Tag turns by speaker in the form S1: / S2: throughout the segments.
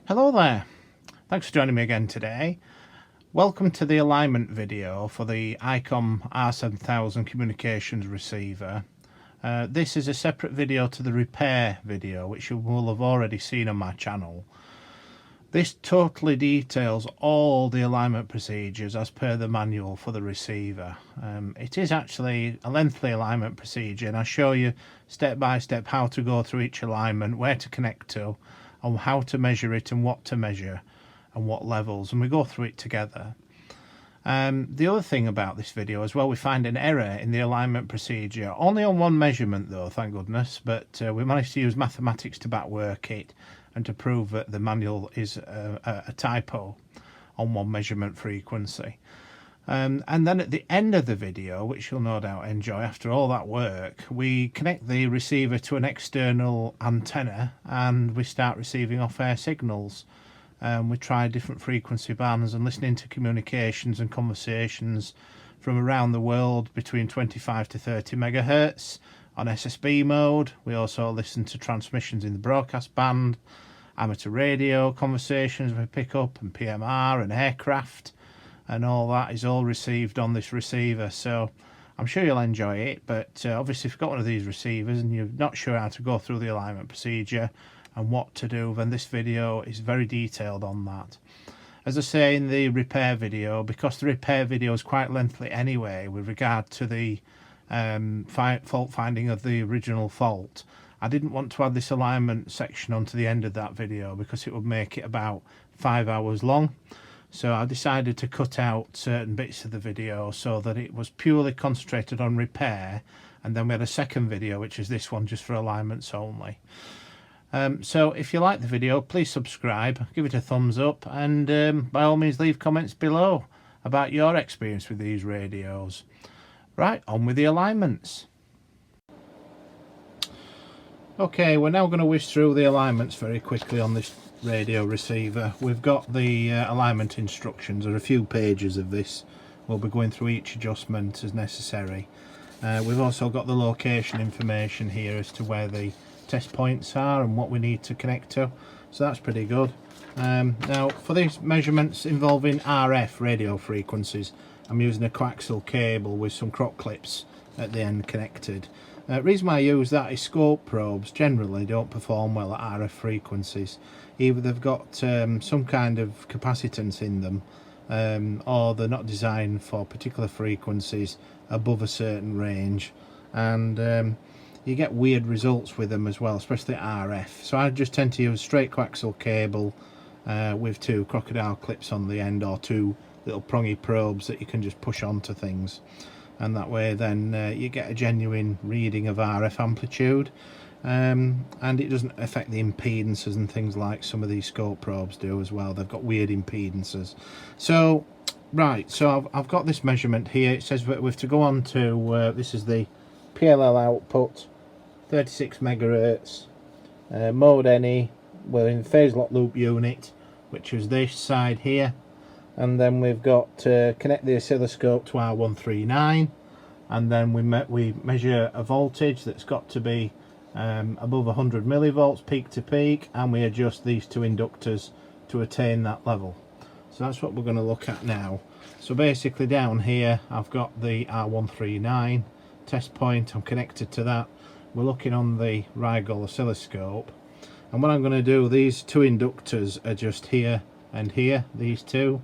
S1: Hello there, thanks for joining me again today. Welcome to the alignment video for the ICOM R7000 communications receiver. This is a separate video to the repair video, which you will have already seen on my channel. This totally details all the alignment procedures as per the manual for the receiver. It is actually a lengthy alignment procedure, and I show you step by step how to go through each alignment, where to connect to, and how to measure it and what to measure and what levels, and we go through it together. The other thing about this video as well, we find an error in the alignment procedure, only on one measurement though, thank goodness, but we managed to use mathematics to backwork it and to prove that the manual is a typo on one measurement frequency. And then at the end of the video, which you'll no doubt enjoy after all that work, we connect the receiver to an external antenna and we start receiving off-air signals. We try different frequency bands and listening to communications and conversations from around the world between 25 to 30 megahertz on SSB mode. We also listen to transmissions in the broadcast band, amateur radio conversations we pick up, and PMR and aircraft. And all that is all received on this receiver, so I'm sure you'll enjoy it. But obviously if you've got one of these receivers and you're not sure how to go through the alignment procedure and what to do, then this video is very detailed on that. As I say in the repair video, because the repair video is quite lengthy anyway with regard to the fault finding of the original fault, I didn't want to add this alignment section onto the end of that video because it would make it about 5 hours long. So I decided to cut out certain bits of the video so that it was purely concentrated on repair, and then we had a second video, which is this one, just for alignments only. So if you like the video, please subscribe, give it a thumbs up, and by all means leave comments below about your experience with these radios. Right, on with the alignments. Okay, we're now going to whiz through the alignments very quickly on this radio receiver. We've got the alignment instructions. There are a few pages of this. We'll be going through each adjustment as necessary. We've also got the location information here as to where the test points are and what we need to connect to, so that's pretty good. Now for these measurements involving RF radio frequencies, I'm using a coaxial cable with some croc clips at the end connected. The reason why I use that is scope probes generally don't perform well at RF frequencies. Either they've got some kind of capacitance in them, or they're not designed for particular frequencies above a certain range, and you get weird results with them as well, especially RF. So I just tend to use straight coaxial cable with two crocodile clips on the end, or two little prongy probes that you can just push onto things, and that way then you get a genuine reading of RF amplitude, and it doesn't affect the impedances and things like some of these scope probes do as well. They've got weird impedances. So right, so I've got this measurement here. It says that we have to go on to this is the PLL output, 36 megahertz, mode any. We're in phase lock loop unit, which is this side here, and then we've got to connect the oscilloscope to R139, and then we measure a voltage that's got to be above 100 millivolts peak to peak, and we adjust these two inductors to attain that level. So that's what we're going to look at now. So basically down here I've got the R139 test point. I'm connected to that. We're looking on the Rigol Oscilliscope, and what I'm going to do, these two inductors are just here and here, these two,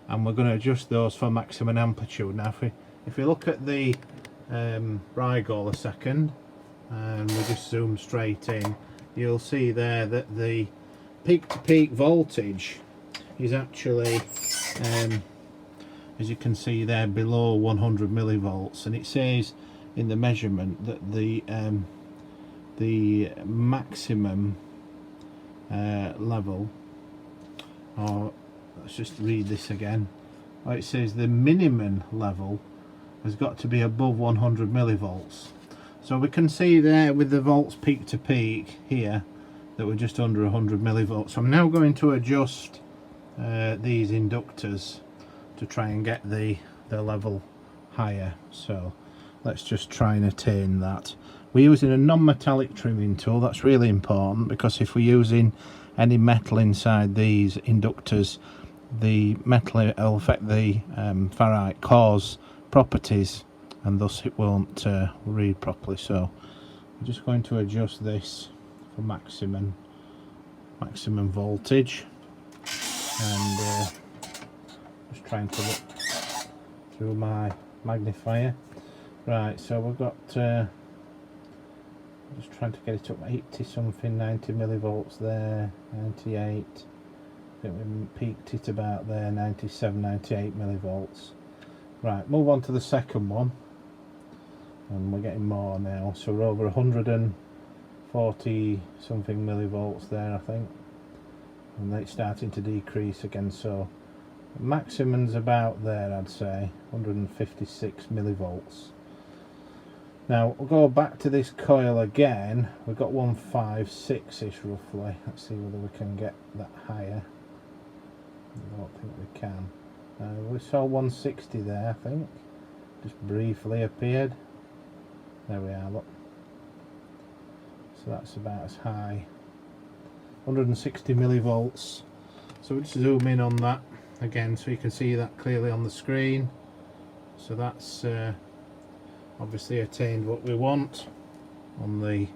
S1: and we're going to adjust those for maximum amplitude. Now if we look at the Rigol a second, and we just zoom straight in, you'll see there that the peak to peak voltage is actually as you can see there below 100 millivolts, and it says in the measurement that the maximum level, or let's just read this again, it says the minimum level has got to be above 100 millivolts. So we can see there with the volts peak to peak here that we're just under 100 millivolts. So I'm now going to adjust these inductors to try and get the level higher. So let's just try and attain that. We're using a non-metallic trimming tool. That's really important, because if we're using any metal inside these inductors. The metal will affect the ferrite cores properties, and thus it won't read properly. So we're just going to adjust this for maximum voltage, and just trying to look through my magnifier. Right, so we've got just trying to get it up 80 something, 90 millivolts there, 98. I think we peaked it about there, 97, 98 millivolts. Right, move on to the second one, and we're getting more now. So we're over 140 something millivolts there, I think, and it's starting to decrease again. So maximum's about there, I'd say 156 millivolts. Now we'll go back to this coil again. We've got 156ish roughly. Let's see whether we can get that higher. I don't think we can. We saw 160 there, I think. Just briefly appeared. There we are, look. So that's about as high. 160 millivolts. So we'll just zoom in on that again so you can see that clearly on the screen. So that's obviously attained what we want on the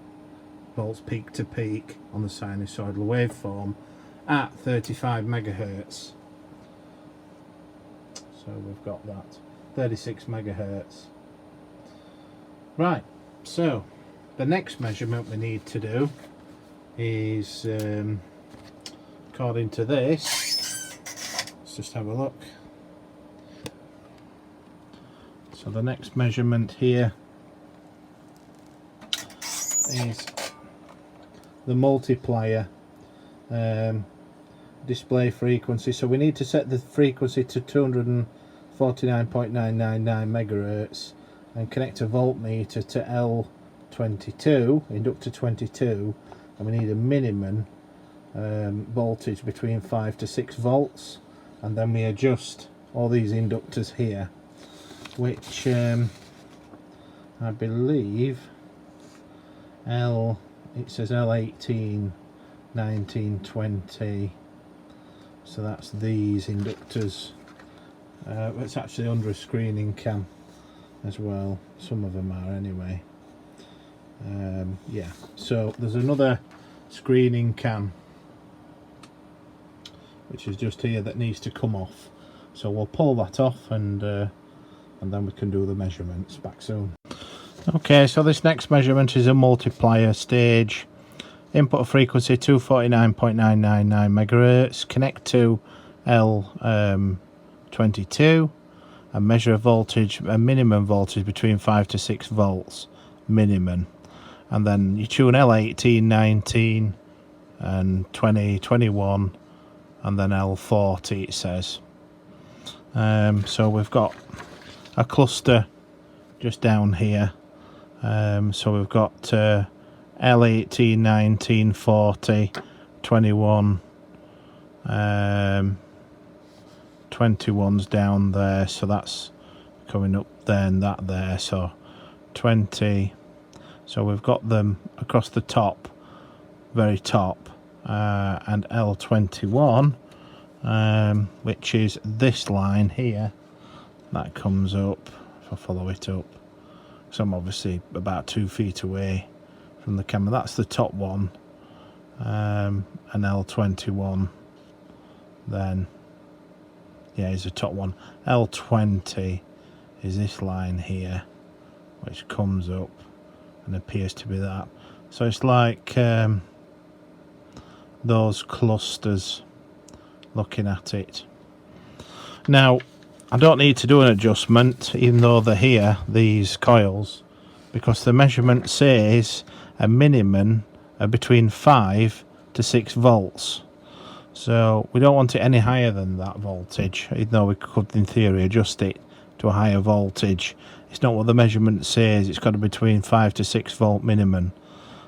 S1: volts peak to peak on the sinusoidal waveform at 35 megahertz. So we've got that 36 megahertz. Right, so the next measurement we need to do is according to this, let's just have a look. So the next measurement here is the multiplier display frequency. So we need to set the frequency to 249.999 megahertz and connect a voltmeter to L22, inductor 22, and we need a minimum voltage between 5 to 6 volts, and then we adjust all these inductors here, which I believe it says L18, 19, 20, so that's these inductors. It's actually under a screening cam as well, some of them are anyway. Yeah, so there's another screening cam which is just here that needs to come off, so we'll pull that off and then we can do the measurements. Back soon. Okay, so this next measurement is a multiplier stage. Input frequency 249.999 megahertz. Connect to L22 and measure a voltage, a minimum voltage between 5 to 6 volts minimum. And then you tune L18, 19 and 20, 21, and then L40 it says. So we've got a cluster just down here. So we've got L18, 19, 40, 21, 21's down there, so that's coming up there and that there, so 20. So we've got them across the top, very top, and L21, which is this line here that comes up. If I follow it up, so I'm obviously about 2 feet away from the camera. That's the top one, and L21 then, yeah, is the top one. L20 is this line here which comes up and appears to be that. So it's like those clusters looking at it. Now I don't need to do an adjustment even though they're here, these coils, because the measurement says a minimum of between 5 to 6 volts. So we don't want it any higher than that voltage, even though we could in theory adjust it to a higher voltage. It's not what the measurement says, it's got to be between 5 to 6 volt minimum.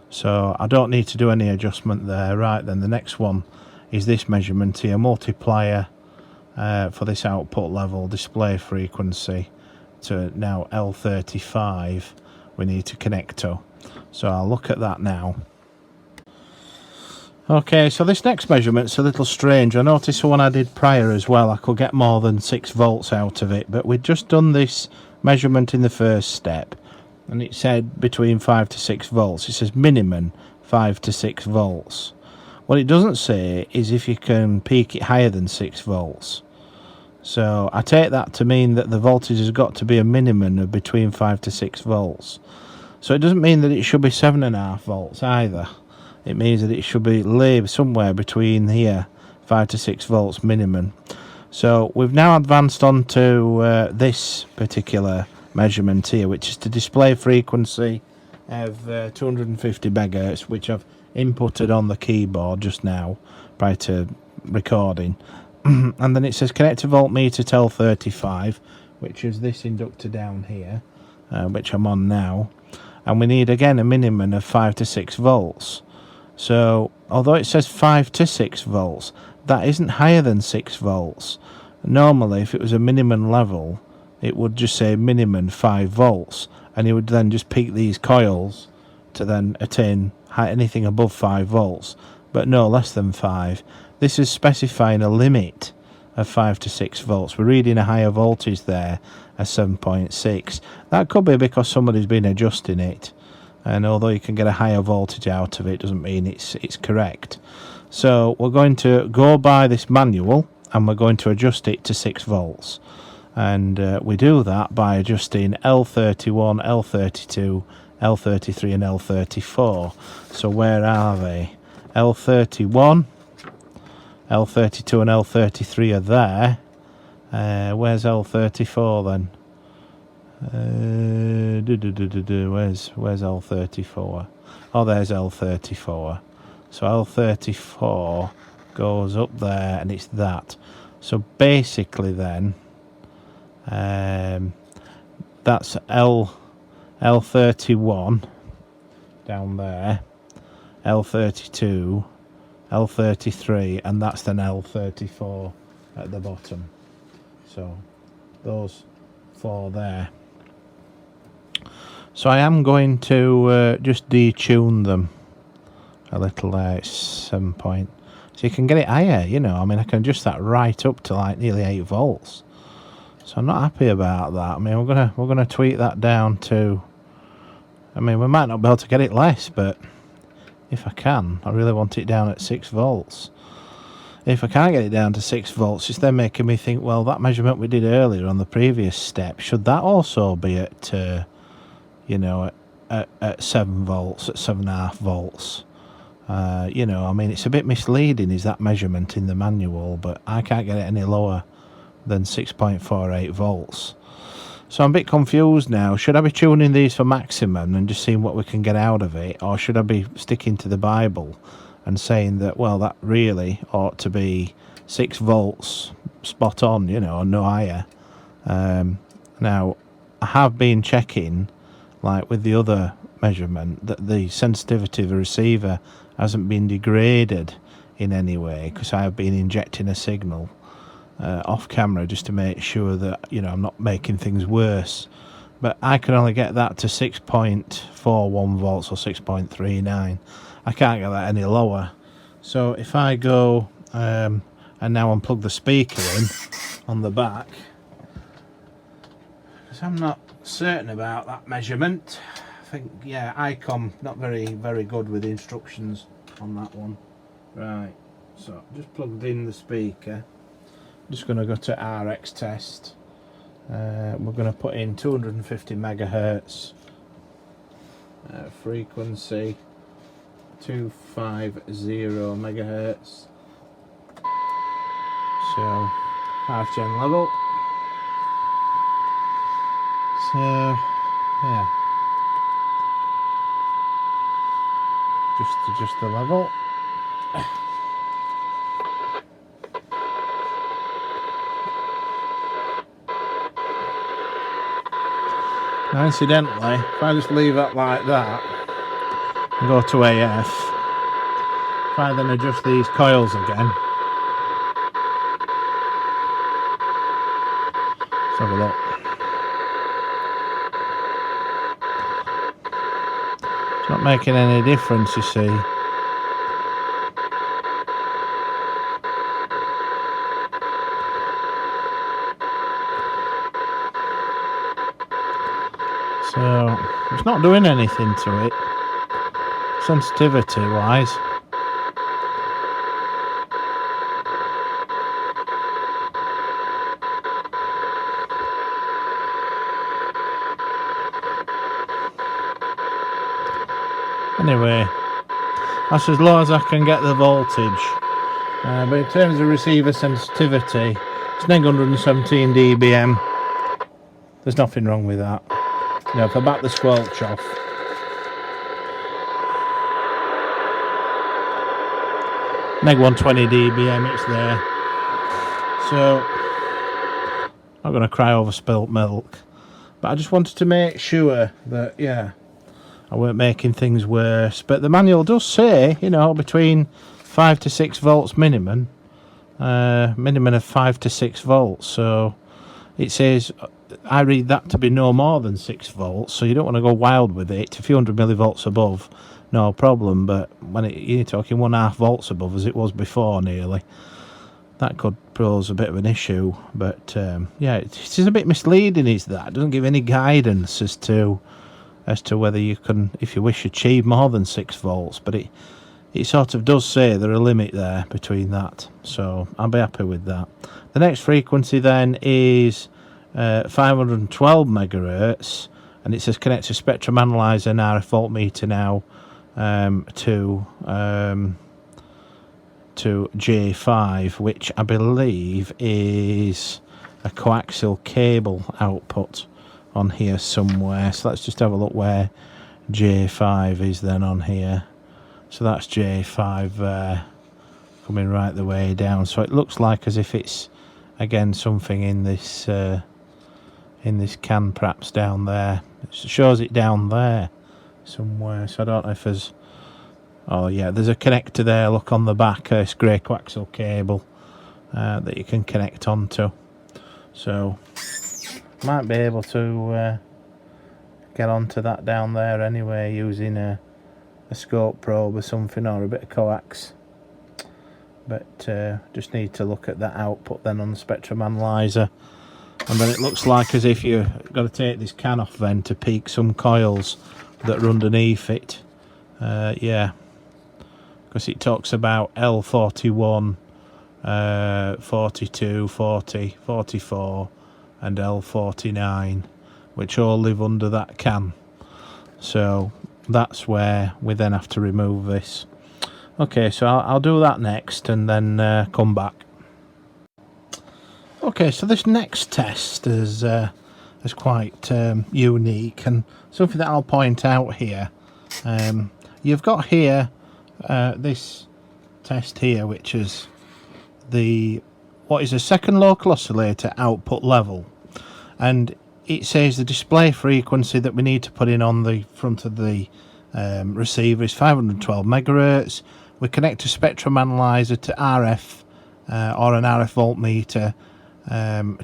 S1: So I don't need to do any adjustment there. Right, then the next one is this measurement here, multiplier for this output level, display frequency to now L35 we need to connect to. So I'll look at that now. Okay, so this next measurement's a little strange. I noticed the one I did prior as well, I could get more than 6 volts out of it, but we'd just done this measurement in the first step, and it said between 5 to 6 volts. It says minimum 5 to 6 volts. What it doesn't say is if you can peak it higher than 6 volts. So I take that to mean that the voltage has got to be a minimum of between 5 to 6 volts. So it doesn't mean that it should be 7.5 volts either. It means that it should be laid somewhere between here, 5 to 6 volts minimum. So we've now advanced on to this particular measurement here, which is the display frequency of 250 megahertz, which I've inputted on the keyboard just now prior to recording. And then it says connect a voltmeter to L35, which is this inductor down here, which I'm on now. And we need again a minimum of 5 to 6 volts. So although it says 5 to 6 volts, that isn't higher than 6 volts. Normally if it was a minimum level, it would just say minimum 5 volts, and it would then just peak these coils to then attain anything above 5 volts, but no less than 5. This is specifying a limit of 5 to 6 volts. We're reading a higher voltage there as 7.6. That could be because somebody's been adjusting it, and although you can get a higher voltage out of it, doesn't mean it's correct. So we're going to go by this manual, and we're going to adjust it to 6 volts. And we do that by adjusting L31, L32, L33 and L34. So where are they? L31, L32 and L33 are there. Where's L34 then? Where's L34? Oh, there's L34. So L34 goes up there, and it's that. So basically then, that's L31 down there, L32, L33, and that's then L34 at the bottom. So those 4 there. So I am going to just detune them a little there. It's 7 point. So you can get it higher, you know. I mean, I can adjust that right up to like nearly 8 volts. So I'm not happy about that. I mean, we're gonna tweak that down to. I mean, we might not be able to get it less, but if I can, I really want it down at 6 volts. If I can't get it down to 6 volts, it's then making me think, well, that measurement we did earlier on the previous step, should that also be at, you know, at 7 volts, at 7.5 volts? You know, I mean, it's a bit misleading, is that measurement in the manual, but I can't get it any lower than 6.48 volts. So I'm a bit confused now. Should I be tuning these for maximum and just seeing what we can get out of it, or should I be sticking to the Bible and saying that, well, that really ought to be 6 volts spot on, you know, no higher? Now, I have been checking, like with the other measurement, that the sensitivity of the receiver hasn't been degraded in any way, because I have been injecting a signal off camera just to make sure that, you know, I'm not making things worse. But I can only get that to 6.41 volts or 6.39. I can't get that any lower. So if I go and now unplug the speaker in on the back, because I'm not certain about that measurement. I think, yeah, ICOM not very good with the instructions on that one. Right, so just plugged in the speaker. Just going to go to RX test. We're going to put in 250 megahertz frequency, 250 megahertz. So half gen level. So yeah, just adjust the level. Now, incidentally, if I just leave that like that and go to AF, if I then adjust these coils again, let's have a look. It's not making any difference, you see. So it's not doing anything to it sensitivity wise. Anyway, that's as low as I can get the voltage. But in terms of receiver sensitivity, it's 917 dBm. There's nothing wrong with that. You know, if I back the squelch off, neg 120 dBm, it's there. So, I'm not going to cry over spilt milk. But I just wanted to make sure that, yeah, I weren't making things worse. But the manual does say, you know, between 5 to 6 volts minimum. Minimum of 5 to 6 volts. So it says, I read that to be no more than 6 volts. So you don't want to go wild with it. A few hundred millivolts above, no problem. But when you're talking 1.5 volts above, as it was before nearly, that could pose a bit of an issue. But yeah, it's a bit misleading, is that? It doesn't give any guidance as to whether you can, if you wish, achieve more than 6 volts, but it sort of does say there's a limit there between that, so I'll be happy with that. The next frequency then is 512 megahertz, and it says connect to spectrum analyzer and RF voltmeter now to J5, which I believe is a coaxial cable output on here somewhere. So let's just have a look where J5 is then on here. So that's J5 there, coming right the way down. So it looks like as if it's again something in this can, perhaps down there. It shows it down there somewhere. So I don't know if there's, oh yeah, there's a connector there. Look on the back, this grey coaxial cable that you can connect onto. So might be able to get onto that down there anyway, using a scope probe or something, or a bit of coax. But just need to look at that output then on the spectrum analyzer. And then it looks like as if you've got to take this can off then to peak some coils that are underneath it. Yeah, because it talks about L41, 42, 40, 44 and L49, which all live under that can. So that's where we then have to remove this. Okay, so I'll do that next and then come back. Okay, so this next test is quite unique, and something that I'll point out here. You've got here this test here, which is what is a second local oscillator output level, and it says the display frequency that we need to put in on the front of the receiver is 512 megahertz. We connect a spectrum analyzer to RF or an RF voltmeter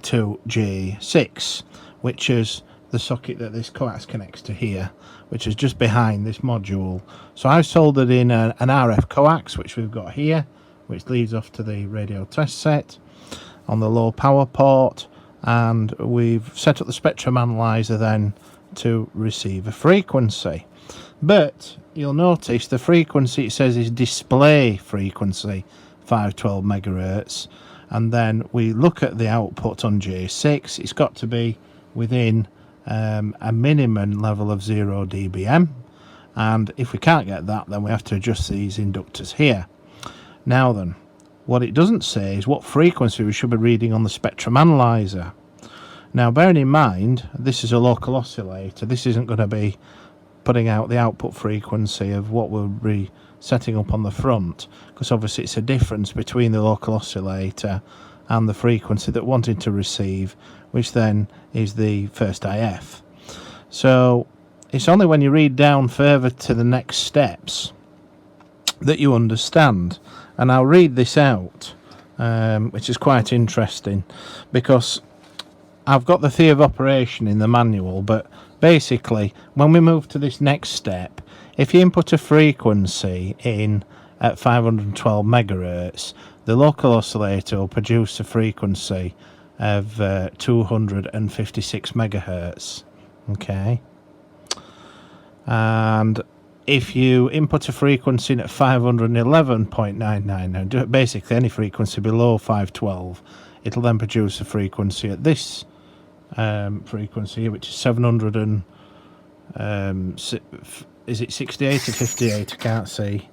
S1: to J6, which is the socket that this coax connects to here, which is just behind this module. So I've soldered in an RF coax, which we've got here, which leads off to the radio test set on the low power port, and we've set up the spectrum analyzer then to receive a frequency. But you'll notice the frequency it says is display frequency 512 megahertz, and then we look at the output on J6. It's got to be within a minimum level of 0 dBm, and if we can't get that, then we have to adjust these inductors here. Now then, what it doesn't say is what frequency we should be reading on the spectrum analyzer. Now, bearing in mind this is a local oscillator, this isn't going to be putting out the output frequency of what we'll be setting up on the front, because obviously it's a difference between the local oscillator and the frequency that wanting to receive, which then is the first IF. So it's only when you read down further to the next steps that you understand, and I'll read this out, which is quite interesting, because I've got the theory of operation in the manual, but basically when we move to this next step, if you input a frequency in at 512 megahertz, the local oscillator will produce a frequency of 256 megahertz. Okay, and if you input a frequency at 511.99, basically any frequency below 512, it'll then produce a frequency at this frequency, which is 700 and is it 68 or 58? I can't see.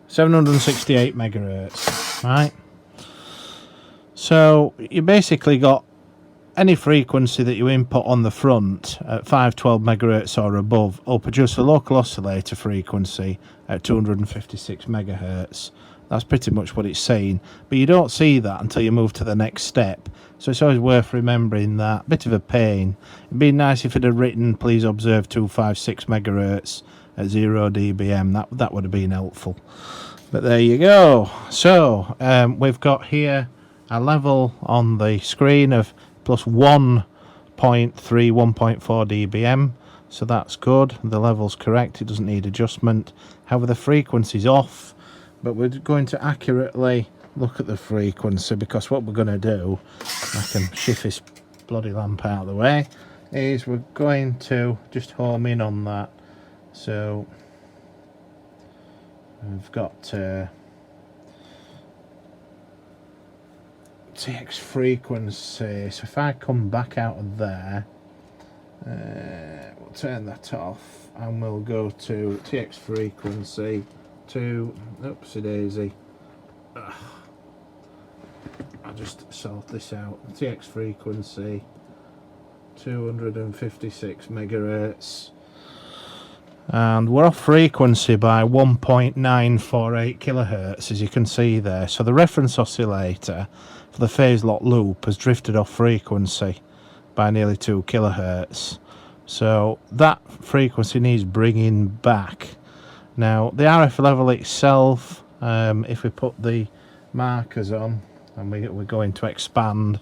S1: 768 megahertz, right? So you basically got any frequency that you input on the front at 512 megahertz or above will produce a local oscillator frequency at 256 megahertz. That's pretty much what it's saying, but you don't see that until you move to the next step. So it's always worth remembering that. Bit of a pain. It'd be nice if it had written, please observe 256 megahertz at 0 dBm. That would have been helpful. But there you go. So we've got here a level on the screen of plus 1.3, 1.4 dBm. So that's good. The level's correct. It doesn't need adjustment. However, the frequency's off. But we're going to accurately look at the frequency, because what we're going to do, I can shift this bloody lamp out of the way, is we're going to just home in on that. So we've got TX frequency. So if I come back out of there, we'll turn that off and we'll go to TX frequency to, oopsie daisy, I'll just sort this out. TX frequency 256 megahertz, and we're off frequency by 1.948 kilohertz, as you can see there. So the reference oscillator for the phase lock loop has drifted off frequency by nearly 2 kilohertz. So that frequency needs bringing back. Now the RF level itself, if we put the markers on and we're going to expand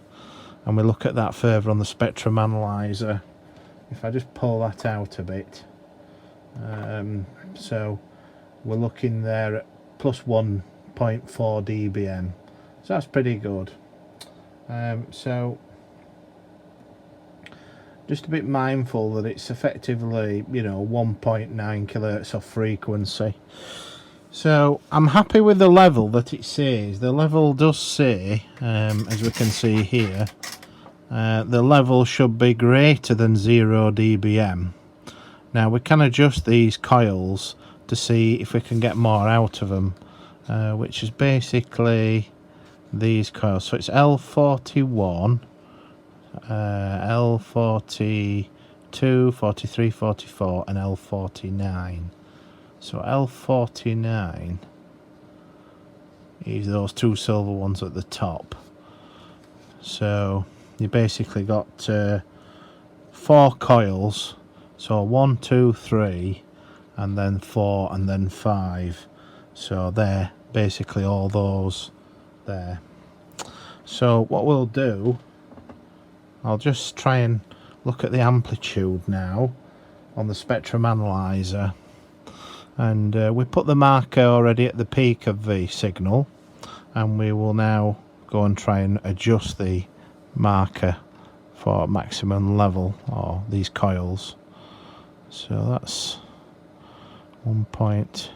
S1: and we look at that further on the spectrum analyzer, if I just pull that out a bit, so we're looking there at plus 1.4 dBm, so that's pretty good. So just a bit mindful that it's effectively, you know, 1.9 kilohertz off frequency. So I'm happy with the level that it says. The level does say, as we can see here, the level should be greater than 0 dBm. Now we can adjust these coils to see if we can get more out of them, which is basically these coils. So it's L41, L42, 43, 44 and L49. So L49 is those two silver ones at the top. So you basically got 4 coils, so 1, 2, 3 and then 4 and then 5. So they're basically all those there. So what we'll do, I'll just try and look at the amplitude now on the spectrum analyzer, and we put the marker already at the peak of the signal, and we will now go and try and adjust the marker for maximum level, or these coils. So that's 1 point.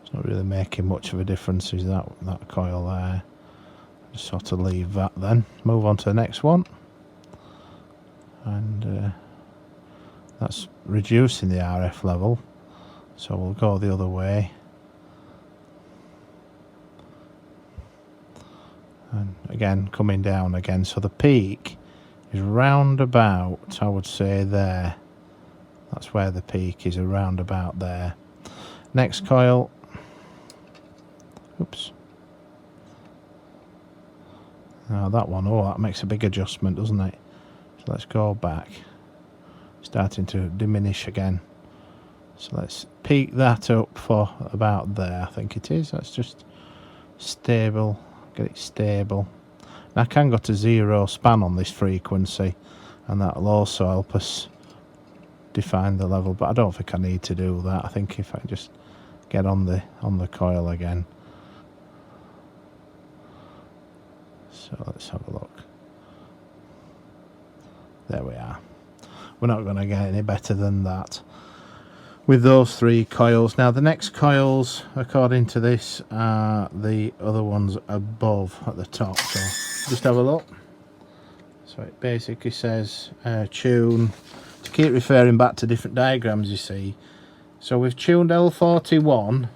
S1: It's not really making much of a difference, is that coil there. Just sort of leave that then, move on to the next one, and that's reducing the RF level, so we'll go the other way, and again coming down again. So the peak is round about, I would say, there. That's where the peak is, around about there. Next coil, oops, now that one, oh, that makes a big adjustment, doesn't it? So let's go back, starting to diminish again. So let's peak that up for about there, I think it is. Let's just stable, get it stable. And I can go to 0 span on this frequency, and that'll also help us define the level, but I don't think I need to do that. I think if I just get on the coil again. So let's have a look. There we are. We're not going to get any better than that. with those 3 coils. Now the next coils, according to this, are the other ones above at the top. So just have a look. So it basically says tune, to keep referring back to different diagrams, you see. So we've tuned L41,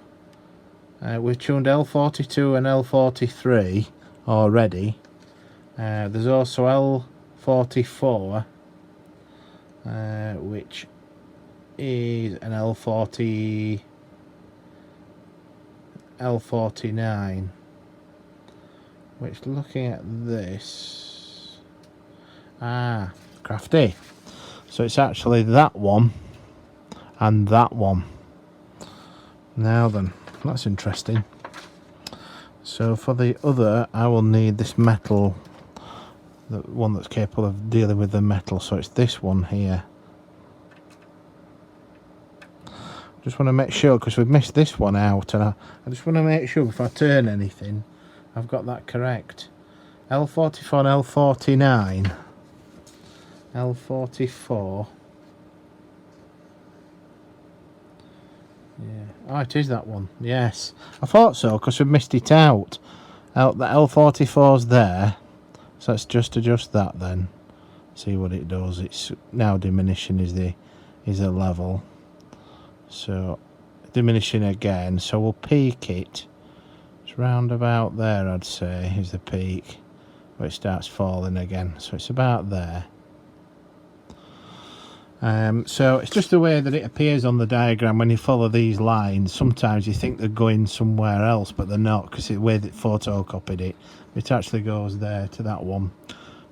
S1: we've tuned L42 and L43 already. There's also L44, which is an L49, which, looking at this, crafty, so it's actually that one and that one. Now then, that's interesting. So for the other, I will need this metal, the one that's capable of dealing with the metal. So it's this one here. Just want to make sure, because we've missed this one out, and I just want to make sure if I turn anything I've got that correct. L44 and L49. L44. Yeah. Oh, it is that one. Yes. I thought so, because we've missed it out. The L44's there. So let's just adjust that then. See what it does. It's now diminishing is the level. So diminishing again. So we'll peak it. It's round about there, I'd say, is the peak. Where it starts falling again. So it's about there. So it's just the way that it appears on the diagram when you follow these lines. Sometimes you think they're going somewhere else, but they're not, because the way that photocopied it, it actually goes there to that one.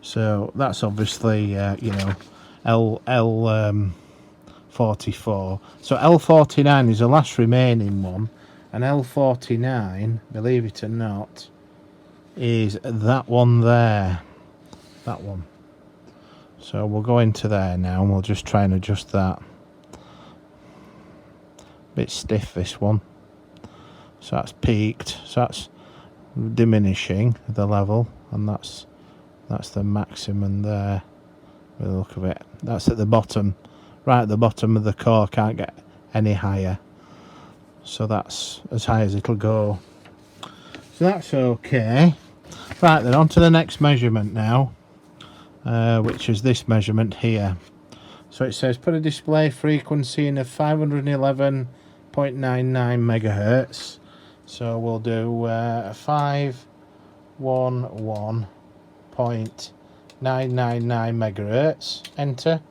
S1: So that's obviously you know, L44. So L49 is the last remaining one, and L49, believe it or not, is that one there. That one. So we'll go into there now and we'll just try and adjust that. Bit stiff, this one. So that's peaked. So that's diminishing the level, and that's the maximum there. With the look of it, that's at the bottom, right at the bottom of the core. Can't get any higher. So that's as high as it'll go. So that's okay. Right then, on to the next measurement now. Which is this measurement here. So it says put a display frequency in of 511.99 megahertz. So we'll do 511.999 megahertz. Enter.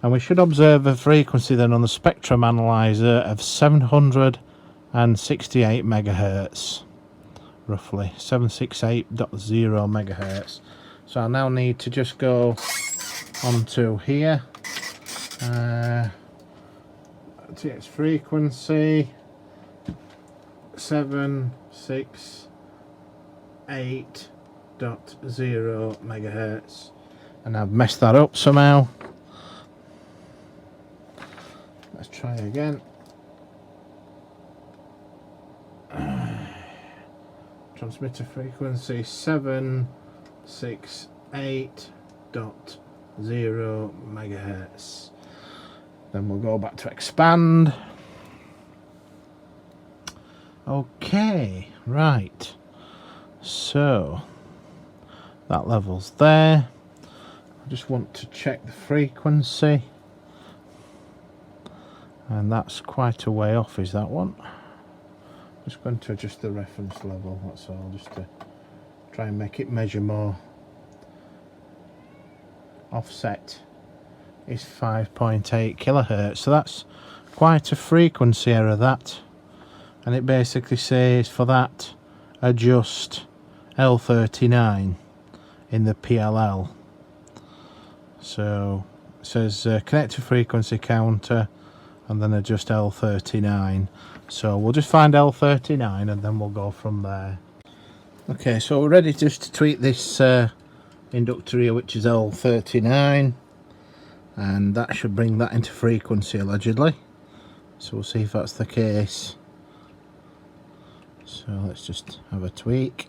S1: And we should observe a frequency then on the spectrum analyzer of 768 megahertz, roughly 768.0 megahertz. So I now need to just go onto here. Its frequency 768.0 megahertz, and I've messed that up somehow. Let's try again. Transmitter frequency 768.0 megahertz. Then we'll go back to expand. Okay, right. So that level's there. I just want to check the frequency, and that's quite a way off, is that one. Just going to adjust the reference level, that's all, just to try and make it measure more. Offset is 5.8 kilohertz, so that's quite a frequency error, that. And it basically says for that adjust L39 in the PLL. So it says connect to frequency counter and then adjust L39. So we'll just find L39 and then we'll go from there. Okay, so we're ready just to tweak this inductor here, which is L39, and that should bring that into frequency allegedly. So we'll see if that's the case. So let's just have a tweak.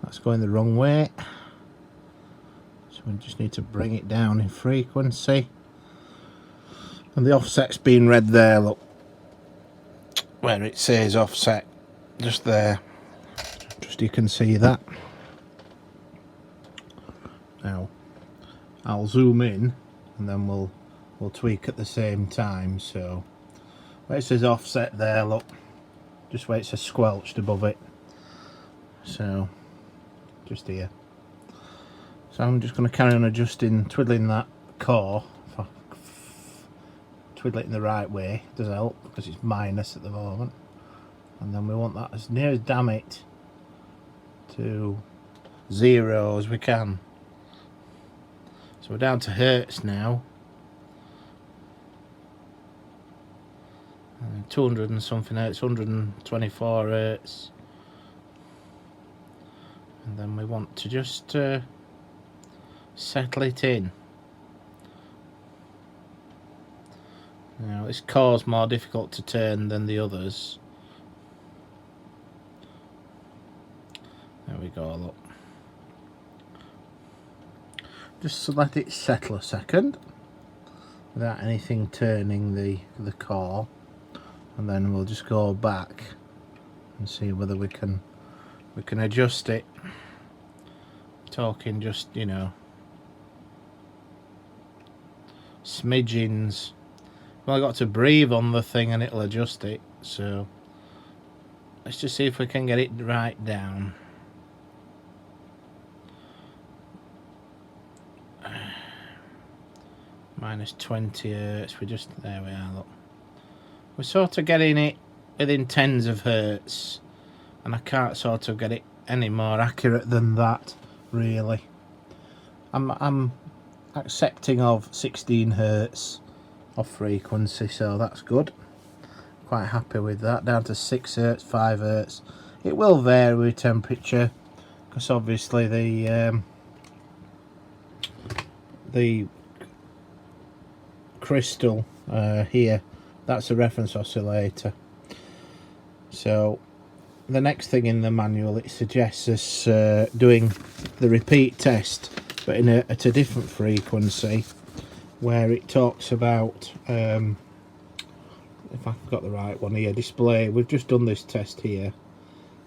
S1: That's going the wrong way. So So we just need to bring it down in frequency. And the offset's been read there, look, where it says offset, just there. Just you can see that. Now I'll zoom in and then we'll tweak at the same time. So where it says offset there, look, just where it says squelched above it. So just here. So I'm just going to carry on adjusting, twiddling that core. Twiddle it in the right way, it does help because it's minus at the moment. And then we want that as near as damn it to 0 as we can. So we're down to hertz now. 200 and something hertz, 124 hertz. And then we want to just settle it in. Now this core's more difficult to turn than the others. There we go, look. Just to let it settle a second without anything turning the core, and then we'll just go back and see whether we can adjust it. Talking just, you know, smidgens. Well, I got to breathe on the thing and it'll adjust it. So let's just see if we can get it right down. Minus 20 hertz. There we are, look. We're sort of getting it within tens of hertz, and I can't sort of get it any more accurate than that, really. I'm accepting of 16 hertz of frequency, so that's good. Quite happy with that. Down to 6 hertz, 5 hertz. It will vary with temperature, because obviously the crystal here, that's a reference oscillator. So the next thing in the manual, it suggests us doing the repeat test, but at a different frequency, where it talks about, if I've got the right one here, display. We've just done this test here.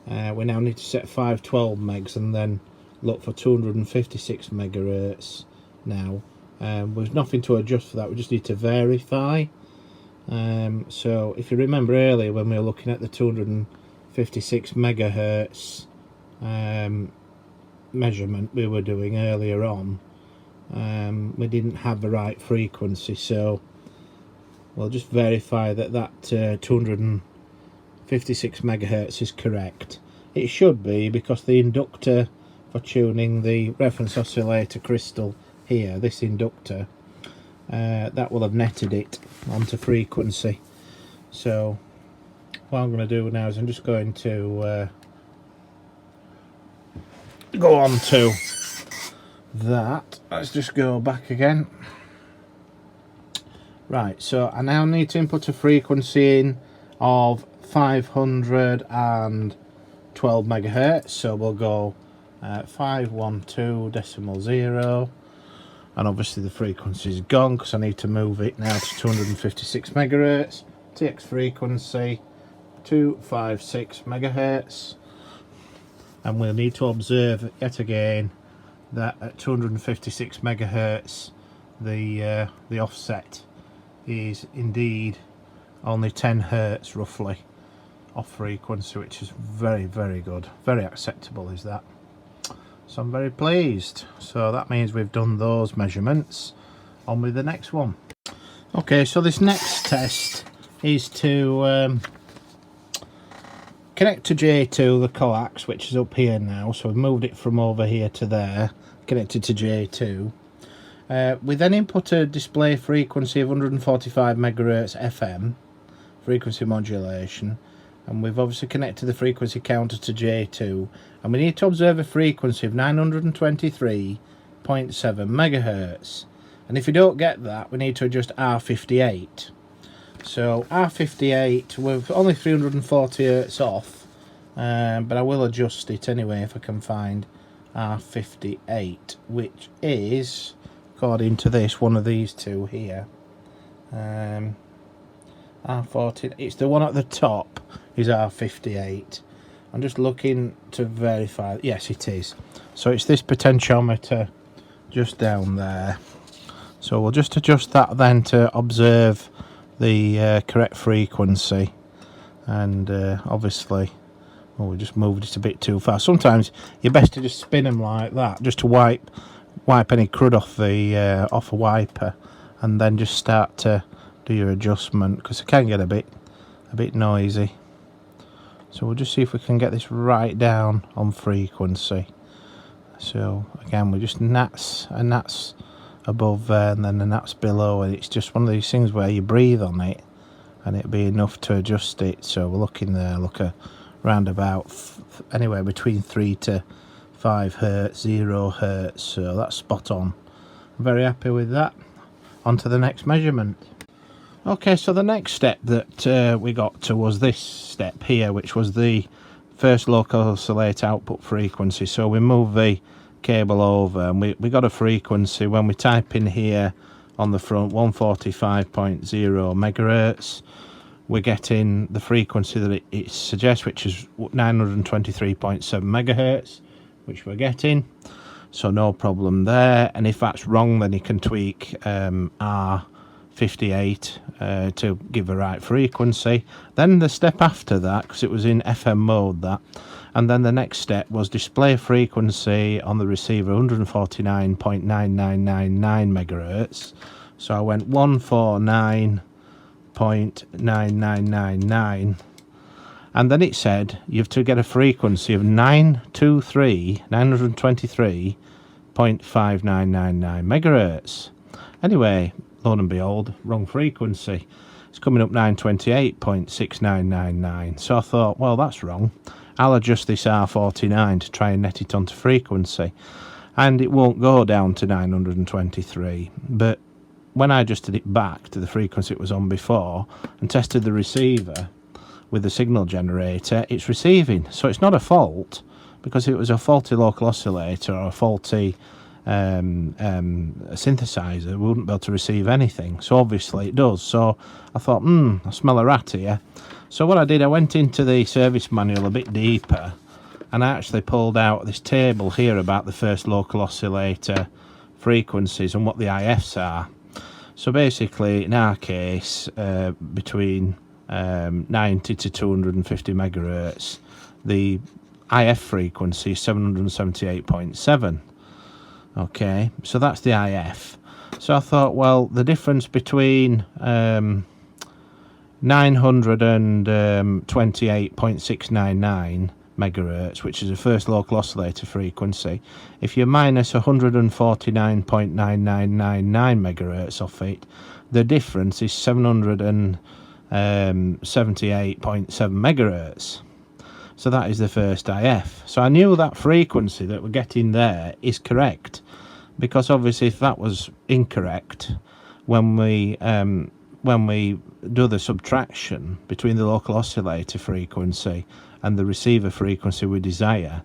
S1: We now need to set 512 megs and then look for 256 megahertz now. There's nothing to adjust for that, we just need to verify. So if you remember earlier when we were looking at the 256 megahertz measurement we were doing earlier on, we didn't have the right frequency, so we'll just verify that 256 megahertz is correct. It should be, because the inductor for tuning the reference oscillator crystal here, this inductor, that will have netted it onto frequency. So what I'm going to do now is I'm just going to go on to that. Let's just go back again. Right, so I now need to input a frequency in of 512 megahertz, so we'll go 512.0, and obviously the frequency is gone because I need to move it now to 256 megahertz. TX frequency 256 megahertz, and we'll need to observe yet again that at 256 megahertz the offset is indeed only 10 hertz roughly off frequency, which is very, very good, very acceptable is that. So I'm very pleased. So that means we've done those measurements. On with the next one. Okay, so this next test is to connect to J2 the coax, which is up here now. So we've moved it from over here to there, connected to J2. We then input a display frequency of 145 megahertz FM, frequency modulation, and we've obviously connected the frequency counter to J2, and we need to observe a frequency of 923.7 megahertz. And if you don't get that, we need to adjust R58. So R58, we're only 340 hertz off, but I will adjust it anyway if I can find R58, which is, according to this, one of these two here. R14, it's the one at the top is R58. I'm just looking to verify. Yes, it is. So it's this potentiometer just down there. So we'll just adjust that then to observe the correct frequency. And obviously, oh, we just moved it a bit too far. Sometimes you're best to just spin them like that, just to wipe any crud off the off a wiper, and then just start to do your adjustment, because it can get a bit noisy. So we'll just see if we can get this right down on frequency. So again, we just nats above there and then the nats below, and it's just one of these things where you breathe on it and it'll be enough to adjust it. So we're looking there, around about anywhere between 3 to 5 hertz, 0 hertz. So that's spot on. I'm very happy with that. On to the next measurement. Okay, so the next step that we got to was this step here, which was the first local oscillator output frequency. So we move the cable over and we got a frequency when we type in here on the front 145.0 megahertz. We're getting the frequency that it suggests, which is 923.7 megahertz, which we're getting. So no problem there. And if that's wrong, then you can tweak R58 to give the right frequency. Then the step after that, because it was in FM mode, that, and then the next step was display frequency on the receiver 149.9999 megahertz. So I went 149.9999, and then it said you have to get a frequency of 923.59999 megahertz. Anyway, lo and behold, wrong frequency. It's coming up 928.6999. So I thought, well, that's wrong. I'll adjust this R49 to try and net it onto frequency, and it won't go down to 923. But when I adjusted it back to the frequency it was on before and tested the receiver with the signal generator, it's receiving. So it's not a fault, because if it was a faulty local oscillator or a faulty synthesizer, we wouldn't be able to receive anything. So obviously it does. So I thought, I smell a rat here. So what I did, I went into the service manual a bit deeper, and I actually pulled out this table here about the first local oscillator frequencies and what the IFs are. So basically, in our case, between 90 to 250 megahertz, the IF frequency is 778.7. Okay, so that's the IF. So I thought, well, the difference between 928.699 megahertz, which is the first local oscillator frequency, if you minus 149.9999 megahertz off it, the difference is 778.7 megahertz. So that is the first IF. So I knew that frequency that we're getting there is correct, because obviously if that was incorrect, when we do the subtraction between the local oscillator frequency and the receiver frequency we desire,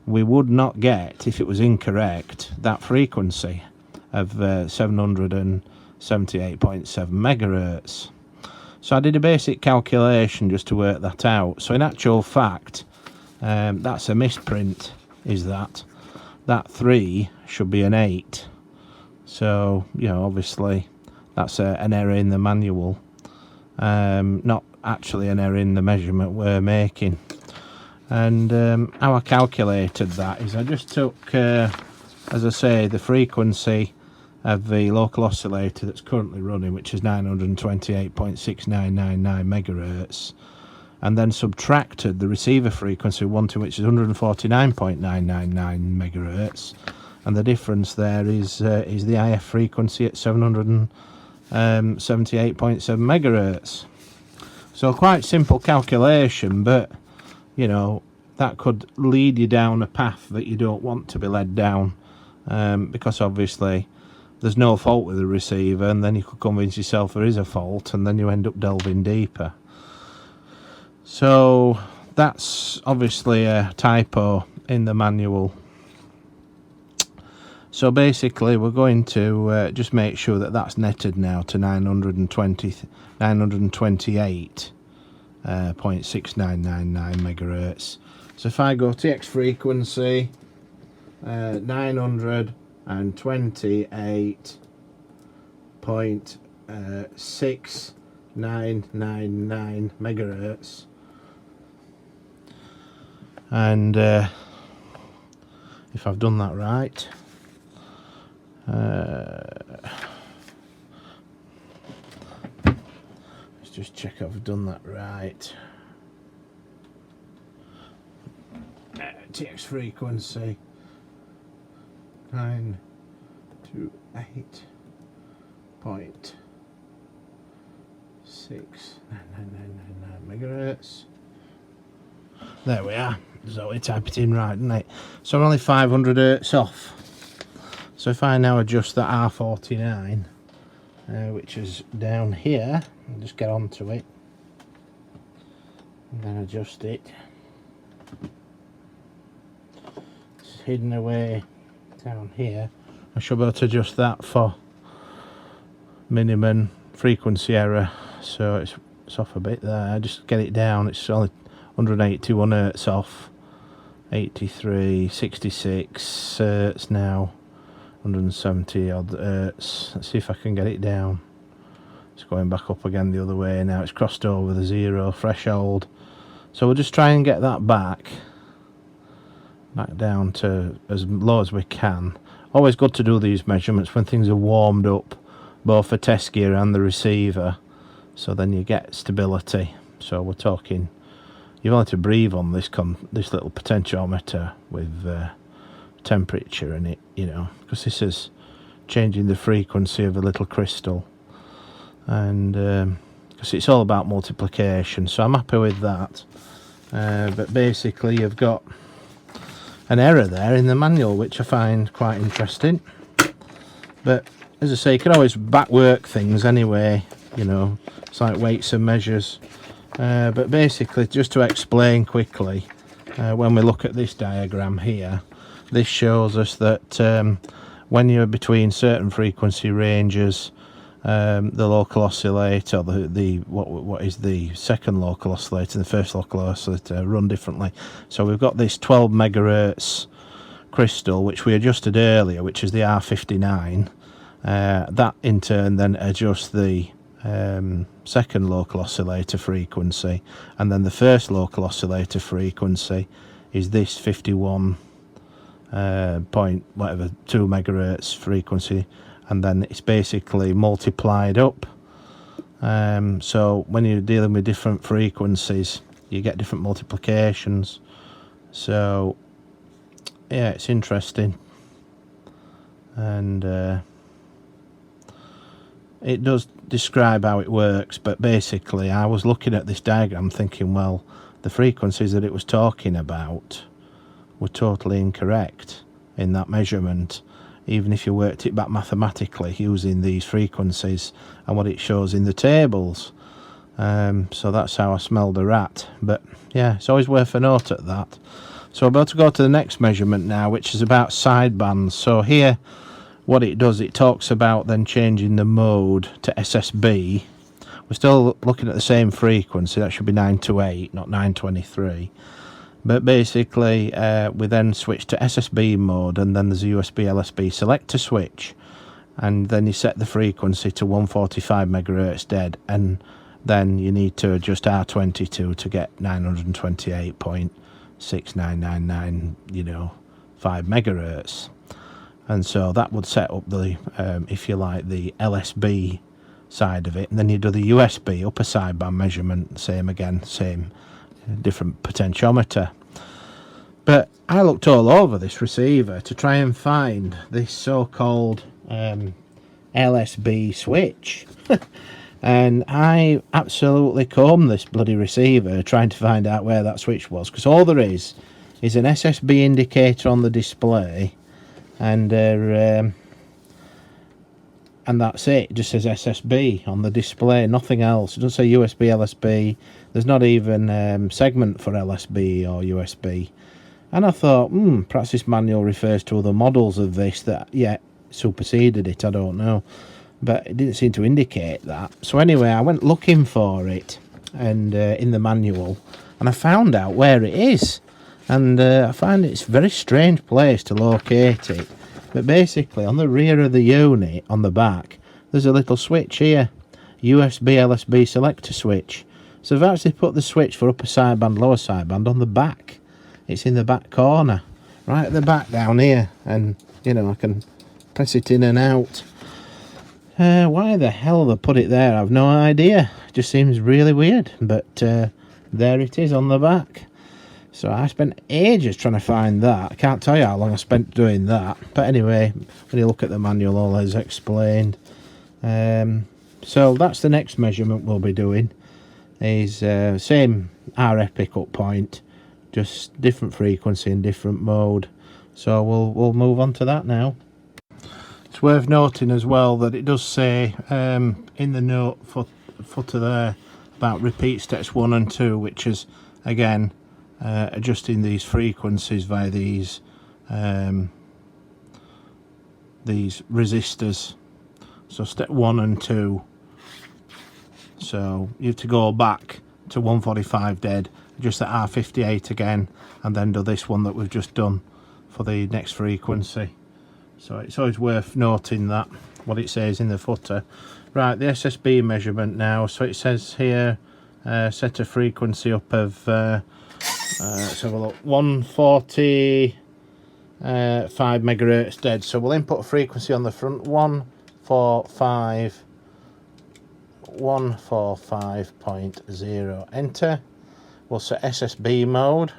S1: we would not get, if it was incorrect, that frequency of 778.7 megahertz. So I did a basic calculation just to work that out. So in actual fact, that's a misprint, is that 3 should be an 8. So, you know, obviously that's an error in the manual, not actually an error in the measurement we're making. And how I calculated that is I just took, as I say, the frequency of the local oscillator that's currently running, which is 928.6999 megahertz, and then subtracted the receiver frequency wanting, which is 149.999 megahertz, and the difference there is the IF frequency at 778.7 megahertz. So quite simple calculation, but you know, that could lead you down a path that you don't want to be led down, because obviously there's no fault with the receiver, and then you could convince yourself there is a fault, and then you end up delving deeper. So that's obviously a typo in the manual. So basically we're going to just make sure that that's netted now to 928.6999 megahertz. So if I go TX frequency 928.6999 megahertz, and if I've done that right, let's just check I've done that right. TX frequency 928.69999 megahertz. There we are. So we type it in right, didn't it? So I'm only 500 hertz off. So if I now adjust that R49, which is down here, I'll just get onto it and then adjust it. It's hidden away down here. I should be able to adjust that for minimum frequency error. So it's off a bit there. Just get it down. It's only 181 hertz off. 83, 66 hertz now. 170 odd hertz. Let's see if I can get it down. It's going back up again the other way now. It's crossed over the 0 threshold. So we'll just try and get that back down to as low as we can. Always good to do these measurements when things are warmed up, both the test gear and the receiver, so then you get stability. So we're talking, you've only to breathe on this little potentiometer with temperature in it, you know, because this is changing the frequency of a little crystal, and because it's all about multiplication. So I'm happy with that, but basically you've got an error there in the manual, which I find quite interesting. But as I say, you can always backwork things anyway, you know, it's like weights and measures. But basically, just to explain quickly, when we look at this diagram here, this shows us that when you're between certain frequency ranges, the local oscillator, what is the second local oscillator and the first local oscillator run differently. So we've got this 12 megahertz crystal, which we adjusted earlier, which is the R59. That in turn then adjusts the second local oscillator frequency, and then the first local oscillator frequency is this 51 point whatever 2 megahertz frequency, and then it's basically multiplied up. So when you're dealing with different frequencies, you get different multiplications. So yeah, it's interesting, and it does describe how it works. But basically I was looking at this diagram thinking, well, the frequencies that it was talking about were totally incorrect in that measurement, even if you worked it back mathematically using these frequencies and what it shows in the tables. So that's how I smelled a rat. But yeah, it's always worth a note at that. So I'm about to go to the next measurement now, which is about sidebands. So here, what it does, it talks about then changing the mode to SSB. We're still looking at the same frequency. That should be 928, not 923. But basically, we then switch to SSB mode, and then there's a USB LSB selector switch, and then you set the frequency to 145 megahertz dead, and then you need to adjust R22 to get 928.6999, you know, 5 megahertz. And so that would set up the, if you like, the LSB side of it, and then you do the USB upper sideband measurement, same again, same, different potentiometer. But I looked all over this receiver to try and find this so-called LSB switch. And I absolutely combed this bloody receiver trying to find out where that switch was, because all there is an SSB indicator on the display, and that's it. It just says SSB on the display, nothing else. It doesn't say USB LSB. There's not even segment for LSB or USB. And I thought, perhaps this manual refers to other models of this that yet superseded it, I don't know. But it didn't seem to indicate that. So anyway, I went looking for it and in the manual, and I found out where it is. And I find it's a very strange place to locate it. But basically, on the rear of the unit, on the back, there's a little switch here. USB LSB selector switch. So I've actually put the switch for upper sideband, lower sideband on the back. It's in the back corner, right at the back down here. And, you know, I can press it in and out. Why the hell they put it there, I've no idea. It just seems really weird. But there it is on the back. So I spent ages trying to find that. I can't tell you how long I spent doing that. But anyway, when you look at the manual, all is explained. So that's the next measurement we'll be doing. Is same RF pickup point, just different frequency and different mode. So we'll move on to that now. It's worth noting as well that it does say in the note footer there about repeat steps 1 and 2, which is again adjusting these frequencies via these resistors. So step 1 and 2. So you have to go back to 145 dead, adjust the R58 again, and then do this one that we've just done for the next frequency. So it's always worth noting that, what it says in the footer. Right, the SSB measurement now. So it says here, set a frequency up of, let's have a look, 145 megahertz dead. So we'll input a frequency on the front, 145.0, enter. We'll set SSB mode,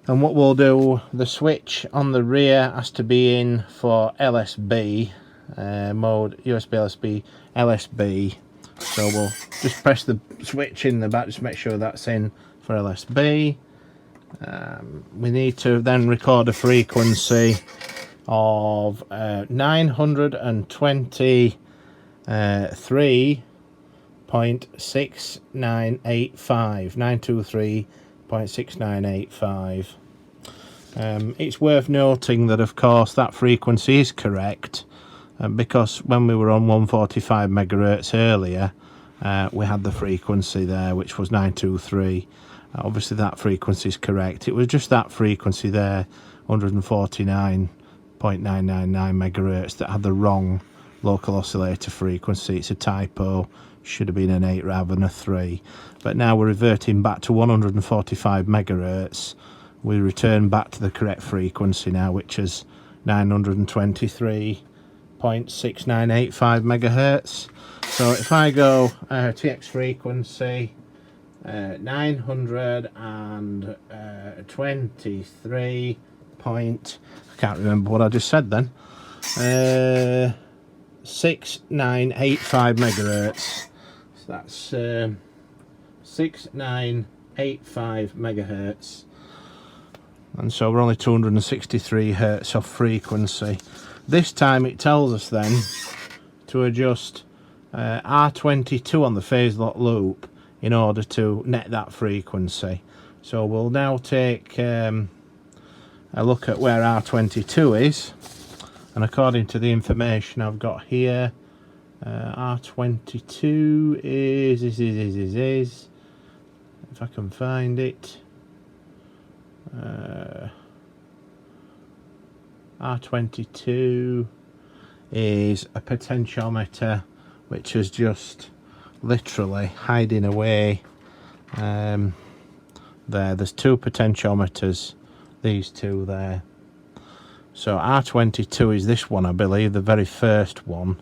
S1: and what we'll do, the switch on the rear has to be in for LSB mode, USB LSB LSB. So we'll just press the switch in the back, just make sure that's in for LSB. We need to then record a frequency of 923.6985. It's worth noting that of course that frequency is correct, because when we were on 145 megahertz earlier, we had the frequency there which was 923. Obviously that frequency is correct. It was just that frequency there, 149.999 megahertz, that had the wrong local oscillator frequency. It's a typo, should have been an 8 rather than a 3. But now we're reverting back to 145 megahertz. We return back to the correct frequency now, which is 923.6985 megahertz. So if I go TX frequency 923 point, I can't remember what I just said then, 6985 megahertz. So that's 6985 megahertz, and so we're only 263 hertz off frequency. This time it tells us then to adjust R22 on the phase lock loop in order to net that frequency. So we'll now take a look at where R22 is, and according to the information I've got here, R22 is, if I can find it, R22 is a potentiometer which is just literally hiding away there's two potentiometers, these two there. So R22 is this one, I believe, the very first one.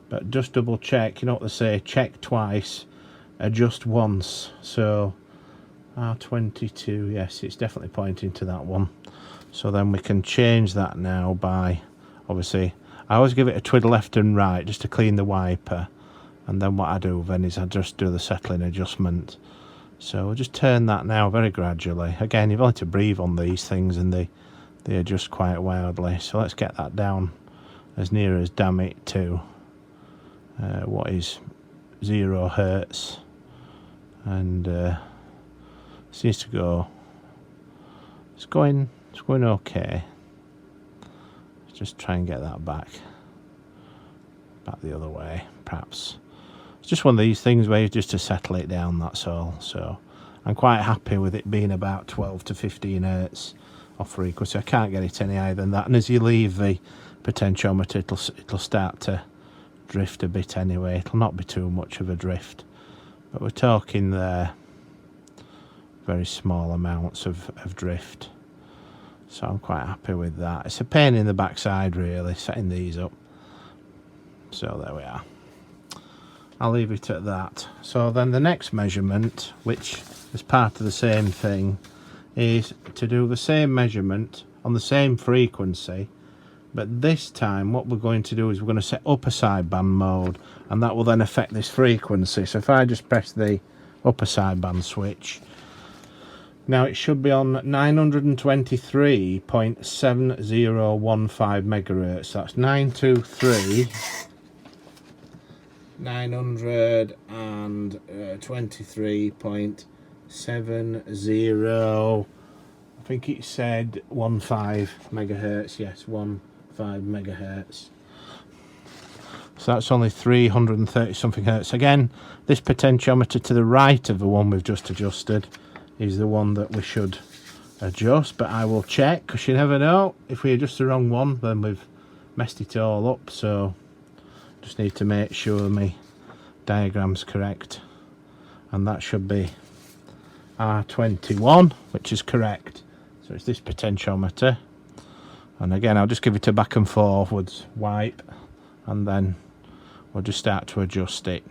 S1: But just double check, you know what they say, check twice, adjust once. So R22, yes, it's definitely pointing to that one. So then we can change that now by, obviously, I always give it a twiddle left and right just to clean the wiper. And then what I do then is I just do the settling adjustment. So we'll just turn that now very gradually. Again, you've only to breathe on these things and they adjust quite wildly. So let's get that down as near as, damn it, to what is 0 hertz. And seems to go It's going okay. Let's just try and get that back the other way, perhaps. It's just one of these things where you just to settle it down, that's all. So I'm quite happy with it being about 12 to 15 hertz off frequency. I can't get it any higher than that, and as you leave the potentiometer, it'll start to drift a bit anyway. It'll not be too much of a drift, but we're talking there very small amounts of drift. So I'm quite happy with that. It's a pain in the backside really setting these up. So there we are. I'll leave it at that. So then the next measurement, which is part of the same thing, is to do the same measurement on the same frequency, but this time what we're going to do is we're going to set upper sideband mode, and that will then affect this frequency. So if I just press the upper sideband switch, now it should be on 923.7015 megahertz. That's 923.70. I think it said 15 megahertz. Yes, 15 megahertz. So that's only 330 something hertz. Again, this potentiometer to the right of the one we've just adjusted is the one that we should adjust, but I will check, because you never know. If we adjust the wrong one, then we've messed it all up. So just need to make sure my diagram's correct, and that should be R21, which is correct. So it's this potentiometer, and again I'll just give it a back and forwards wipe, and then we'll just start to adjust it.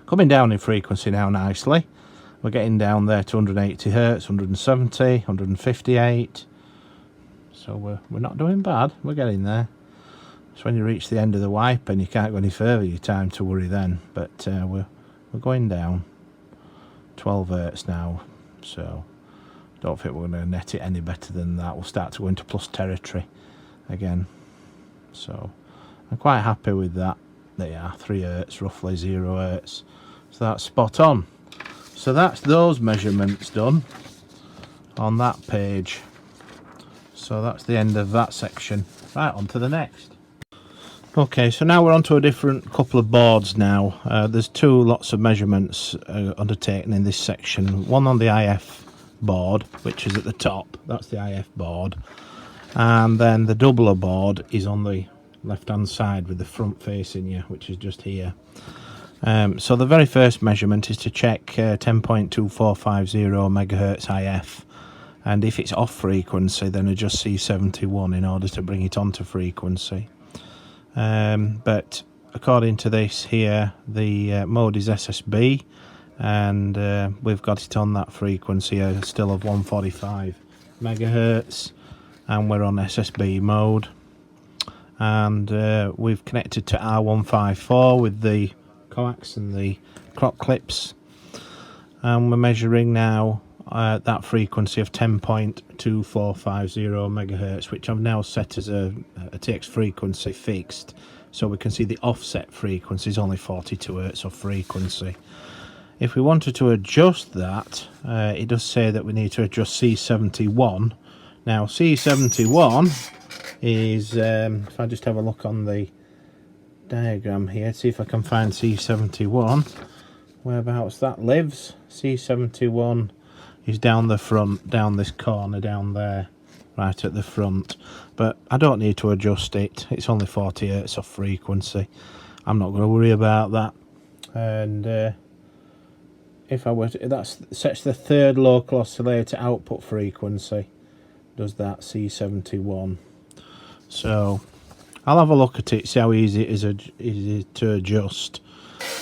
S1: Coming down in frequency now nicely. We're getting down there to 180 hertz, 170, 158. So we're not doing bad. We're getting there. So when you reach the end of the wipe and you can't go any further, your time to worry then. But we're going down. 12 hertz now. So don't think we're going to net it any better than that. We'll start to go into plus territory again. So I'm quite happy with that. There you are, 3 hertz, roughly 0 hertz. So that's spot on. So that's those measurements done on that page. So that's the end of that section. Right, on to the next. Okay, so now we're on to a different couple of boards now. There's two lots of measurements undertaken in this section. One on the IF board, which is at the top. That's the IF board. And then the doubler board is on the left-hand side with the front facing you, which is just here. So the very first measurement is to check 10.2450 megahertz IF, and if it's off frequency then adjust C71 in order to bring it onto frequency. But according to this here, the mode is SSB, and we've got it on that frequency still of 145 megahertz, and we're on SSB mode, and we've connected to R154 with the coax and the clock clips, and we're measuring now that frequency of 10.2450 megahertz, which I've now set as a TX frequency fixed, so we can see the offset frequency is only 42 hertz of frequency. If we wanted to adjust that, it does say that we need to adjust C71. Now C71 is, if I just have a look on the diagram here, see if I can find C71, whereabouts that lives. C71 is down the front, down this corner down there, right at the front, but I don't need to adjust it. It's only 40 hertz of frequency. I'm not going to worry about that. And if I were to, that sets the third local oscillator output frequency, does that C71. So I'll have a look at it, see how easy it is to adjust,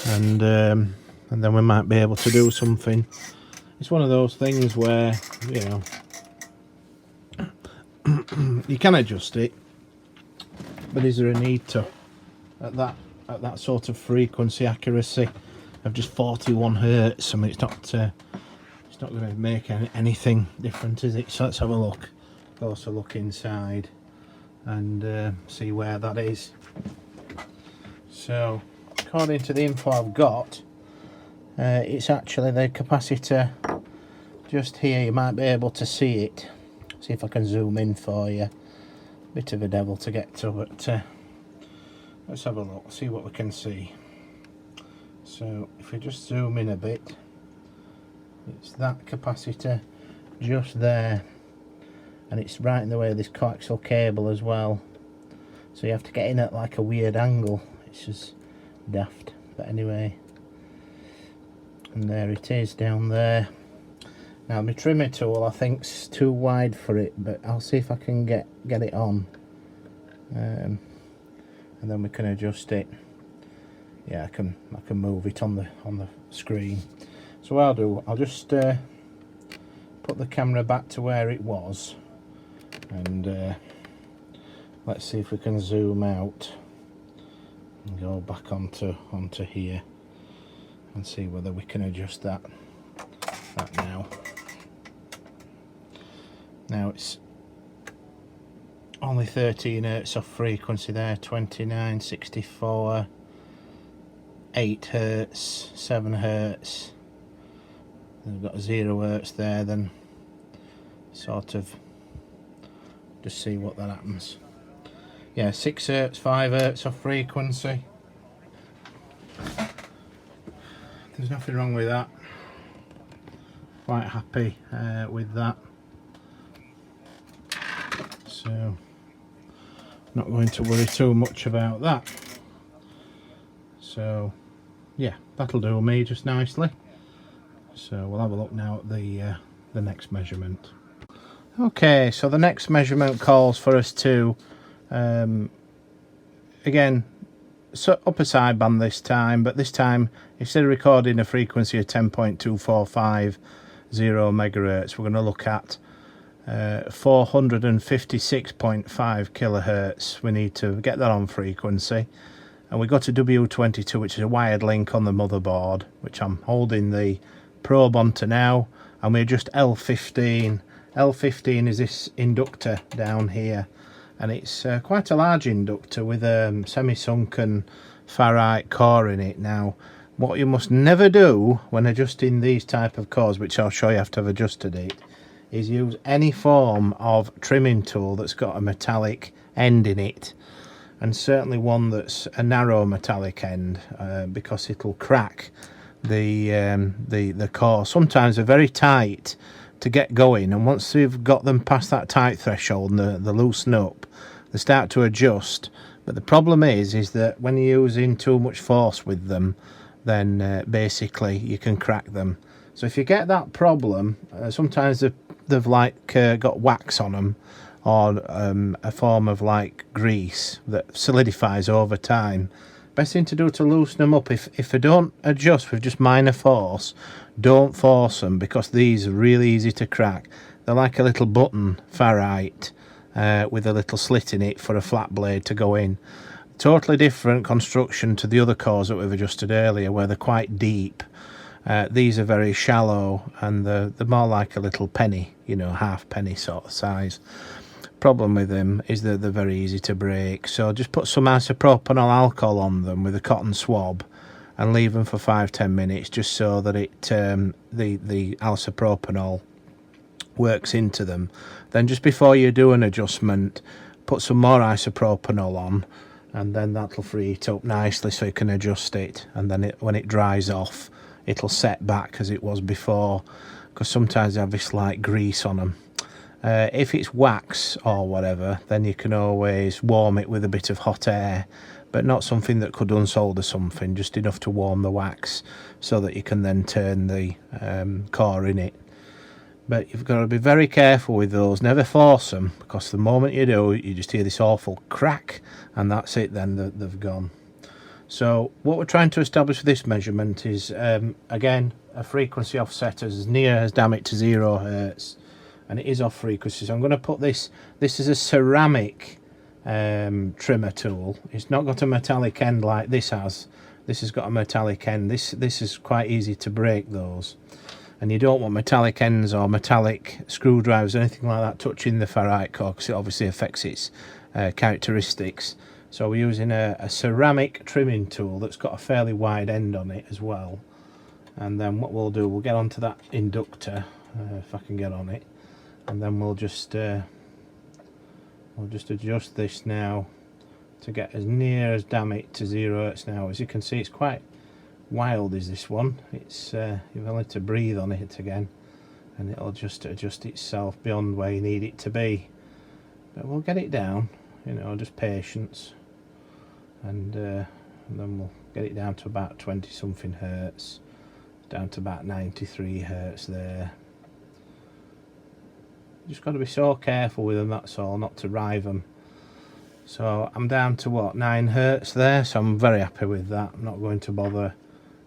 S1: and then we might be able to do something. It's one of those things where, you know, you can adjust it, but is there a need to at that sort of frequency accuracy of just 41 hertz? I mean, it's not going to make anything different, is it? So let's have a look, closer look inside, and see where that is. So according to the info I've got, it's actually the capacitor just here, you might be able to see it. See if I can zoom in for you. Bit of a devil to get to, but let's have a look, see what we can see. So if we just zoom in a bit, it's that capacitor just there, and it's right in the way of this coaxial cable as well, so you have to get in at like a weird angle. It's just daft, but anyway, and there it is down there. Now my trimmer tool I think's too wide for it, but I'll see if I can get it on, and then we can adjust it. Yeah, I can move it on the screen. So what I'll do, I'll just put the camera back to where it was, and let's see if we can zoom out and go back onto here and see whether we can adjust that now. Now it's only 13 Hertz off frequency there, 29, 64, 8 Hertz, 7 Hertz. We've got 0 Hertz there, then sort of just see what that happens. Yeah, 6 Hertz, 5 Hertz off frequency. There's nothing wrong with that. Quite happy with that. So not going to worry too much about that. So yeah, that'll do me just nicely. So we'll have a look now at the next measurement. Okay, so the next measurement calls for us to again up a sideband this time, but this time instead of recording a frequency of 10.2450 megahertz, we're going to look at 456.5 kilohertz. We need to get that on frequency, and we got a W22, which is a wired link on the motherboard, which I'm holding the probe onto now, and we adjust L15. L15 is this inductor down here, and it's quite a large inductor with a semi-sunken ferrite core in it. Now what you must never do when adjusting these type of cores, which I'll show you after I've adjusted it, is use any form of trimming tool that's got a metallic end in it, and certainly one that's a narrow metallic end, because it'll crack the core. Sometimes they're very tight to get going, and once you've got them past that tight threshold and they loosen up, they start to adjust. But the problem is that when you're using too much force with them, then basically you can crack them. So if you get that problem, sometimes they've like got wax on them, or a form of like grease that solidifies over time. Best thing to do to loosen them up, if they don't adjust with just minor force, don't force them, because these are really easy to crack. They're like a little button ferrite with a little slit in it for a flat blade to go in. Totally different construction to the other cores that we've adjusted earlier, where they're quite deep. These are very shallow, and they're more like a little penny, you know, half penny sort of size. Problem with them is that they're very easy to break, so just put some isopropanol alcohol on them with a cotton swab and leave them for 5-10 minutes, just so that it the isopropanol works into them. Then just before you do an adjustment, put some more isopropanol on, and then that'll free it up nicely so you can adjust it, and then when it dries off, it'll set back as it was before, because sometimes they have this like grease on them. If it's wax or whatever, then you can always warm it with a bit of hot air, but not something that could unsolder something, just enough to warm the wax so that you can then turn the core in it. But you've got to be very careful with those, never force them, because the moment you do, you just hear this awful crack, and that's it, then they've gone. So what we're trying to establish with this measurement is, again, a frequency offset as near as damn it to 0 Hertz, and it is off frequency. So I'm going to put this is a ceramic trimmer tool. It's not got a metallic end like this has. This has got a metallic end. This is quite easy to break those, and you don't want metallic ends or metallic screwdrivers or anything like that touching the ferrite core, because it obviously affects its characteristics. So we're using a ceramic trimming tool that's got a fairly wide end on it as well. And then what we'll do, we'll get onto that inductor, if I can get on it, and then we'll just adjust this now to get as near as, damn it, to 0 Hz now. As you can see, it's quite wild, is this one. It's you've only to breathe on it again and it'll just adjust itself beyond where you need it to be, but we'll get it down, you know, just patience, and then we'll get it down to about 20 something hertz, down to about 93 hertz there. Just got to be so careful with them, that's all, not to rive them. So I'm down to what, 9 hertz there, so I'm very happy with that. I'm not going to bother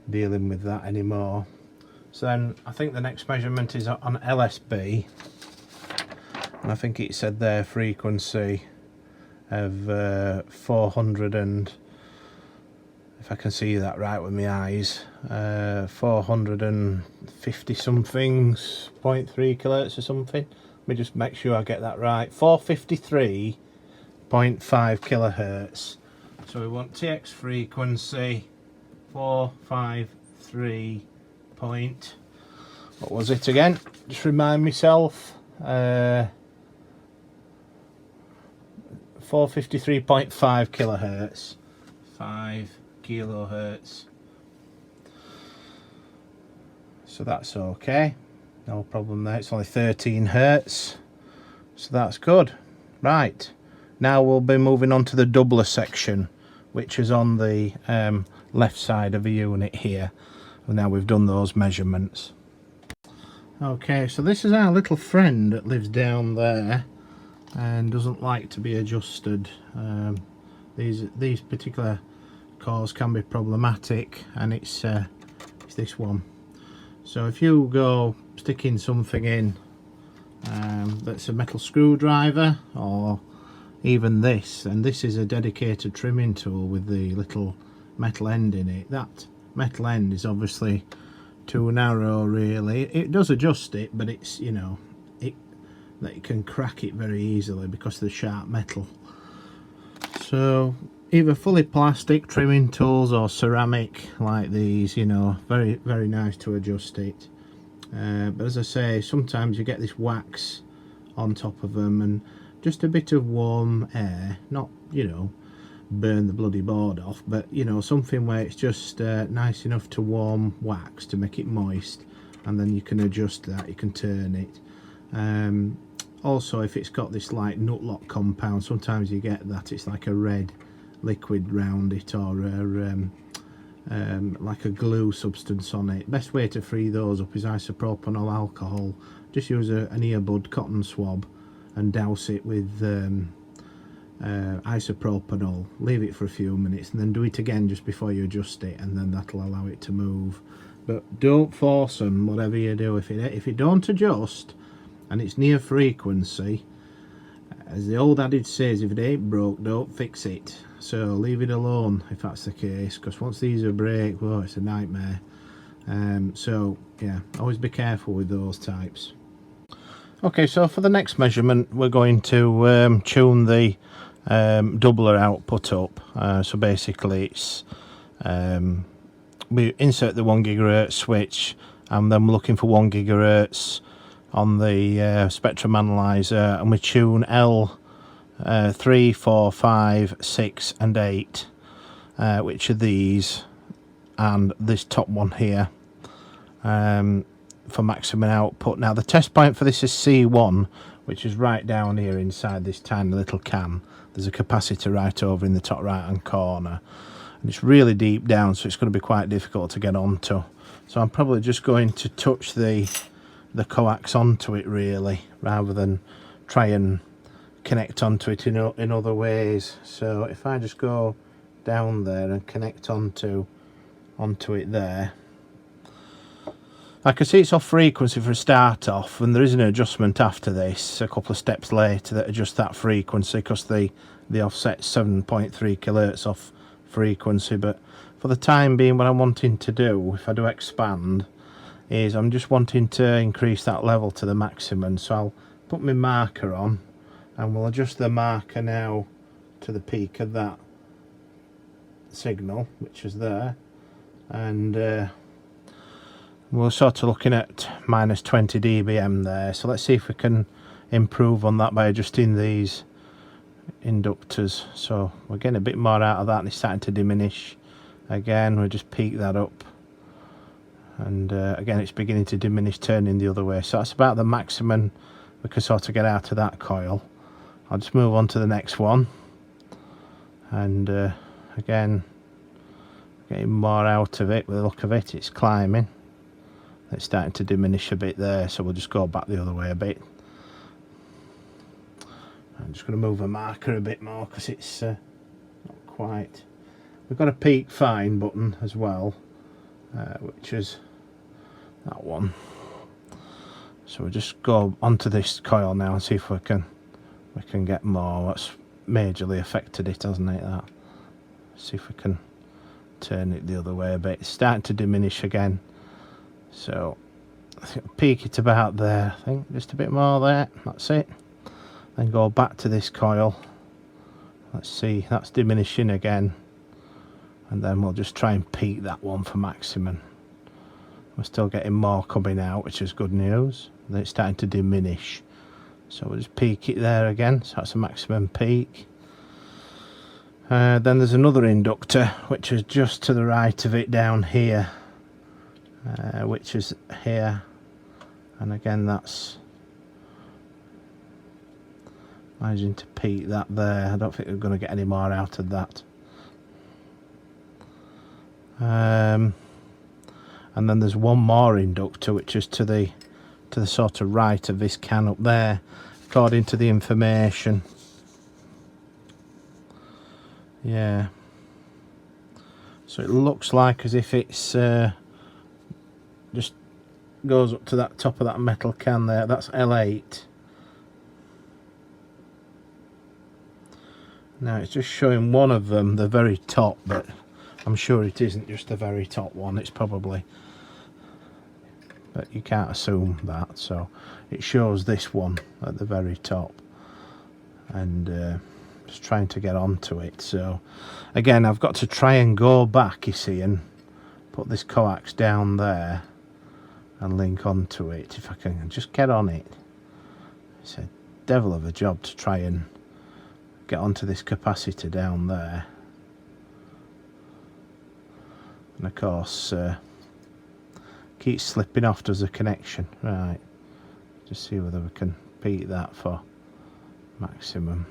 S1: dealing with that anymore. So then I think the next measurement is on LSB, and I think it said there frequency of 400 and, if I can see that right with my eyes, 450 somethings, 0.3 kilohertz or something. Let me just make sure I get that right. 453.5 kilohertz. So we want TX frequency 453 point, what was it again? Just remind myself. 453.5 kilohertz. 5 kilohertz. So that's okay. No problem there. It's only 13 hertz. So that's good. Right. Now we'll be moving on to the doubler section, which is on the left side of the unit here. And now we've done those measurements. Okay, so this is our little friend that lives down there and doesn't like to be adjusted. These particular cores can be problematic, and it's this one. So if you go sticking something in that's a metal screwdriver, or even this, and this is a dedicated trimming tool with the little metal end in it, that metal end is obviously too narrow really. It does adjust it, but it's, you know, it can crack it very easily because of the sharp metal. So either fully plastic trimming tools or ceramic like these, you know, very nice to adjust it. But as I say, sometimes you get this wax on top of them, and just a bit of warm air, not, you know, burn the bloody board off, but you know, something where it's just nice enough to warm wax to make it moist, and then you can adjust that, you can turn it. Also, if it's got this like nut lock compound, sometimes you get that it's like a red liquid round it, or like a glue substance on it. Best way to free those up is isopropanol alcohol. Just use an earbud cotton swab and douse it with isopropanol, leave it for a few minutes, and then do it again just before you adjust it, and then that'll allow it to move. But don't force them, whatever you do. If it don't adjust and it's near frequency, as the old adage says, if it ain't broke, don't fix it. So leave it alone if that's the case, because once these are break, well, it's a nightmare. So yeah, always be careful with those types. Okay, so for the next measurement we're going to tune the doubler output up. So basically it's we insert the 1 GHz switch, and then we're looking for 1 GHz on the spectrum analyzer, and we tune L 3, 4, 5, 6 and 8, which are these, and this top one here, for maximum output. Now the test point for this is C1, which is right down here inside this tiny little can. There's a capacitor right over in the top right hand corner, and it's really deep down, so it's going to be quite difficult to get onto. So I'm probably just going to touch the coax onto it really, rather than try and connect onto it in other ways. So if I just go down there and connect onto it there, I can see it's off frequency for a start off, and there is an adjustment after this a couple of steps later that adjusts that frequency, because the offset 7.3 kilohertz off frequency. But for the time being, what I'm wanting to do, if I do expand, is I'm just wanting to increase that level to the maximum. So I'll put my marker on, and we'll adjust the marker now to the peak of that signal, which is there, and We're sort of looking at minus 20 dBm there, so let's see if we can improve on that by adjusting these inductors. So we're getting a bit more out of that and it's starting to diminish again. We'll just peak that up, and again it's beginning to diminish, turning the other way. So that's about the maximum we can sort of get out of that coil. I'll just move on to the next one, and again getting more out of it. With the look of it, it's climbing. It's starting to diminish a bit there, so we'll just go back the other way a bit. I'm just going to move a marker a bit more because it's not quite. We've got a peak fine button as well, which is that one. So we'll just go onto this coil now and see if we can get more. That's majorly affected it, hasn't it? That. See if we can turn it the other way a bit. It's starting to diminish again. So I think I'll peak it about there. I think just a bit more there. That's it. Then go back to this coil. Let's see, that's diminishing again, and then we'll just try and peak that one for maximum. We're still getting more coming out, which is good news. Then it's starting to diminish, so we'll just peak it there again. So that's a maximum peak. Then there's another inductor which is just to the right of it down here, which is here, and again that's managing to peak that there. I don't think we're going to get any more out of that. And then there's one more inductor which is to the sort of right of this can up there, according to the information. Yeah, so it looks like as if it's just goes up to that top of that metal can there. That's L8. Now it's just showing one of them, the very top, but I'm sure it isn't just the very top one. It's probably, but you can't assume that. So it shows this one at the very top, and just trying to get onto it. So again, I've got to try and go back, you see, and put this coax down there and link onto it. If I can just get on it. It's a devil of a job to try and get onto this capacitor down there, and of course keeps slipping off, does the connection. Right, just see whether we can beat that for maximum.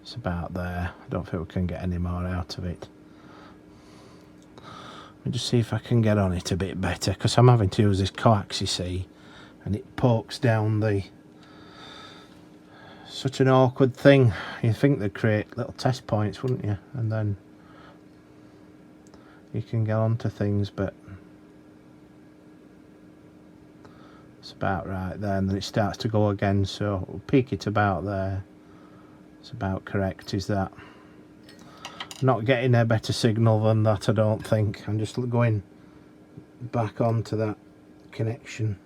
S1: It's about there. I don't think we can get any more out of it. Let me just see if I can get on it a bit better, because I'm having to use this coax, you see, and it pokes down the. Such an awkward thing. You'd think they'd create little test points, wouldn't you? And then you can get onto things, but it's about right there, and then it starts to go again. So we'll peak it about there. It's about correct, is that? Not getting a better signal than that, I don't think. I'm just going back onto that connection.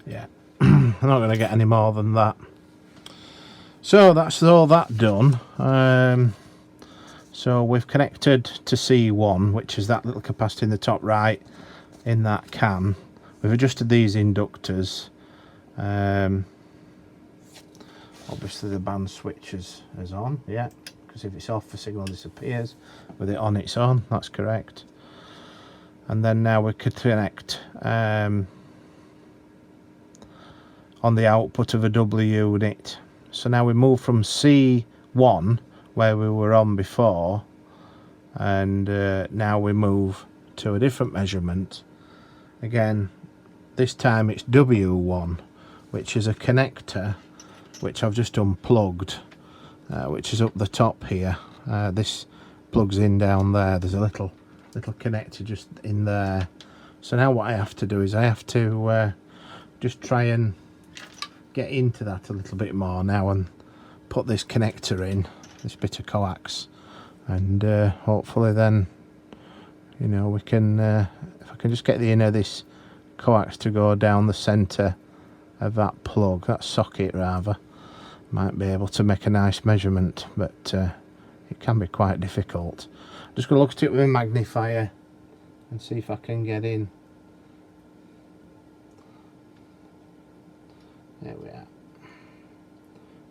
S1: Yeah. I'm not going to get any more than that. So that's all that done. So we've connected to C1, which is that little capacitor in the top right in that can. We've adjusted these inductors. Obviously the band switch is on, yeah, because if it's off the signal disappears. With it on it's on, that's correct. And then now we could connect on the output of a W unit. So now we move from C1 where we were on before, and now we move to a different measurement. Again, this time it's W1, which is a connector which I've just unplugged, which is up the top here. This plugs in down there. There's a little connector just in there. So now what I have to do is I have to just try and get into that a little bit more now and put this connector in, this bit of coax, and hopefully then, you know, we can if I can just get the inner of this coax to go down the center of that plug, that socket rather, might be able to make a nice measurement, but it can be quite difficult. I'm just going to look at it with a magnifier and see if I can get in. There we are.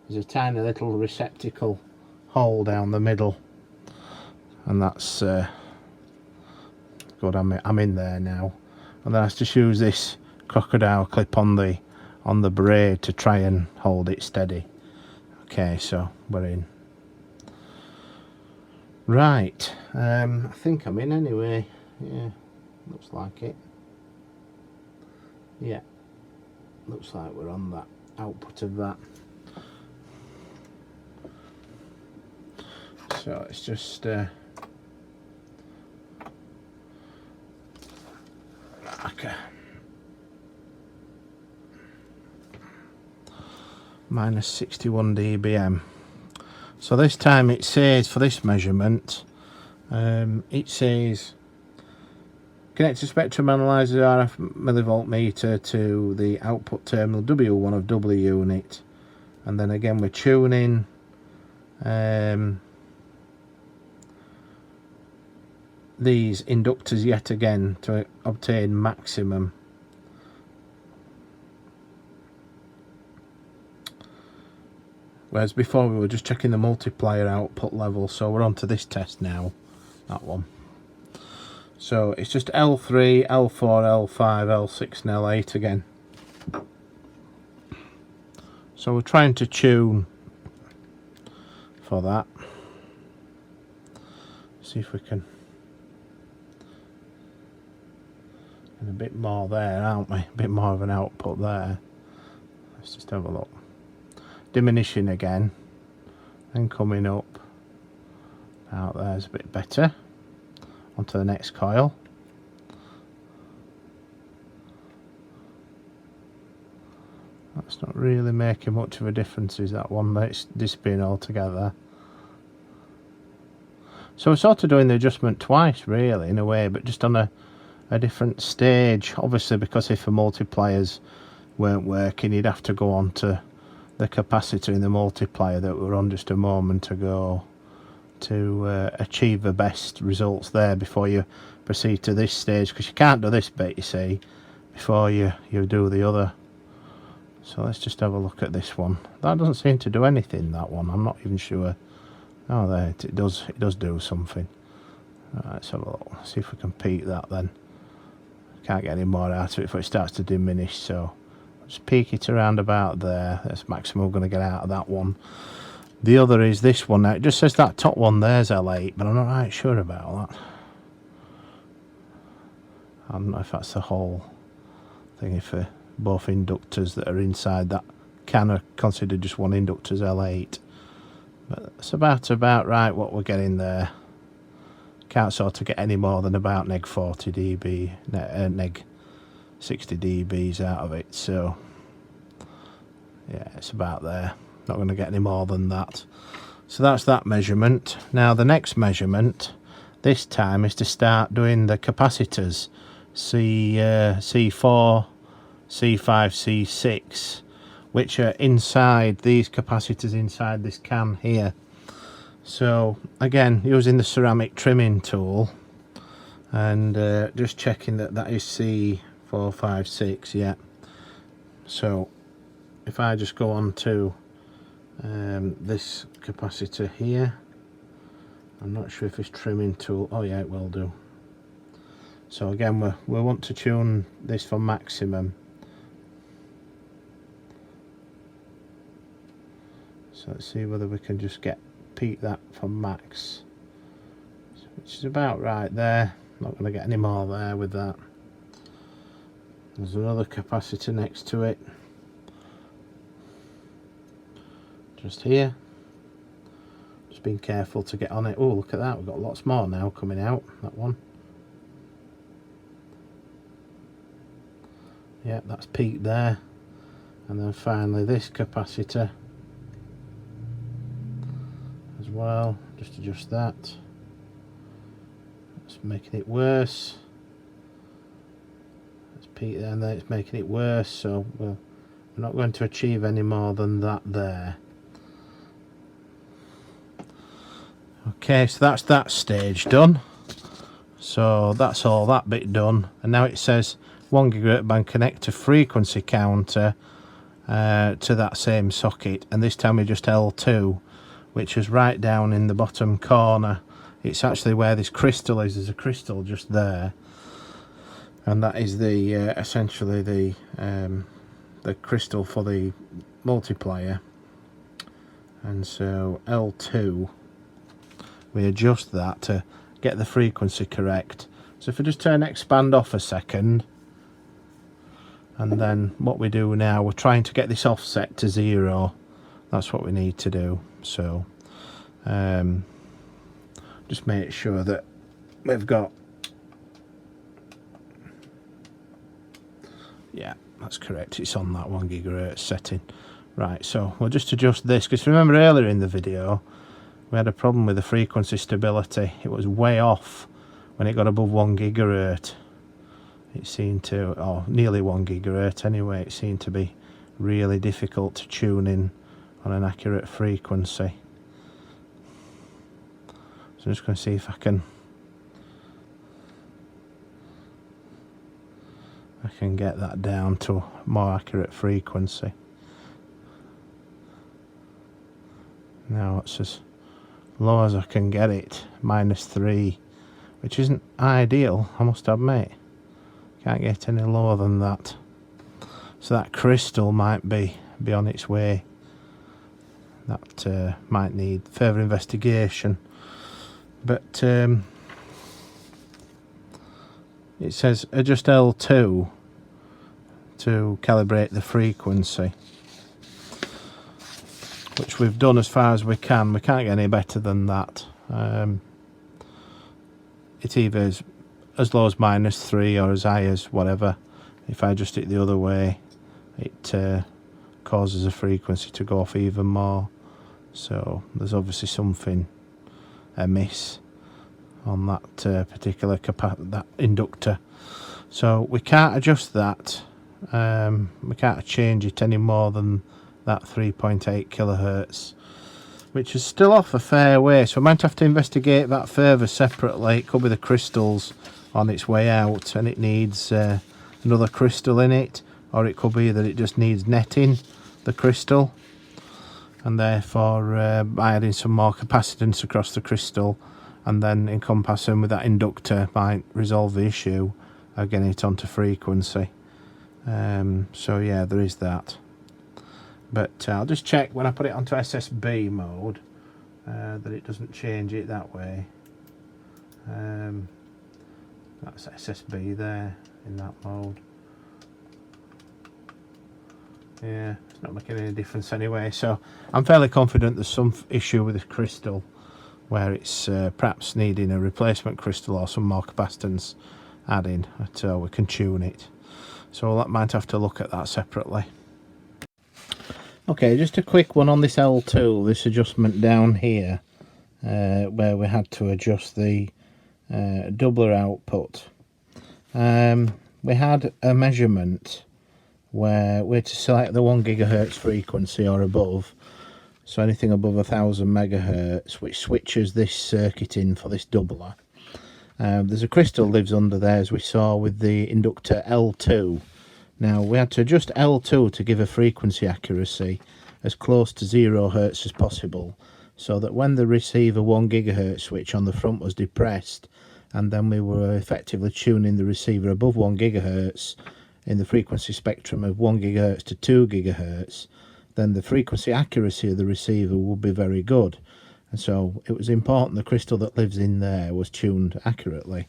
S1: There's a tiny little receptacle hole down the middle, and that's good. I'm in there now, and then I have to use this crocodile clip on the braid to try and hold it steady. Okay, so we're in. Right, I think I'm in anyway. Yeah, looks like it. Yeah, looks like we're on that output of that. So it's just okay. Minus 61 dBm. So this time it says for this measurement, it says connect a spectrum analyzer RF millivolt meter to the output terminal W1 of W unit, and then again we're tuning these inductors yet again to obtain maximum. Whereas before we were just checking the multiplier output level, so we're on to this test now, that one. So it's just L3, L4, L5, L6 and L8 again. So we're trying to tune for that. See if we can. And a bit more there, aren't we? A bit more of an output there. Let's just have a look. Diminishing again, and coming up. Out there's a bit better. Onto the next coil. That's not really making much of a difference, is that one? It's disappearing altogether. So we're sort of doing the adjustment twice, really, in a way, but just on a different stage. Obviously, because if the multipliers weren't working, you'd have to go on to the capacitor in the multiplier that we're on just a moment ago to achieve the best results there before you proceed to this stage, because you can't do this bit, you see, before you do the other. So let's just have a look at this one. That doesn't seem to do anything, that one. I'm not even sure. Oh, there, it does do something. Right, let's have a look. See if we can peak that then. Can't get any more out of it before it starts to diminish, so just peak it around about there. That's maximum we're going to get out of that one. The other is this one. Now it just says that top one there's L8, but I'm not right sure about that. I don't know if that's the whole thing, if both inductors that are inside that can are considered just one inductor as L8. But it's about right what we're getting there. Can't sort of get any more than about neg 40 dB, neg 60 dBs out of it, so yeah, it's about there. Not going to get any more than that. So that's that measurement. Now the next measurement this time is to start doing the capacitors, C4, C5, C6, which are inside these capacitors inside this can here. So again, using the ceramic trimming tool and just checking that is C4, 5, 6, yeah. So if I just go on to this capacitor here, I'm not sure if this trimming tool, oh yeah, it will do. So again, we want to tune this for maximum. So let's see whether we can just peak that for max, which is about right there. Not going to get any more there with that. There's another capacitor next to it, just here. Just being careful to get on it. Oh, look at that, we've got lots more now coming out, that one. Yeah, that's peaked there. And then finally this capacitor as well. Just adjust that. It's making it worse. It's peaked there and then it's making it worse, so we're not going to achieve any more than that there. Okay, so that's that stage done. So that's all that bit done, and now it says 1 GHz band connect to frequency counter to that same socket, and this time we just L2, which is right down in the bottom corner. It's actually where this crystal is. There's a crystal just there, and that is the essentially the crystal for the multiplier. And so L2, we adjust that to get the frequency correct. So if we just turn expand off a second, and then what we do now, we're trying to get this offset to 0. That's what we need to do. So just make sure that we've got, yeah, that's correct, it's on that 1 GHz setting. Right, so we'll just adjust this, because remember earlier in the video we had a problem with the frequency stability. It was way off when it got above 1 GHz. It seemed to, or nearly 1 GHz anyway, it seemed to be really difficult to tune in on an accurate frequency. So I'm just going to see if I can get that down to a more accurate frequency. Now it's as low as I can get it, -3, which isn't ideal, I must admit. Can't get any lower than that. So that crystal might be on its way. That might need further investigation. But it says adjust L2 to calibrate the frequency, which we've done as far as we can. We can't get any better than that. It either is as low as -3 or as high as whatever. If I adjust it the other way, it causes the frequency to go off even more. So there's obviously something amiss on that particular that inductor. So we can't adjust that. We can't change it any more than that 3.8 kilohertz, which is still off a fair way. So I might have to investigate that further separately. It could be the crystals on its way out and it needs another crystal in it, or it could be that it just needs netting the crystal, and therefore by adding some more capacitance across the crystal and then encompassing with that inductor might resolve the issue of getting it onto frequency. So yeah, there is that. But I'll just check when I put it onto SSB mode that it doesn't change it that way. That's SSB there in that mode. Yeah, it's not making any difference anyway. So I'm fairly confident there's some issue with this crystal where it's perhaps needing a replacement crystal or some more capacitance adding until we can tune it. So I might have to look at that separately. Okay, just a quick one on this L2, this adjustment down here, where we had to adjust the doubler output. We had a measurement where we're to select the 1 GHz frequency or above, so anything above 1000 megahertz, which switches this circuit in for this doubler. There's a crystal lives under there, as we saw with the inductor L2. Now we had to adjust L2 to give a frequency accuracy as close to 0 Hz as possible, so that when the receiver 1 GHz switch on the front was depressed, and then we were effectively tuning the receiver above 1 GHz in the frequency spectrum of 1 GHz to 2 GHz, then the frequency accuracy of the receiver would be very good. And so it was important the crystal that lives in there was tuned accurately.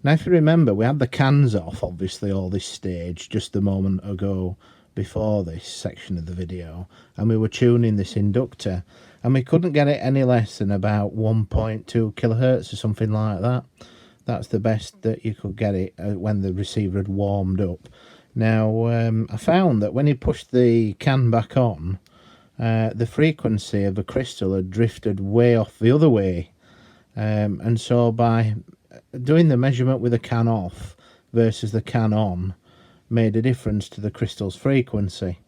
S1: Now if you remember, we had the cans off obviously all this stage just a moment ago before this section of the video, and we were tuning this inductor and we couldn't get it any less than about 1.2 kilohertz or something like that. That's the best that you could get it when the receiver had warmed up. Now I found that when you pushed the can back on, the frequency of the crystal had drifted way off the other way, and so by doing the measurement with the can off versus the can on made a difference to the crystal's frequency.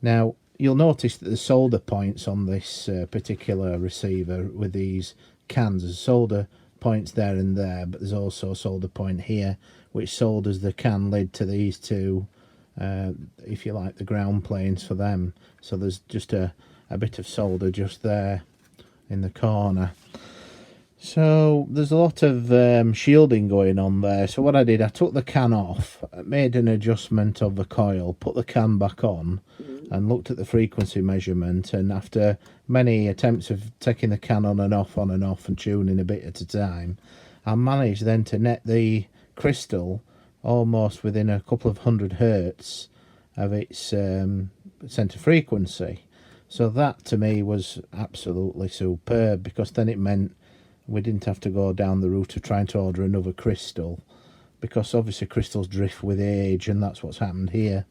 S1: Now you'll notice that the solder points on this particular receiver with these cans, there's solder points there and there, but there's also a solder point here which solders the can lid to these two, if you like, the ground planes for them. So there's just a bit of solder just there in the corner. So there's a lot of shielding going on there. So what I did, I took the can off, made an adjustment of the coil, put the can back on and looked at the frequency measurement, and after many attempts of taking the can on and off and tuning a bit at a time, I managed then to net the crystal almost within a couple of 100 hertz of its center frequency. So that to me was absolutely superb, because then it meant we didn't have to go down the route of trying to order another crystal, because obviously crystals drift with age, and that's what's happened here.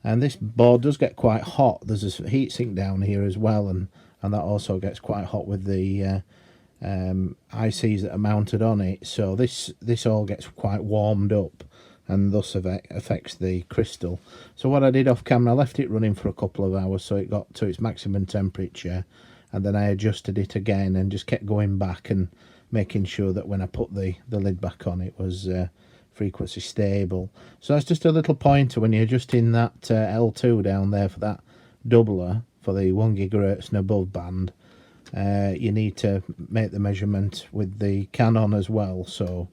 S1: And this board does get quite hot. There's a heat sink down here as well, and that also gets quite hot with the ICs that are mounted on it. So this all gets quite warmed up, and thus affects the crystal. So what I did off camera, I left it running for a couple of hours so it got to its maximum temperature, and then I adjusted it again and just kept going back and making sure that when I put the lid back on, it was frequency stable. So that's just a little pointer when you're adjusting that L2 down there for that doubler for the 1 GHz and above band. You need to make the measurement with the can on as well, so,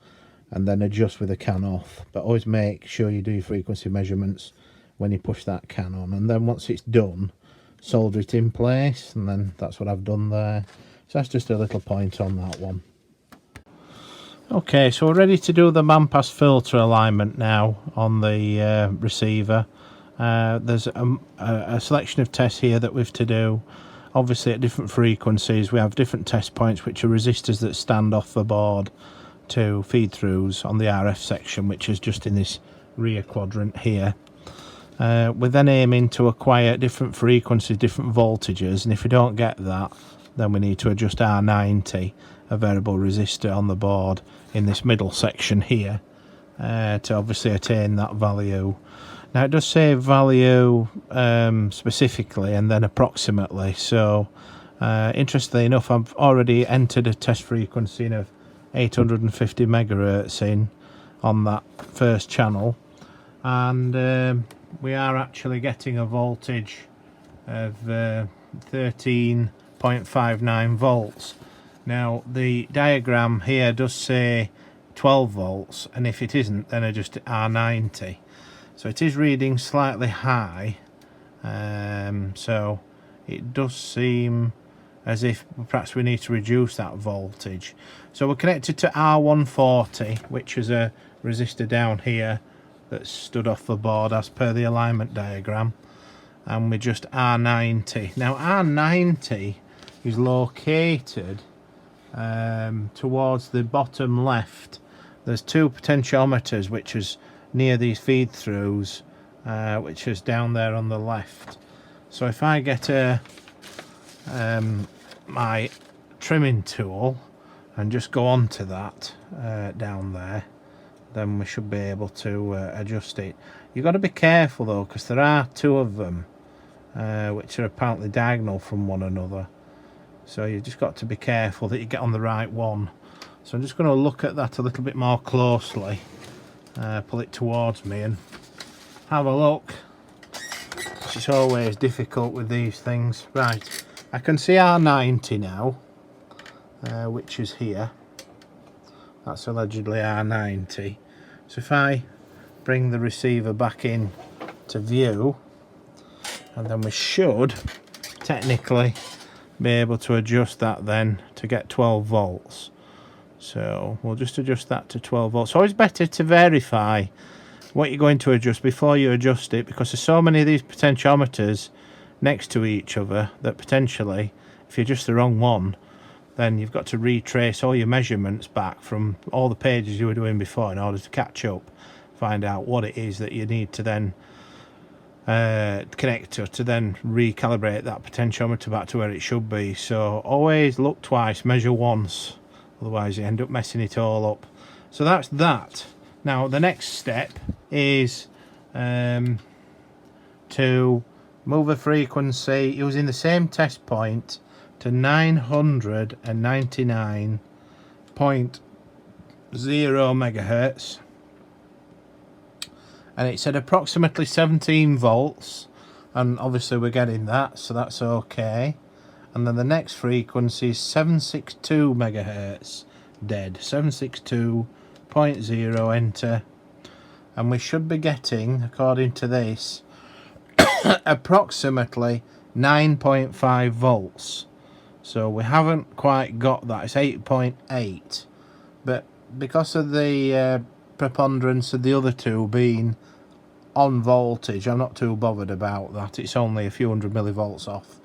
S1: and then adjust with the can off, but always make sure you do your frequency measurements when you push that can on, and then once it's done, solder it in place, and then that's what I've done there. So that's just a little point on that one. Okay, so we're ready to do the bandpass filter alignment now on the receiver. There's a selection of tests here that we've to do. Obviously at different frequencies we have different test points, which are resistors that stand off the board to feed throughs on the RF section, which is just in this rear quadrant here. We're then aiming to acquire different frequencies, different voltages, and if we don't get that, then we need to adjust R90, a variable resistor on the board in this middle section here, to obviously attain that value. Now it does say value specifically and then approximately, so interestingly enough I've already entered a test frequency of 850 megahertz in on that first channel, and we are actually getting a voltage of 13.59 volts. Now the diagram here does say 12 volts, and if it isn't, then adjust to R90. So it is reading slightly high, so it does seem as if perhaps we need to reduce that voltage. So we're connected to R140, which is a resistor down here that stood off the board as per the alignment diagram, and we just R90. Now R90 is located towards the bottom left. There's two potentiometers which is near these feed throughs, which is down there on the left. So if I get my trimming tool and just go on to that down there, then we should be able to adjust it. You've got to be careful though, because there are two of them which are apparently diagonal from one another, so you've just got to be careful that you get on the right one. So I'm just going to look at that a little bit more closely, pull it towards me and have a look. It's always difficult with these things. Right, I can see R90 now, which is here. That's allegedly R90. So if I bring the receiver back in to view, and then we should technically be able to adjust that then to get 12 volts. So we'll just adjust that to 12 volts. It's always better to verify what you're going to adjust before you adjust it, because there's so many of these potentiometers next to each other that potentially, if you adjust the wrong one, then you've got to retrace all your measurements back from all the pages you were doing before in order to catch up, find out what it is that you need to then connect to then recalibrate that potentiometer back to where it should be. So always look twice, measure once, otherwise you end up messing it all up. So that's that. Now the next step is to move a frequency using the same test point to 999.2 megahertz, and it said approximately 17 volts, and obviously we're getting that, so that's okay. And then the next frequency is 762 megahertz, dead, 762.0, enter, and we should be getting, according to this, approximately 9.5 volts. So we haven't quite got that. It's 8.8, but because of the preponderance of the other two being on voltage, I'm not too bothered about that. It's only a few hundred millivolts off,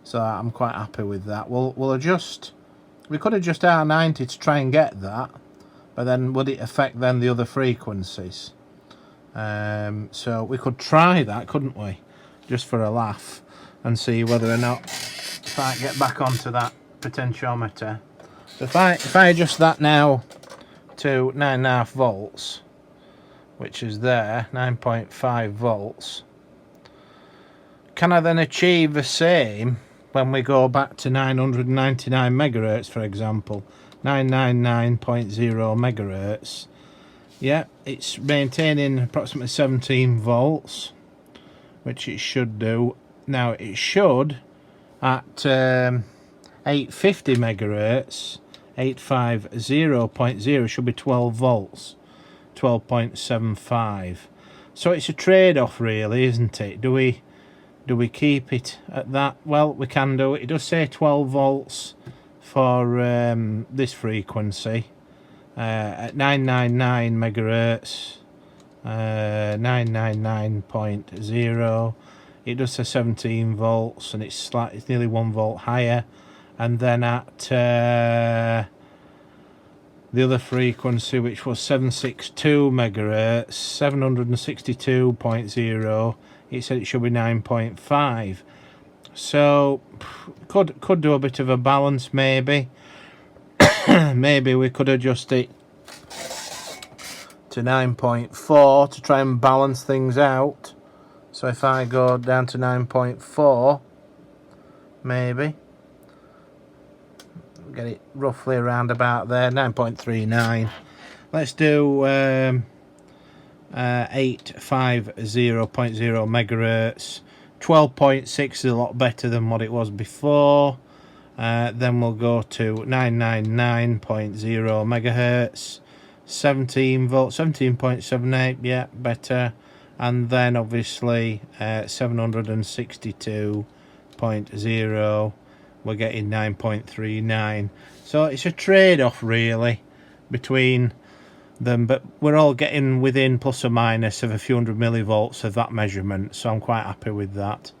S1: so I'm quite happy with that. We'll adjust. We could adjust R90 to try and get that, but then would it affect then the other frequencies? So we could try that, couldn't we, just for a laugh, and see whether or not, if I get back onto that potentiometer. So if I adjust that now to 9.5 volts, which is there, 9.5 volts, can I then achieve the same when we go back to 999 megahertz, for example, 999.0 megahertz? Yeah, it's maintaining approximately 17 volts, which it should do. Now it should, at 850 megahertz, 850.0 should be 12 volts, 12.75. So it's a trade-off, really, isn't it? Do we keep it at that? Well, we can do it. It does say 12 volts for this frequency. At 999 megahertz, 999.0, it does say 17 volts, and it's nearly 1 volt higher. And then at the other frequency, which was 762 megahertz, 762.0, it said it should be 9.5. So could do a bit of a balance, maybe. Maybe we could adjust it to 9.4 to try and balance things out. So if I go down to 9.4, maybe get it roughly around about there, 9.39. Let's do 850.0 megahertz. 12.6 is a lot better than what it was before. Then we'll go to 999.0 megahertz, 17 volts, 17.78, yeah, better. And then obviously 762.0, we're getting 9.39. So it's a trade-off, really, between them, but we're all getting within plus or minus of a few hundred millivolts of that measurement, so I'm quite happy with that.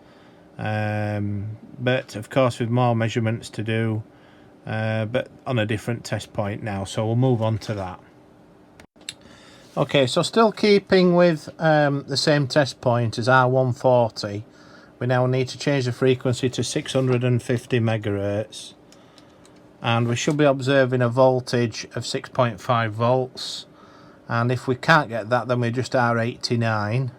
S1: But of course with more measurements to do, but on a different test point now, so we'll move on to that. Okay, so still keeping with the same test point as R140, we now need to change the frequency to 650 megahertz, and we should be observing a voltage of 6.5 volts, and if we can't get that, then we just R89.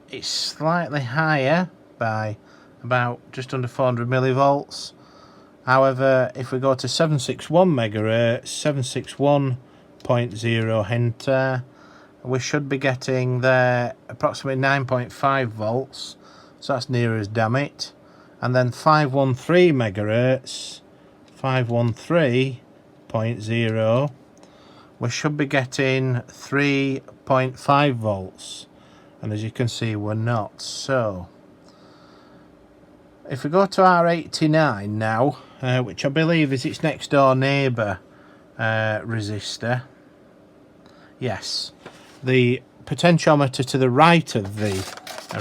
S1: It's slightly higher by about just under 400 millivolts. However, if we go to 761 megahertz, 761.0, enter, we should be getting there approximately 9.5 volts, so that's near as damn it. And then 513 megahertz, 513.0, we should be getting 3.5 volts, and as you can see, we're not. So if we go to R89 now, which I believe is its next door neighbour resistor, yes, the potentiometer to the right of the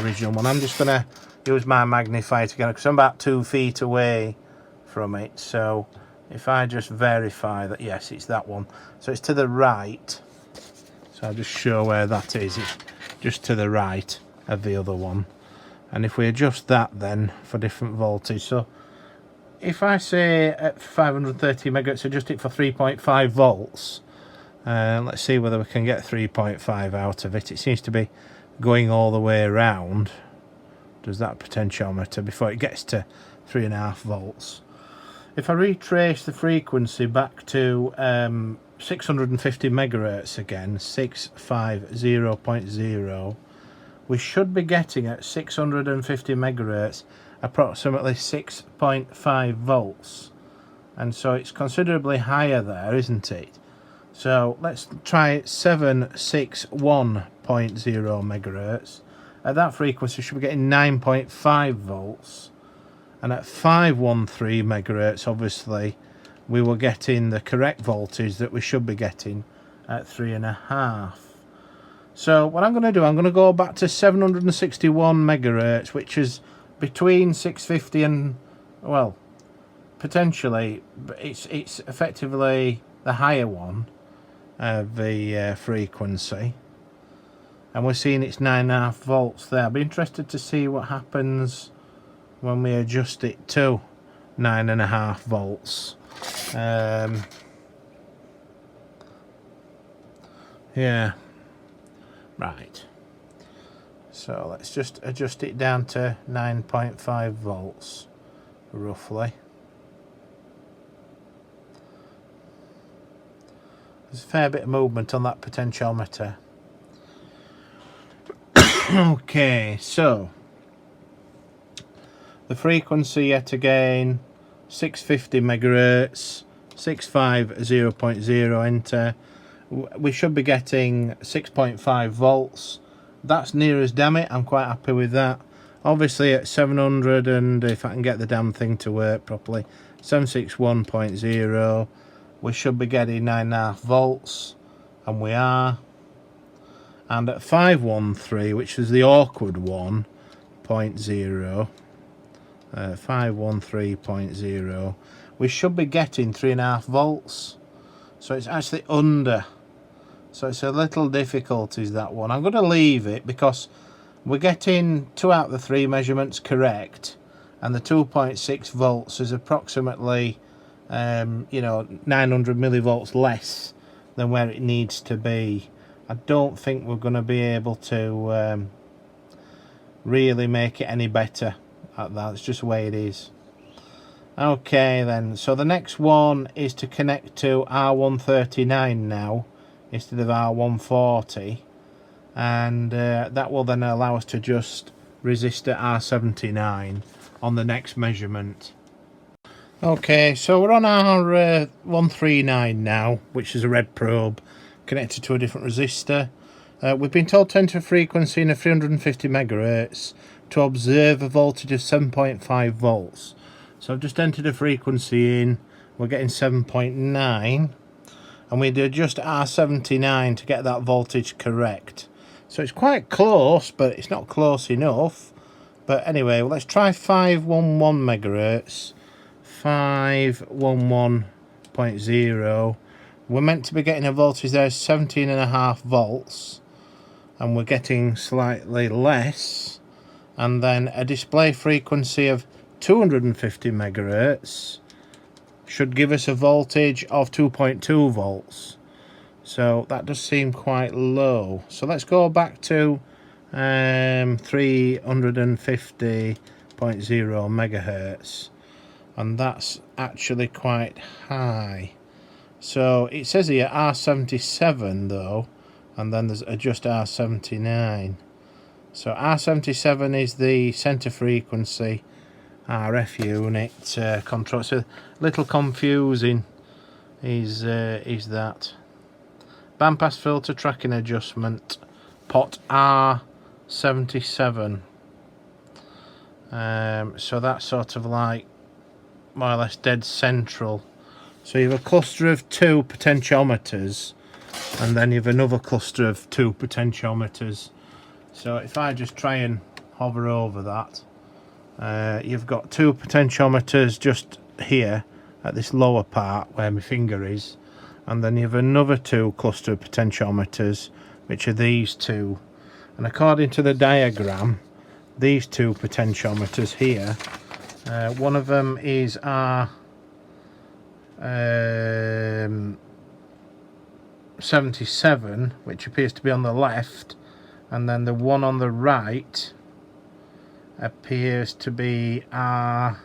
S1: original one, I'm just going to use my magnifier to get it because I'm about 2 feet away from it. So if I just verify that, yes, it's that one, so it's to the right, so I'll just show where that is. It's just to the right of the other one. And if we adjust that then for different voltage, so if I say at 530 megahertz, adjust it for 3.5 volts, let's see whether we can get 3.5 out of it. It seems to be going all the way around, does that potentiometer, before it gets to 3.5 volts. If I retrace the frequency back to 650 megahertz again, 650.0, we should be getting at 650 megahertz approximately 6.5 volts, and so it's considerably higher there, isn't it? So let's try 761.0 megahertz. At that frequency we should be getting 9.5 volts, and at 513 megahertz obviously we were getting the correct voltage that we should be getting at 3.5. So what I'm going to do, I'm going to go back to 761 megahertz, which is between 650 and, well, potentially it's effectively the higher one of the frequency, and we're seeing it's 9.5 volts there. I'll be interested to see what happens when we adjust it to 9.5 volts. Yeah, right, so let's just adjust it down to 9.5 volts roughly. There's a fair bit of movement on that potentiometer. Okay, so the frequency yet again 650 megahertz, 650.0, enter. We should be getting 6.5 volts. That's near as damn it. I'm quite happy with that. Obviously at 700, and if I can get the damn thing to work properly, 761.0, we should be getting 9.5 volts, and we are. And at 513, which is the awkward one, 0.0, 513.0, we should be getting 3.5 volts. So it's actually under. So it's a little difficulties, that one. I'm going to leave it because we're getting 2 out of the 3 measurements correct, and the 2.6 volts is approximately 900 millivolts less than where it needs to be. I don't think we're going to be able to really make it any better at that. It's just the way it is. Okay then, so the next one is to connect to R139 now instead of R140, and that will then allow us to adjust resistor R79 on the next measurement. Okay, so we're on R139 now, which is a red probe connected to a different resistor. We've been told to enter a frequency in a 350 megahertz to observe a voltage of 7.5 volts. So I've just entered a frequency in, we're getting 7.9, and we adjust R79 to get that voltage correct. So it's quite close, but it's not close enough. But anyway, let's try 511 megahertz, 511.0. We're meant to be getting a voltage there of 17.5 volts, and we're getting slightly less. And then a display frequency of 250 megahertz should give us a voltage of 2.2 volts. So that does seem quite low. So let's go back to 350.0 megahertz, and that's actually quite high. So it says here R77 though, and then there's adjust R79. So R77 is the center frequency RF unit control. It's a little confusing, is that. Bandpass filter tracking adjustment, pot R77. So that's sort of like more or less dead central. So you have a cluster of 2 potentiometers, and then you have another cluster of 2 potentiometers. So if I just try and hover over that, you've got 2 potentiometers just here at this lower part where my finger is, and then you have another 2 cluster of potentiometers, which are these 2. And according to the diagram, these 2 potentiometers here, one of them is R77, which appears to be on the left, and then the one on the right appears to be R,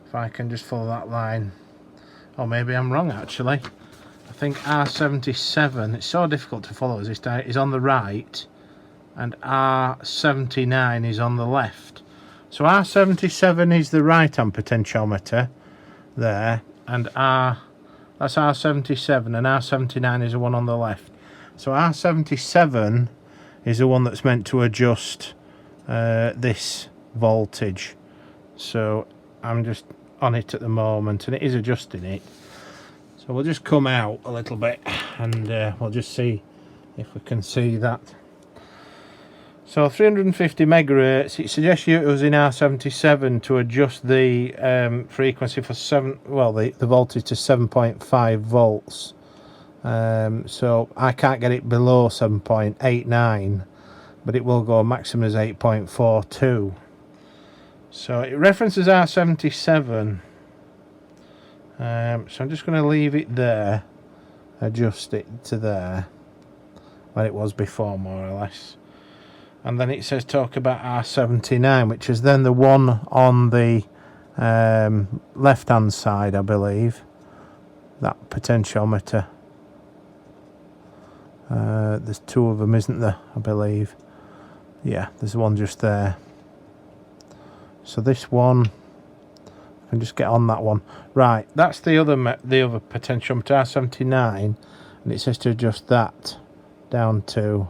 S1: if I can just follow that line. Oh, maybe I'm wrong actually. I think R77, it's so difficult to follow as this diagram, is on the right and R79 is on the left. So R77 is the right hand potentiometer there, and that's R77, and R79 is the one on the left. So R77 is the one that's meant to adjust this voltage. So I'm just on it at the moment, and it is adjusting it. So we'll just come out a little bit and we'll just see if we can see that. So 350 megahertz, it suggests you using R77 to adjust the frequency for the voltage to 7.5 volts. So I can't get it below 7.89, but it will go maximum as 8.42. So it references R77. So I'm just going to leave it there, adjust it to there, where it was before more or less. And then it says talk about R79, which is then the one on the left hand side, I believe, that potentiometer. There's two of them, isn't there, I believe? Yeah, there's one just there. So this one, I can just get on that one. Right, that's the other potentiometer, R79, and it says to adjust that down to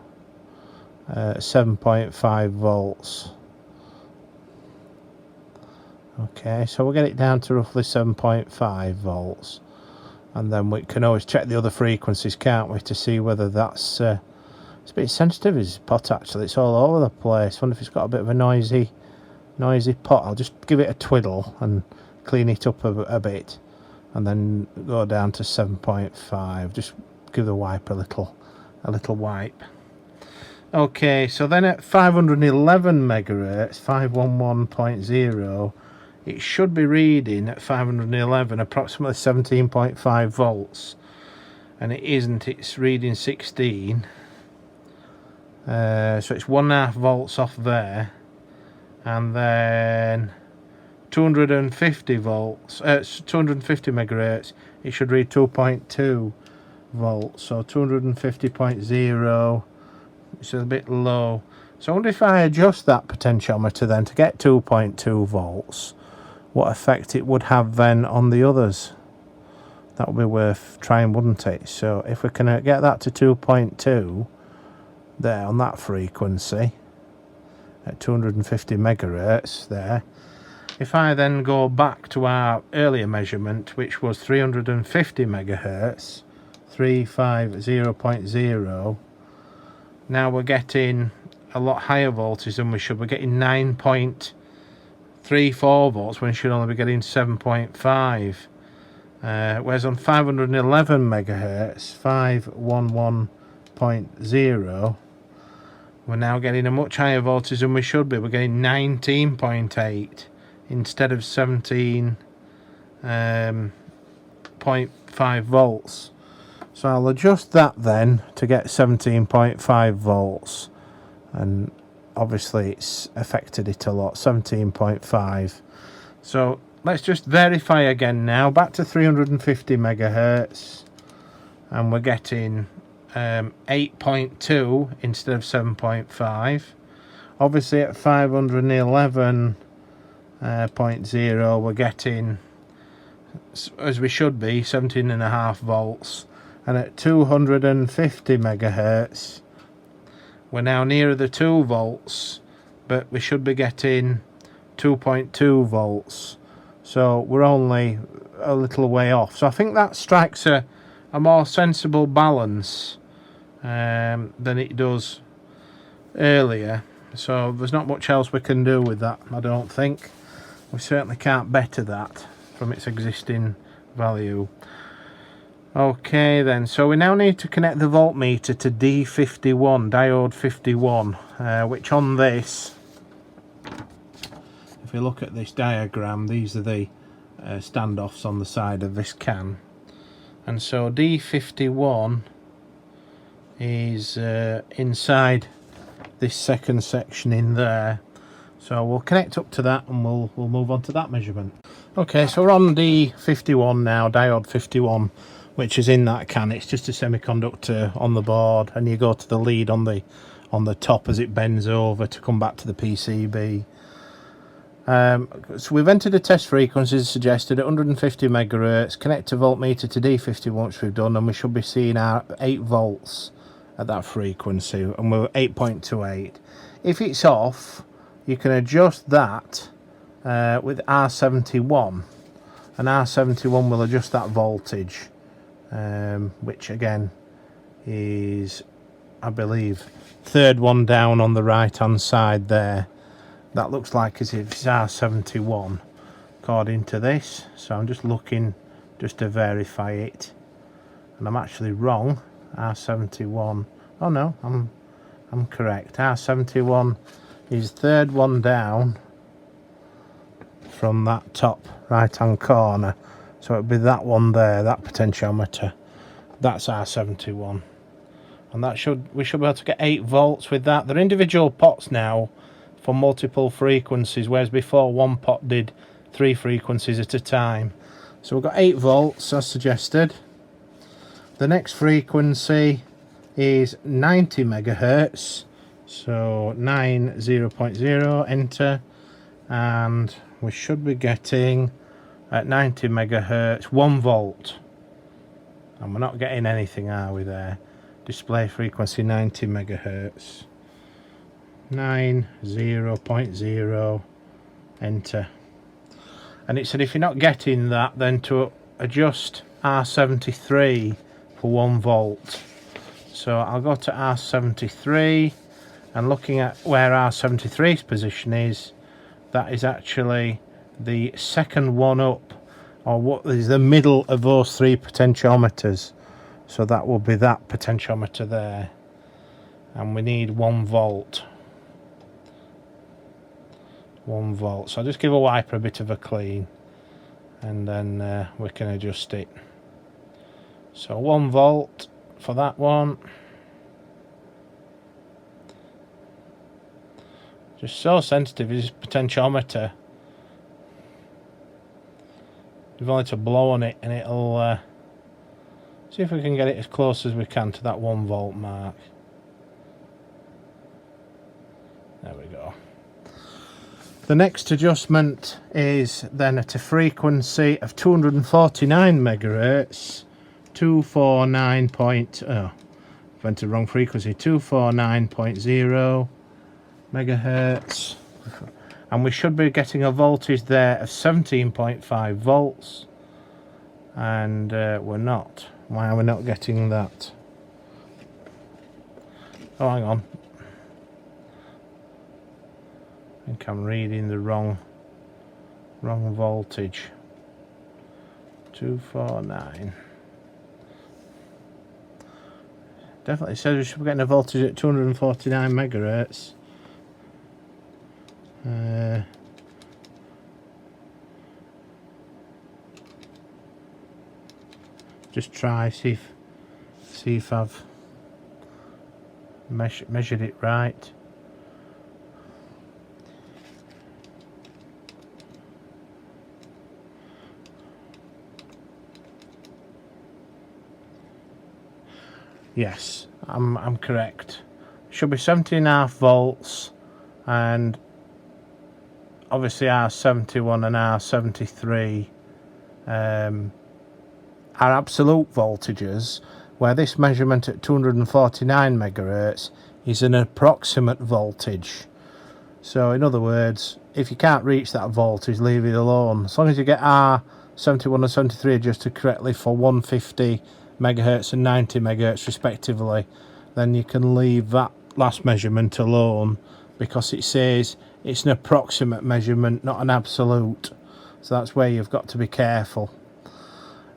S1: 7.5 volts. Okay, so we'll get it down to roughly 7.5 volts, and then we can always check the other frequencies, can't we, to see whether that's it's a bit sensitive, is pot actually. It's all over the place. I wonder if it's got a bit of a noisy pot. I'll just give it a twiddle and clean it up a bit, and then go down to 7.5. Just give the wipe a little wipe. Okay, so then at 511 megahertz, 511.0, it should be reading at 511 approximately 17.5 volts, and it isn't. It's reading 16. So it's 1.5 volts off there, and then 250 volts, 250 megahertz, it should read 2.2 volts. So 250.0, which is a bit low. So I wonder if I adjust that potentiometer then to get 2.2 volts, what effect it would have then on the others. That would be worth trying, wouldn't it? So if we can get that to 2.2 there on that frequency at 250 megahertz there, if I then go back to our earlier measurement, which was 350 megahertz, 350.0, now we're getting a lot higher voltage than we should. We're getting 9.34 volts when we should only be getting 7.5. Whereas on 511 megahertz, 511.0, we're now getting a much higher voltage than we should be. We're getting 19.8 instead of 17.5 volts. So I'll adjust that then to get 17.5 volts, and obviously it's affected it a lot, 17.5. So let's just verify again now, back to 350 megahertz, and we're getting 8.2 instead of 7.5. Obviously at 511.0 we're getting, as we should be, 17.5 volts, and at 250 megahertz we're now nearer the 2 volts, but we should be getting 2.2 volts. So we're only a little way off. So I think that strikes a more sensible balance than it does earlier. So there's not much else we can do with that, I don't think. We certainly can't better that from its existing value. Okay then, so we now need to connect the voltmeter to D51, diode 51, which on this, if you look at this diagram, these are the standoffs on the side of this can. And so D51 is inside this second section in there. So we'll connect up to that and we'll move on to that measurement. Okay, so we're on D51 now, diode 51. which is in that can. It's just a semiconductor on the board, and you go to the lead on the top as it bends over to come back to the PCB. So we've entered a test frequency as suggested at 150 megahertz. Connect a voltmeter to D50 once we've done, and we should be seeing our 8 volts at that frequency, and we're 8.28. If it's off, you can adjust that with R71, and R71 will adjust that voltage, which again is, I believe, third one down on the right hand side there. That looks like as if it's R71 according to this, so I'm just looking just to verify it, and I'm actually wrong. R71, oh no, I'm correct. R71 is third one down from that top right hand corner, so it'll be that one there, that potentiometer. That's R71, and that we should be able to get 8 volts with that. They're individual pots now for multiple frequencies, whereas before one pot did 3 frequencies at a time. So we've got 8 volts as suggested. The next frequency is 90 megahertz, so 90.0, enter, and we should be getting at 90 megahertz 1 volt, and we're not getting anything, are we? There, display frequency 90 megahertz, 90.0, enter. And it said if you're not getting that, then to adjust R73 for 1 volt. So I'll go to R73, and looking at where R73's position is, that is actually the second one up, or what is the middle of those 3 potentiometers. So that will be that potentiometer there, and we need 1 volt. 1 volt. So I'll just give a wiper a bit of a clean, and then we can adjust it. So 1 volt for that one. Just so sensitive is this potentiometer. We've only to blow on it, and it'll see if we can get it as close as we can to that 1 volt mark. There we go. The next adjustment is then at a frequency of 249 megahertz, 249. Went to the wrong frequency, 249.0 megahertz, and we should be getting a voltage there of 17.5 volts, and we're not. Why are we not getting that? Oh, hang on, I think I'm reading the wrong voltage. 249 definitely says we should be getting a voltage at 249 megahertz. Just try see if I've measured it right. Yes, I'm correct. It should be 17.5 volts, and obviously R71 and R73 are absolute voltages, where this measurement at 249 megahertz is an approximate voltage. So in other words, if you can't reach that voltage, leave it alone. As long as you get R71 and 73 adjusted correctly for 150 megahertz and 90 megahertz respectively, then you can leave that last measurement alone, because it says it's an approximate measurement, not an absolute. So that's where you've got to be careful.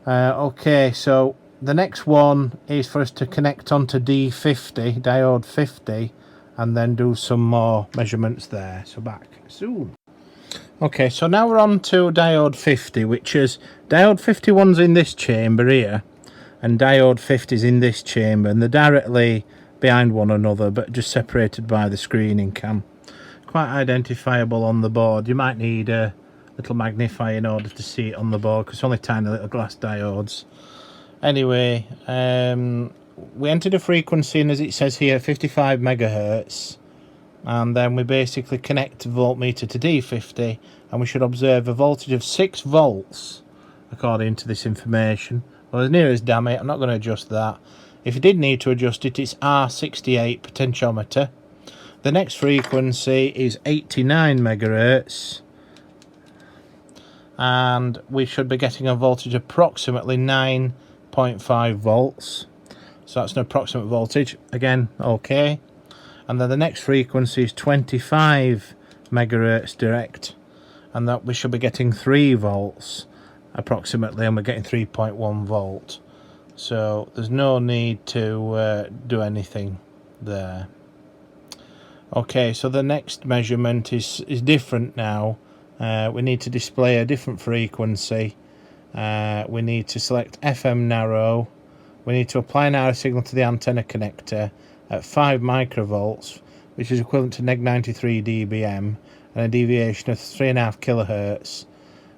S1: Okay, so the next one is for us to connect onto D50, diode 50, and then do some more measurements there. So back soon. Okay, so now we're on to diode 50, which is diode 51's in this chamber here, and diode 50's in this chamber, and they're directly behind one another, but just separated by the screening cam. Quite identifiable on the board. You might need a little magnifier in order to see it on the board, because it's only tiny little glass diodes. Anyway, we entered a frequency in, as it says here, 55 megahertz, and then we basically connect the voltmeter to D50, and we should observe a voltage of 6 volts according to this information. Well, as near as damn it, I'm not going to adjust that. If you did need to adjust it, it's R68 potentiometer. The next frequency is 89 megahertz, and we should be getting a voltage approximately 9.5 volts. So that's an approximate voltage. Again, okay. And then the next frequency is 25 megahertz direct, and that we should be getting 3 volts approximately, and we're getting 3.1 volt. So there's no need to do anything there. Okay, so the next measurement is different now. We need to display a different frequency. We need to select FM narrow. We need to apply an RF signal to the antenna connector at 5 microvolts, which is equivalent to -93 dBm, and a deviation of 3.5 kilohertz.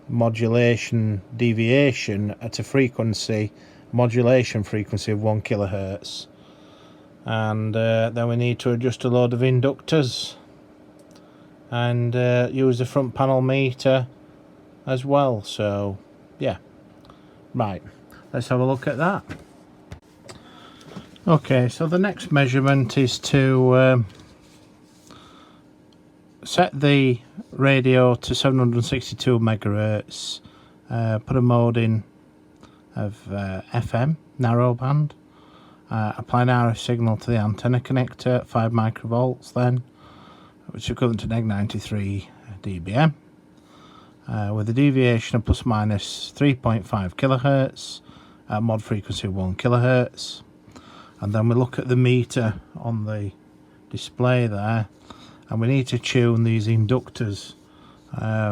S1: Modulation deviation at a frequency, modulation frequency of 1 kilohertz. And then we need to adjust a load of inductors and use the front panel meter as well. So yeah, right, let's have a look at that. Okay, so the next measurement is to set the radio to 762 megahertz, put a mode in of FM narrowband, apply an RF signal to the antenna connector at 5 microvolts then, which is equivalent to -93 dBm, with a deviation of plus minus 3.5 kilohertz at mod frequency of 1 kilohertz. And then we look at the meter on the display there, and we need to tune these inductors,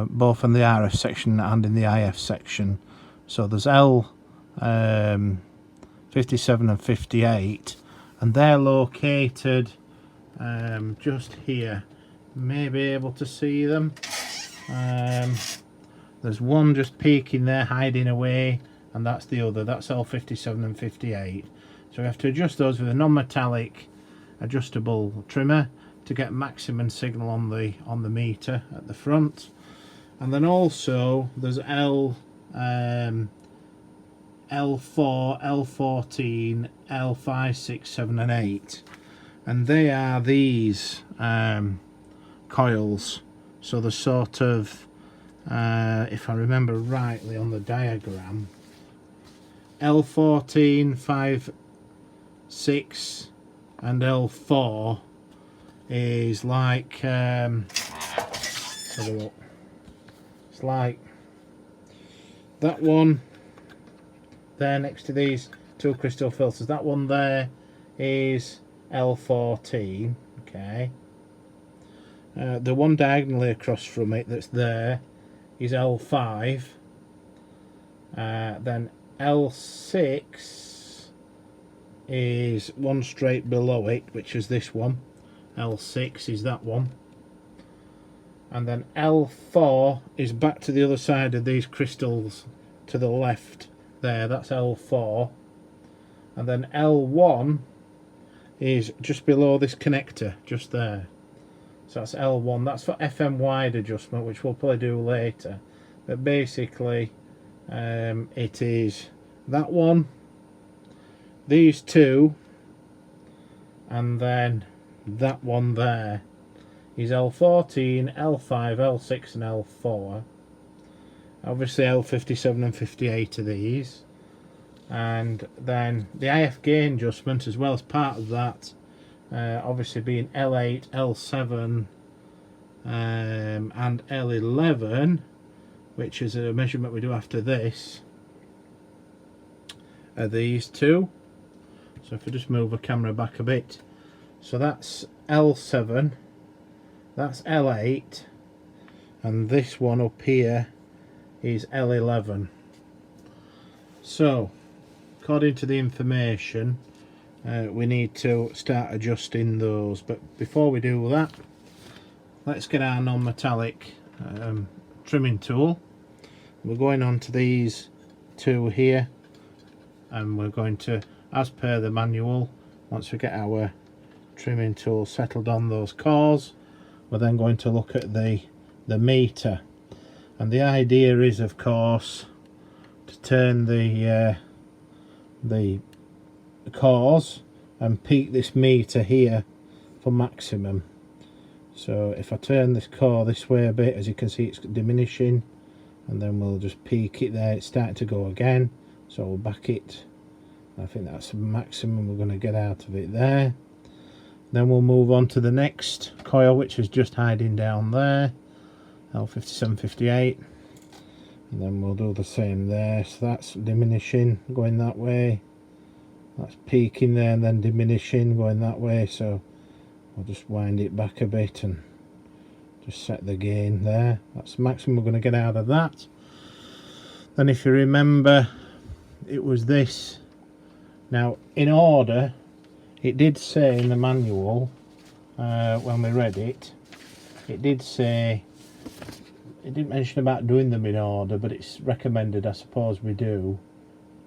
S1: both in the RF section and in the IF section. So there's L 57 and 58, and they're located just here. You may be able to see them. There's one just peeking there, hiding away, and that's the other. That's L 57 and 58. So we have to adjust those with a non-metallic adjustable trimmer to get maximum signal on the meter at the front. And then also there's L4, L14, L5, 6, 7 and 8, and they are these coils. So the sort of, if I remember rightly on the diagram, L14, 5, 6 and L4 is like, let's have a look. It's like that one there next to these two crystal filters. That one there is L14, okay. The one diagonally across from it that's there is L5. Then L6 is one straight below it, which is this one. L6 is that one. And then L4 is back to the other side of these crystals to the left there. That's L4. And then L1 is just below this connector, just there. So that's L1. That's for FM wide adjustment, which we'll probably do later. But basically, it is that one, these two, and then that one there is L14, L5, L6 and L4. Obviously L57 and 58 are these. And then the IF gain adjustment as well as part of that, obviously being L8, L7 and L11, which is a measurement we do after this, are these two. So if we just move the camera back a bit, so that's L7, that's L8, and this one up here is L11. So according to the information, we need to start adjusting those, but before we do that, let's get our non-metallic trimming tool. We're going on to these two here, and we're going to, as per the manual, once we get our trimming tool settled on those cores, we're then going to look at the meter. And the idea is, of course, to turn the cores and peak this meter here for maximum. So if I turn this core this way a bit, as you can see, it's diminishing, and then we'll just peak it there. It's starting to go again, so we'll back it. I think that's the maximum we're going to get out of it there. Then we'll move on to the next coil, which is just hiding down there, L5758, and then we'll do the same there. So that's diminishing, going that way. That's peaking there and then diminishing, going that way. So we'll just wind it back a bit and just set the gain there. That's the maximum we're going to get out of that. Then, if you remember, it was this. Now, in order, it did say in the manual, when we read it, it did say, it didn't mention about doing them in order, but it's recommended, I suppose we do,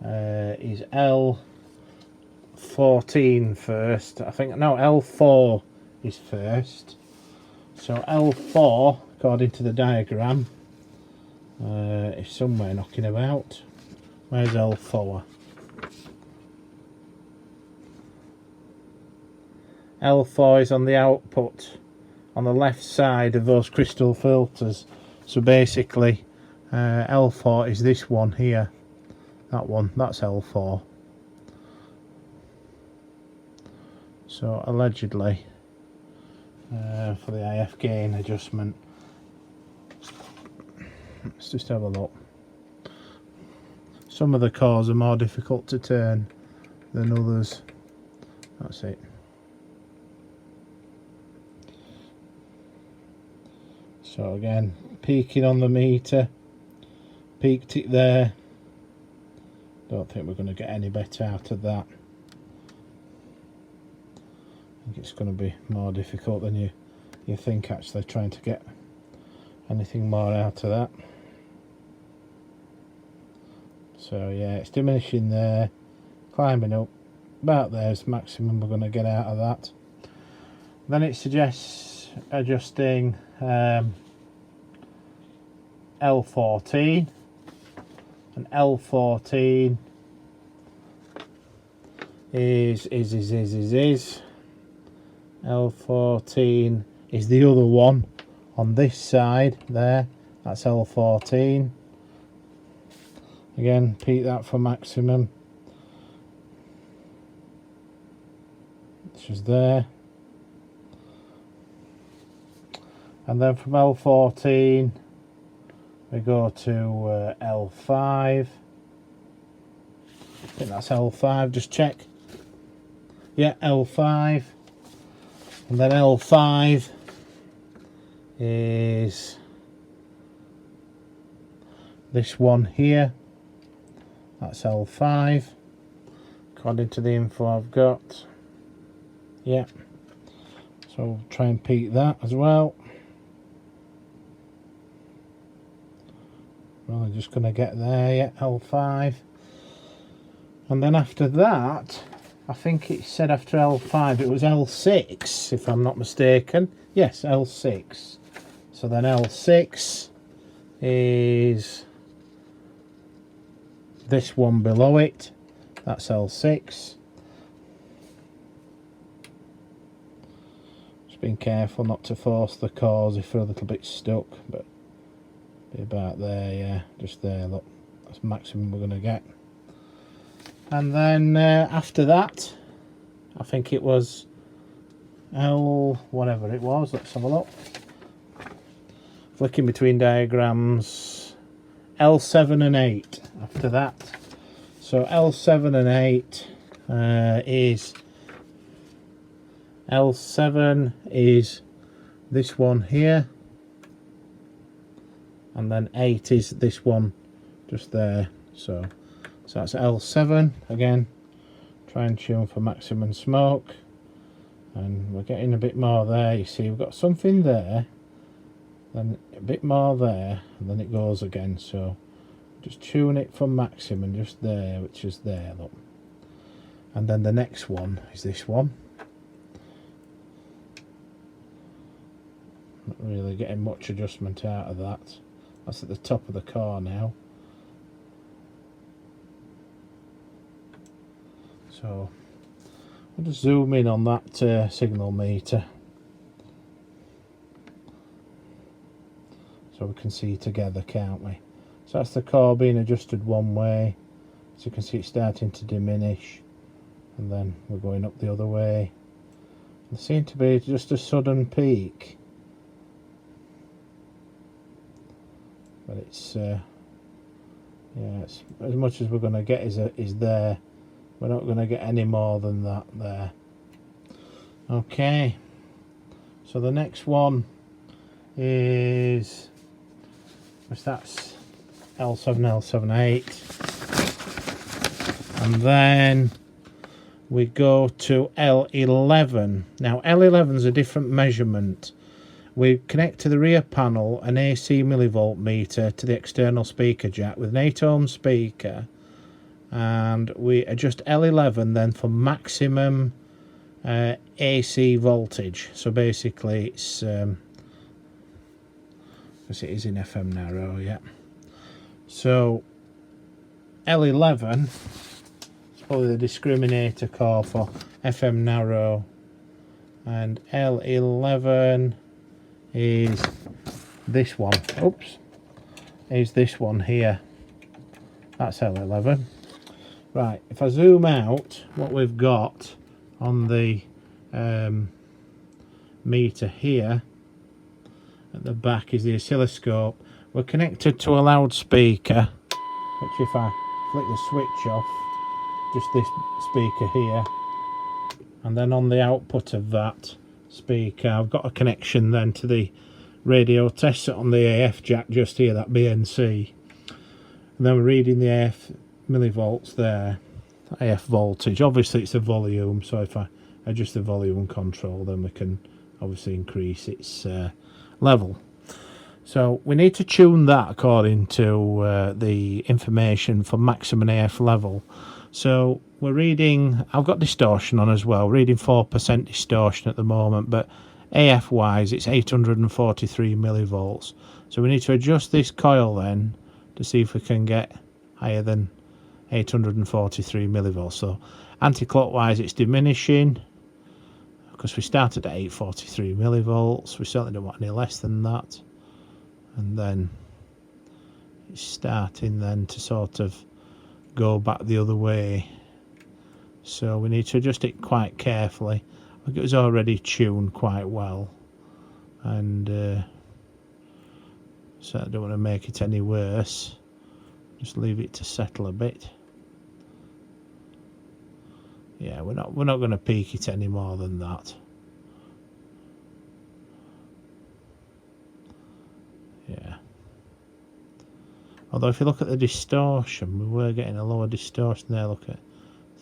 S1: is L14 first. I think, no, L4 is first. So L4, according to the diagram, is somewhere knocking about. Where's L4? L4 is on the output on the left side of those crystal filters. So basically L4 is this one here. That one, that's L4. So allegedly, for the IF gain adjustment, let's just have a look. Some of the cores are more difficult to turn than others. That's it. So again, peaking on the meter, peaked it there. Don't think we're going to get any better out of that. I think it's going to be more difficult than you think, actually, trying to get anything more out of that. So yeah, it's diminishing there, climbing up, about there's the maximum we're going to get out of that. Then it suggests adjusting L14, and L14 is L14 is the other one on this side there. That's L14. Again, peak that for maximum, which is there. And then from L14 we go to L5. I think that's L5, just check. Yeah, L5. And then L5 is this one here. That's L5, according to the info I've got. Yeah. So we'll try and peak that as well. Well, I'm just going to get there, yeah, L5. And then after that, I think it said after L5 it was L6, if I'm not mistaken. Yes, L6. So then L6 is this one below it. That's L6. Just being careful not to force the cores if they're a little bit stuck, but be about there, yeah, just there, look, that's maximum we're going to get. And then after that, I think it was L whatever it was, let's have a look, flicking between diagrams, L7 and 8 after that. So L7 and 8 is L7 is this one here, and then 8 is this one just there. So that's L7. Again, try and tune for maximum smoke, and we're getting a bit more there. You see we've got something there, then a bit more there, and then it goes again. So just tune it from maximum, just there, which is there, look. And then the next one is this one. Not really getting much adjustment out of that. That's at the top of the car now. So I'll just zoom in on that signal meter so we can see together, can't we? So that's the car being adjusted one way. So you can see it's starting to diminish, and then we're going up the other way. There seems to be just a sudden peak, but it's yeah, it's as much as we're going to get is there. We're not going to get any more than that there. Okay, so the next one is, that's L7, L7, 8, and then we go to L11. Now L11 is a different measurement. We connect to the rear panel an AC millivolt meter to the external speaker jack with an 8 ohm speaker, and we adjust L11 then for maximum AC voltage. So basically it's because it is in FM narrow, yeah. So L11 is probably the discriminator core for FM narrow, and L11 is this one. Oops, is this one here. That's L11. Right, if I zoom out, what we've got on the meter here at the back is the oscilloscope. We're connected to a loudspeaker, which if I flick the switch off, just this speaker here, and then on the output of that speaker I've got a connection then to the radio test set on the AF jack just here, that BNC, and then we're reading the AF millivolts there, AF voltage. Obviously it's the volume, so if I adjust the volume control then we can obviously increase its level. So we need to tune that according to the information for maximum AF level. So we're reading, I've got distortion on as well, reading 4% distortion at the moment, but AF wise it's 843 millivolts. So we need to adjust this coil then to see if we can get higher than 843 millivolts. So anti-clockwise it's diminishing, because we started at 843 millivolts. We certainly don't want any less than that. And then it's starting then to sort of go back the other way. So we need to adjust it quite carefully. I think it was already tuned quite well, and so I don't want to make it any worse. Just leave it to settle a bit. Yeah, we're not going to peak it any more than that. Yeah. Although if you look at the distortion, we were getting a lower distortion there. Look at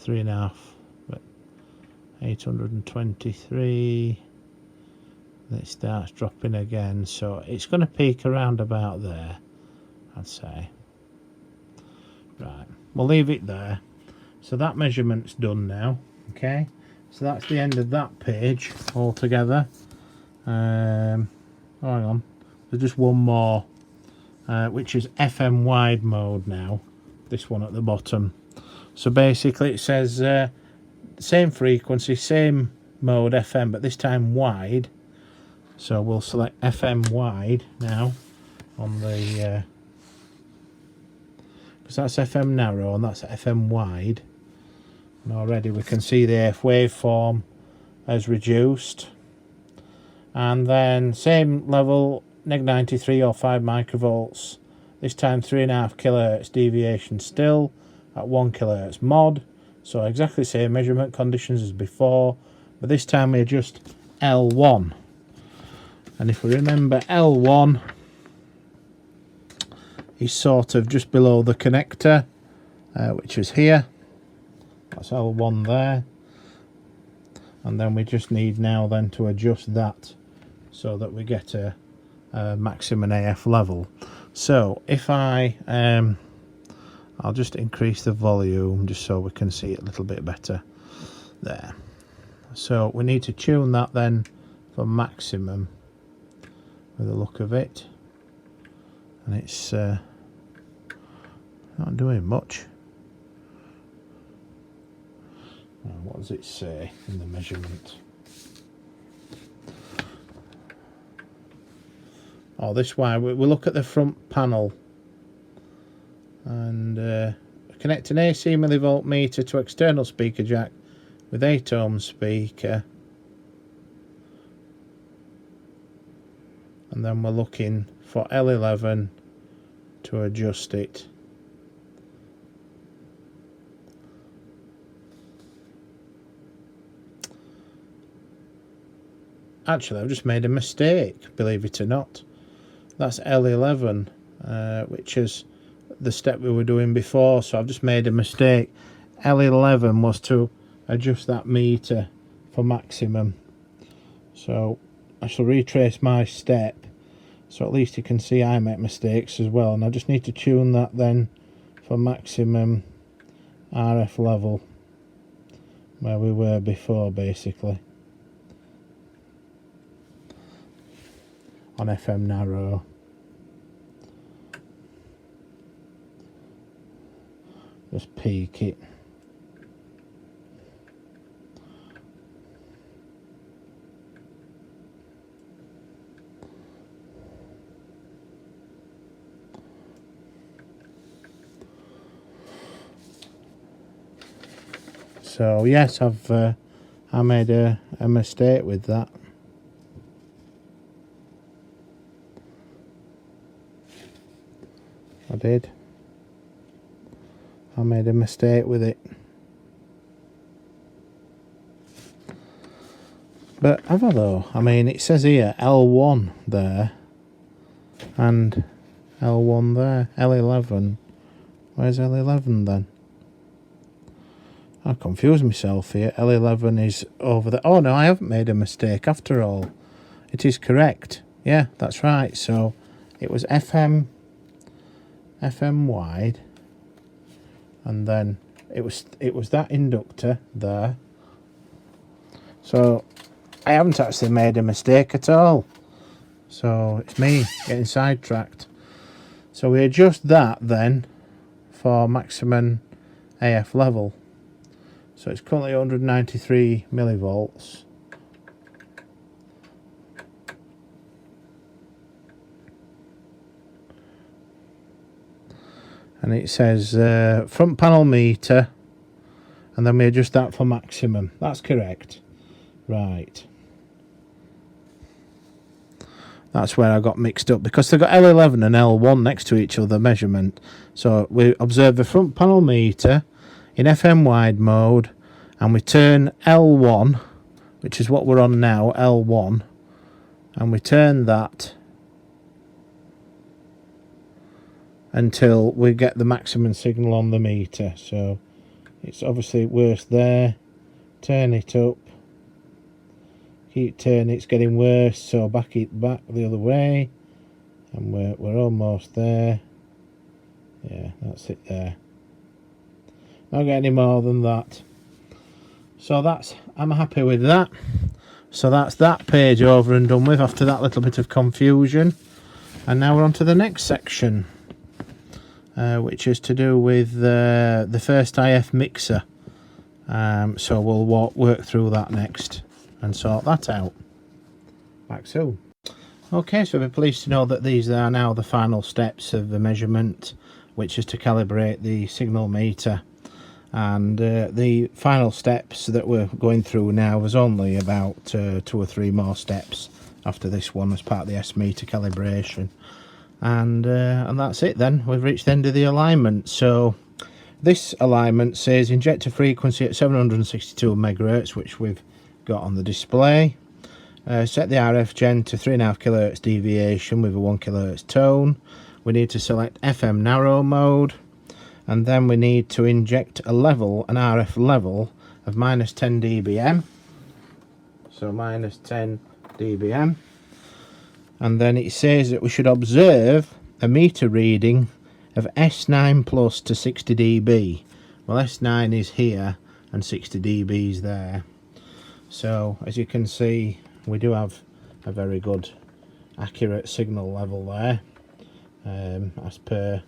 S1: 3.5, but 823. Then it starts dropping again, so it's going to peak around about there, I'd say. Right, we'll leave it there. So that measurement's done now. Okay, so that's the end of that page altogether. Hang on, there's just one more, which is FM wide mode now. This one at the bottom. So basically it says same frequency, same mode FM, but this time wide. So we'll select FM wide now on the because that's FM narrow and that's FM wide, and already we can see the AF waveform has reduced. And then same level, -93 or 5 microvolts, this time 3.5 kilohertz deviation still at 1 kilohertz mod. So exactly the same measurement conditions as before, but this time we adjust L1. And if we remember, L1 is sort of just below the connector, which is here. That's L1 there. And then we just need now then to adjust that so that we get a maximum AF level. So if I I'll just increase the volume just so we can see it a little bit better there. So we need to tune that then for maximum with the look of it, and it's not doing much. What does it say in the measurement? Oh, this way we look at the front panel and connect an AC millivolt meter to external speaker jack with 8 ohm speaker, and then we're looking for L11 to adjust it. Actually, I've just made a mistake, believe it or not. That's L11, which is the step we were doing before, so I've just made a mistake. L11 was to adjust that meter for maximum. So I shall retrace my step, so at least you can see I make mistakes as well, and I just need to tune that then for maximum RF level, where we were before basically. On FM narrow. Just peak it. So yes, I made a mistake with that. I did. I made a mistake with it. But have I though? I mean, it says here L1 there and L1 there. L11. Where's L11 then? I confused myself here. L11 is over there. Oh no, I haven't made a mistake after all. It is correct. Yeah, that's right. So it was FM wide, and then it was that inductor there. So I haven't actually made a mistake at all. So it's me getting sidetracked. So we adjust that then for maximum AF level. So it's currently 193 millivolts. And it says front panel meter, and then we adjust that for maximum. That's correct. Right. That's where I got mixed up, because they've got L11 and L1 next to each other measurement. So we observe the front panel meter in FM wide mode, and we turn L1, which is what we're on now, L1, and we turn that until we get the maximum signal on the meter. So it's obviously worse there. Turn it up, keep turning, it's getting worse, so back it back the other way, and we're almost there. Yeah, that's it there. Not get any more than that. So I'm happy with that. So that's that page over and done with after that little bit of confusion. And now we're on to the next section, which is to do with the first IF mixer. So we'll work through that next and sort that out. Back soon. Okay, so we're pleased to know that these are now the final steps of the measurement, which is to calibrate the signal meter. And the final steps that we're going through now, was only about 2 or 3 more steps after this one as part of the S meter calibration. And that's it then. We've reached the end of the alignment. So this alignment says injector frequency at 762 megahertz, which we've got on the display. Set the RF gen to 3.5 kHz deviation with a 1 kHz tone. We need to select FM narrow mode, and then we need to inject a level, an RF level of -10 dBm. So -10 dBm. And then it says that we should observe a meter reading of S9 plus to 60 dB. Well, S9 is here and 60 dB is there. So as you can see, we do have a very good accurate signal level there, as per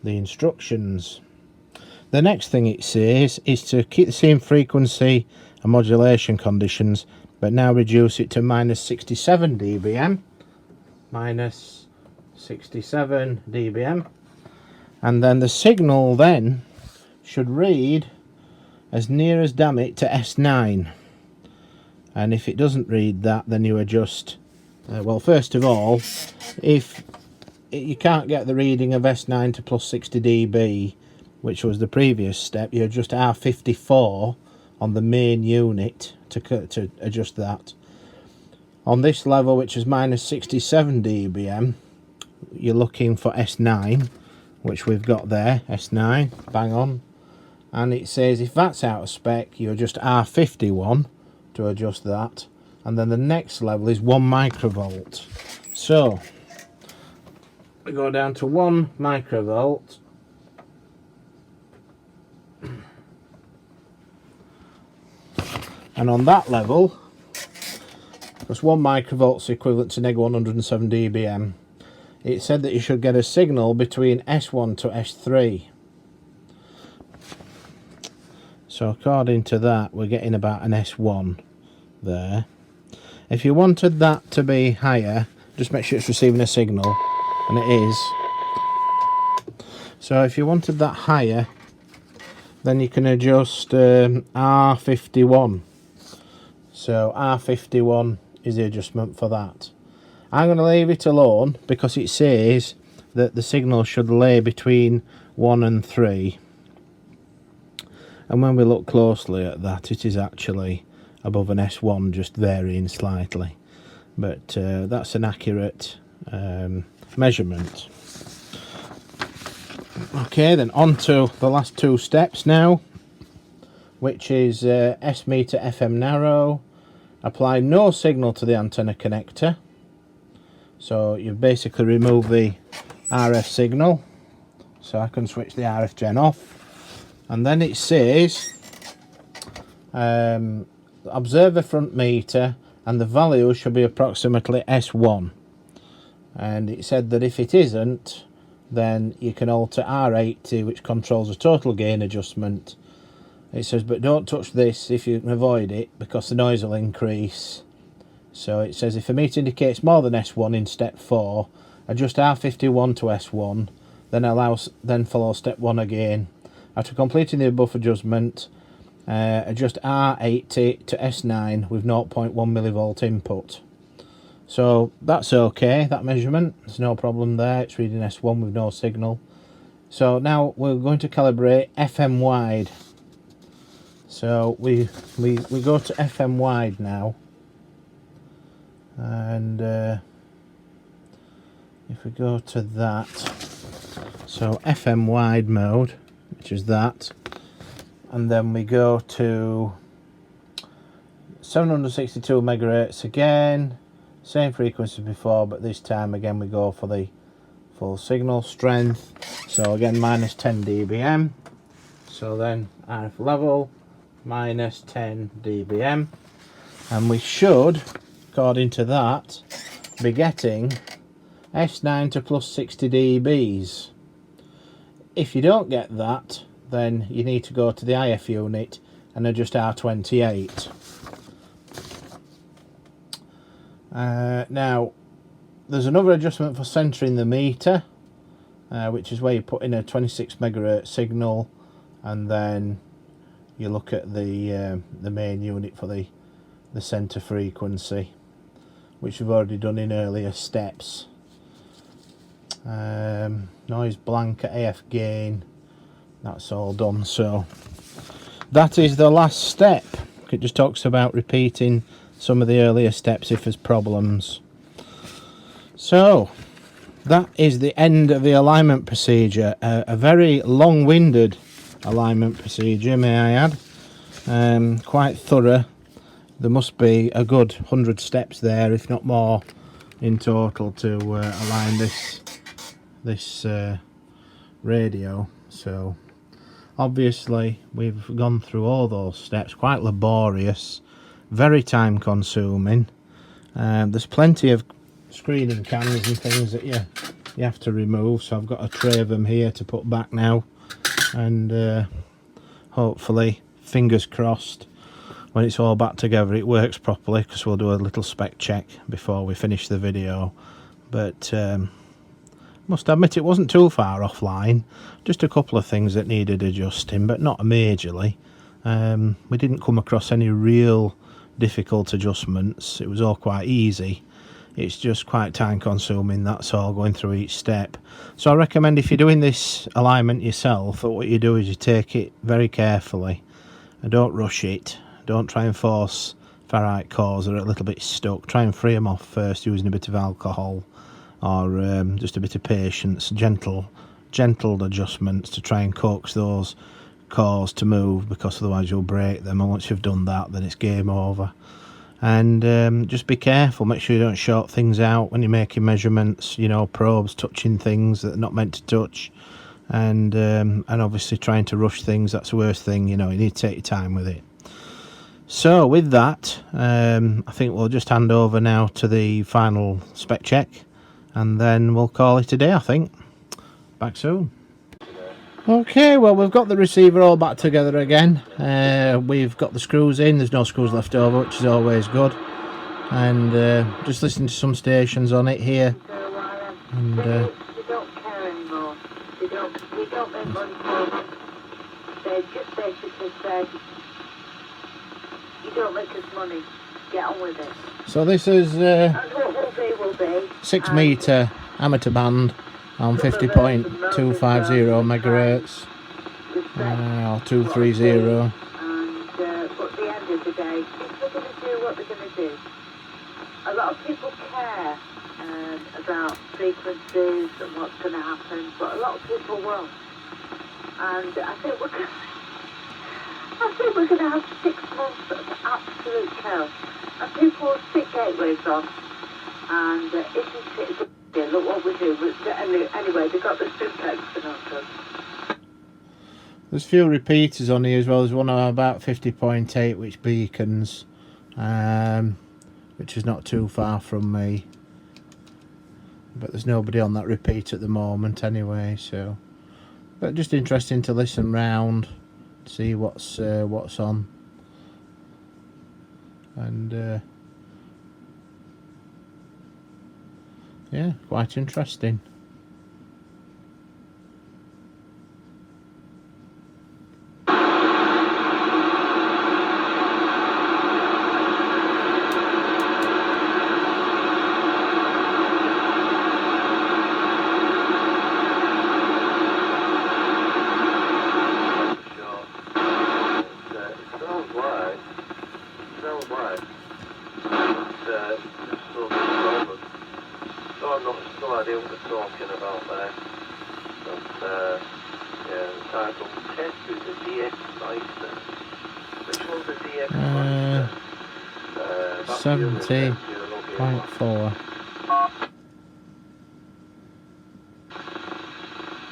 S1: the instructions. The next thing it says is to keep the same frequency and modulation conditions, but now reduce it to minus 67 dBm. Minus 67 dBm. And then the signal then should read as near as damn it to S9. And if it doesn't read that, then you adjust. Well, first of all, if you can't get the reading of S9 to plus 60 dB, which was the previous step, you adjust R54 on the main unit to adjust that. On this level, which is minus 67 dBm, you're looking for S9, which we've got there, S9, bang on. And it says if that's out of spec, you adjust R51 to adjust that. And then the next level is 1 microvolt. So we go down to 1 microvolt. And on that level, because 1 microvolt is equivalent to negative 107 dBm, it said that you should get a signal between S1 to S3. So according to that, we're getting about an S1 there. If you wanted that to be higher, just make sure it's receiving a signal, and it is. So if you wanted that higher, then you can adjust R51. So R51 is the adjustment for that. I'm going to leave it alone because it says that the signal should lay between 1 and 3. And when we look closely at that, it is actually above an S1, just varying slightly. But that's an accurate measurement. Okay, then on to the last two steps now, which is S meter FM narrow. Apply no signal to the antenna connector. So you basically remove the RF signal. So I can switch the RF gen off. And then it says observe the front meter and the value should be approximately S1. And it said that if it isn't, then you can alter R80, which controls the total gain adjustment. It says, but don't touch this if you can avoid it, because the noise will increase. So it says if a meter indicates more than S1 in step 4, adjust R51 to S1, then follow step 1 again. After completing the above adjustment, adjust R80 to S9 with 0.1 millivolt input. So that's okay, that measurement, there's no problem there, it's reading S1 with no signal. So now we're going to calibrate FM wide. So we go to FM wide now, and if we go to that, so FM wide mode, which is that, and then we go to 762 megahertz again, same frequency before, but this time again we go for the full signal strength. So again minus 10 dBm. So then RF level minus 10 dBm, and we should, according to that, be getting S9 to plus 60 dBs. If you don't get that, then you need to go to the IF unit and adjust R28. Now there's another adjustment for centering the meter, which is where you put in a 26 megahertz signal, and then you look at the main unit for the center frequency, which we've already done in earlier steps. Noise blanket, AF gain, that's all done. So that is the last step. It just talks about repeating some of the earlier steps if there's problems. So that is the end of the alignment procedure. A very long-winded alignment procedure, may I add. Quite thorough. There must be a good 100 steps there, if not more, in total to align this radio. So obviously we've gone through all those steps, quite laborious, very time consuming. There's plenty of screening cans and things that you have to remove, so I've got a tray of them here to put back now, and hopefully, fingers crossed, when it's all back together it works properly, because we'll do a little spec check before we finish the video. But must admit it wasn't too far offline, just a couple of things that needed adjusting, but not majorly. We didn't come across any real difficult adjustments. It was all quite easy. It's just quite time consuming, that's all, going through each step. So I recommend, if you're doing this alignment yourself, what you do is you take it very carefully and don't rush it. Don't try and force ferrite cores that are a little bit stuck. Try and free them off first using a bit of alcohol, or just a bit of patience, gentle adjustments to try and coax those cores to move, because otherwise you'll break them, and once you've done that then it's game over. And just be careful, make sure you don't short things out when you're making measurements, you know, probes touching things that are not meant to touch, and obviously trying to rush things, that's the worst thing, you know, you need to take your time with it. So with that, I think we'll just hand over now to the final spec check, and then we'll call it a day, I think. Back soon. Okay, well, we've got the receiver all back together again. We've got the screws in, there's no screws left over, which is always good. And just listening to some stations on it here. And
S2: they don't care anymore. We don't make money for them. They just basically said, you don't make us money, get on with it.
S1: So this is
S2: and what will be
S1: 6 metre amateur band on 50.250 megahertz, or 230.
S2: And but at the end of the day, people are going to do what they're going to do. A lot of people care about frequencies and what's going to happen, but a lot of people won't. And I think we're going to have 6 months of absolute chaos. And people will stick gateways on, and isn't it a good idea? Look what we do. Anyway, they've got the simplex conundrum.
S1: There's a few repeaters on here as well. There's one about 50.8 which beacons, which is not too far from me, but there's nobody on that repeat at the moment anyway. So, but just interesting to listen round, see what's on, and yeah, quite interesting.
S3: No idea what they're talking about there. But yeah, the title test is the DX Meister. Which one's the DX Meister?
S1: 70.4.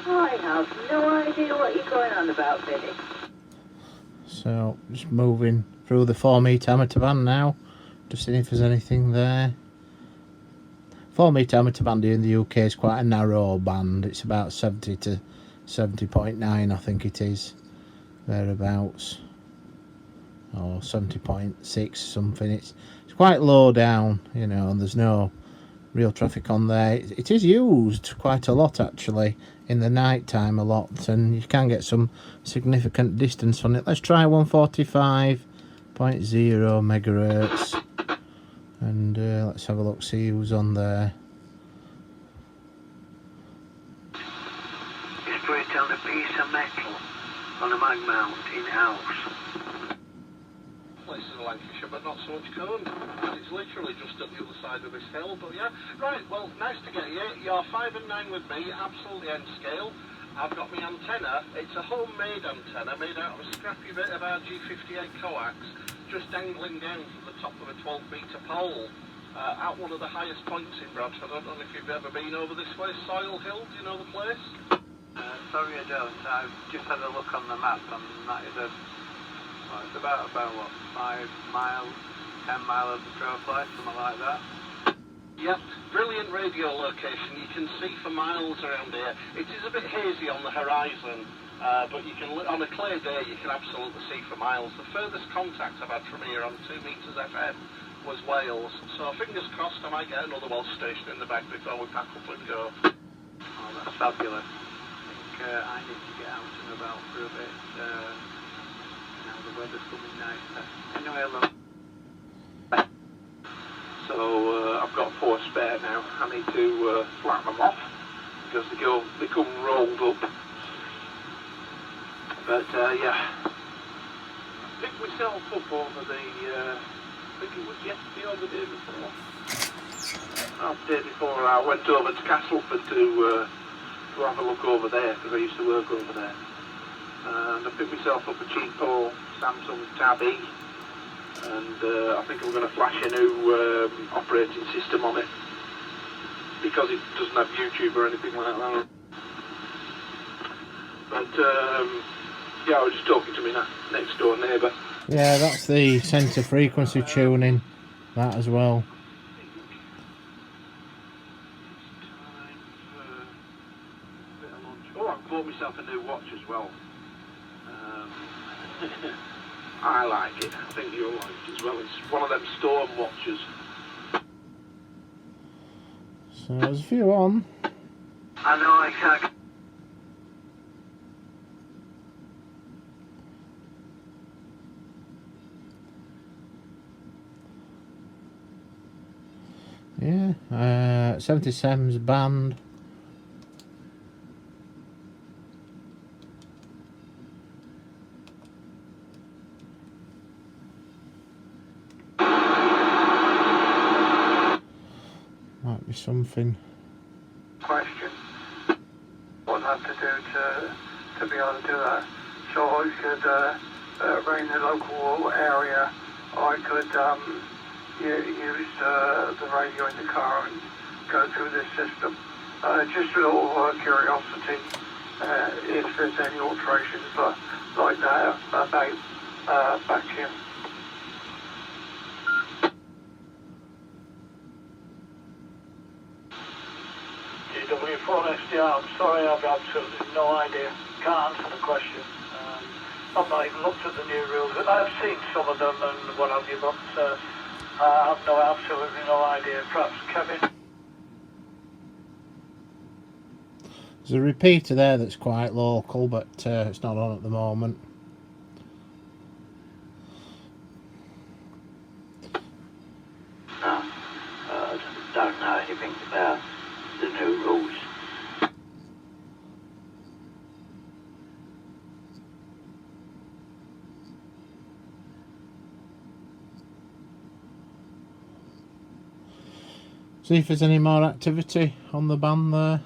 S2: I have no idea what you're going on about, Billy.
S1: So just moving through the 4 metre amateur band now, just seeing if there's anything there. 4 metre amateur band here in the UK is quite a narrow band. It's about 70 to 70.9, I think it is, thereabouts, or 70.6 something. It's quite low down, you know, and there's no real traffic on there. It is used quite a lot actually in the night time, a lot, and you can get some significant distance on it. Let's try 145.0 megahertz. And let's have a look, see who's on there.
S3: You spray down a piece of metal on a mag mount in-house. Places in Lancashire, but not so much cone. It's literally just at the other side of this hill, but yeah. Right, well, nice to get you. You're 5 and 9 with me, absolutely end scale. I've got my antenna. It's a homemade antenna made out of a scrappy bit of RG58 coax, just dangling down from the top of a 12 metre pole at one of the highest points in Bradford. I don't know if you've ever been over this way, Soil Hill, do you know the place? Sorry I don't. I've just had a look on the map and that is well, it's about what, 5 miles, 10 mile of the draw flight, something like that. Yep, brilliant radio location. You can see for miles around here. It is a bit hazy on the horizon, but you can, on a clear day, you can absolutely see for miles. The furthest contact I've had from here on 2 meters FM was Wales. So fingers crossed I might get another well station in the bag before we pack up and go. Oh, that's fabulous. I need to get out and about for a bit. Now the weather's coming nicer. Anyway, look. So I've got 4 spare now. I need to flatten them off because they come rolled up. But yeah, I picked myself up over the. I think it was yesterday or the day before. The day before I went over to Castleford to have a look over there because I used to work over there. And I picked myself up a cheapo Samsung Tab E, and I think I'm going to flash a new operating system on it because it doesn't have YouTube or anything like that. But yeah, I was just talking to my next door neighbour.
S1: Yeah, that's the centre frequency tuning, that as well.
S3: Oh, I bought myself a new watch as well. I like it. I think you'll like it as well. It's one of them storm watches.
S1: So there's a few on.
S3: I know, I can't.
S1: Yeah, 77's band. Might be something.
S3: Question. What I have to do to be able to do that? So I could ring the local area. I could use the radio in the car and go through this system. Just a little curiosity if there's any alterations like that about vacuum. GW4SDR, I'm sorry, I've absolutely no idea. Can't answer the question. I've not even looked at the new rules. I've seen some of them and what have you, but I have absolutely no idea. Perhaps Kevin.
S1: There's a repeater there that's quite local, but it's not on at the moment.
S4: No, don't know anything about the new rules.
S1: See if there's any more activity on the band there.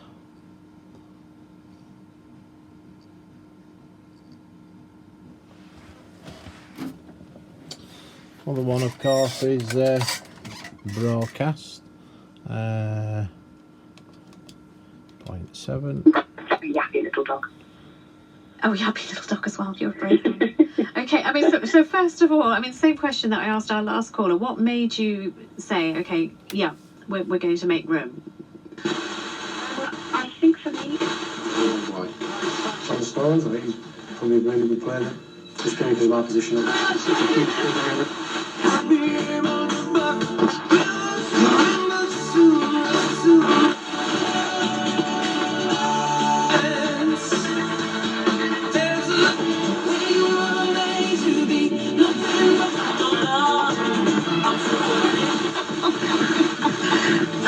S1: Other one, of course, is broadcast. 0.7.
S2: Yappy little dog.
S5: Oh, yappy little dog as well. You're brave. Okay, I mean, so first of all, I mean, same question that I asked our last caller. What made you say, okay, yeah, we're going to make room?
S2: I think for me,
S6: On the stars, I think he's probably a really good player. Just going to my position. And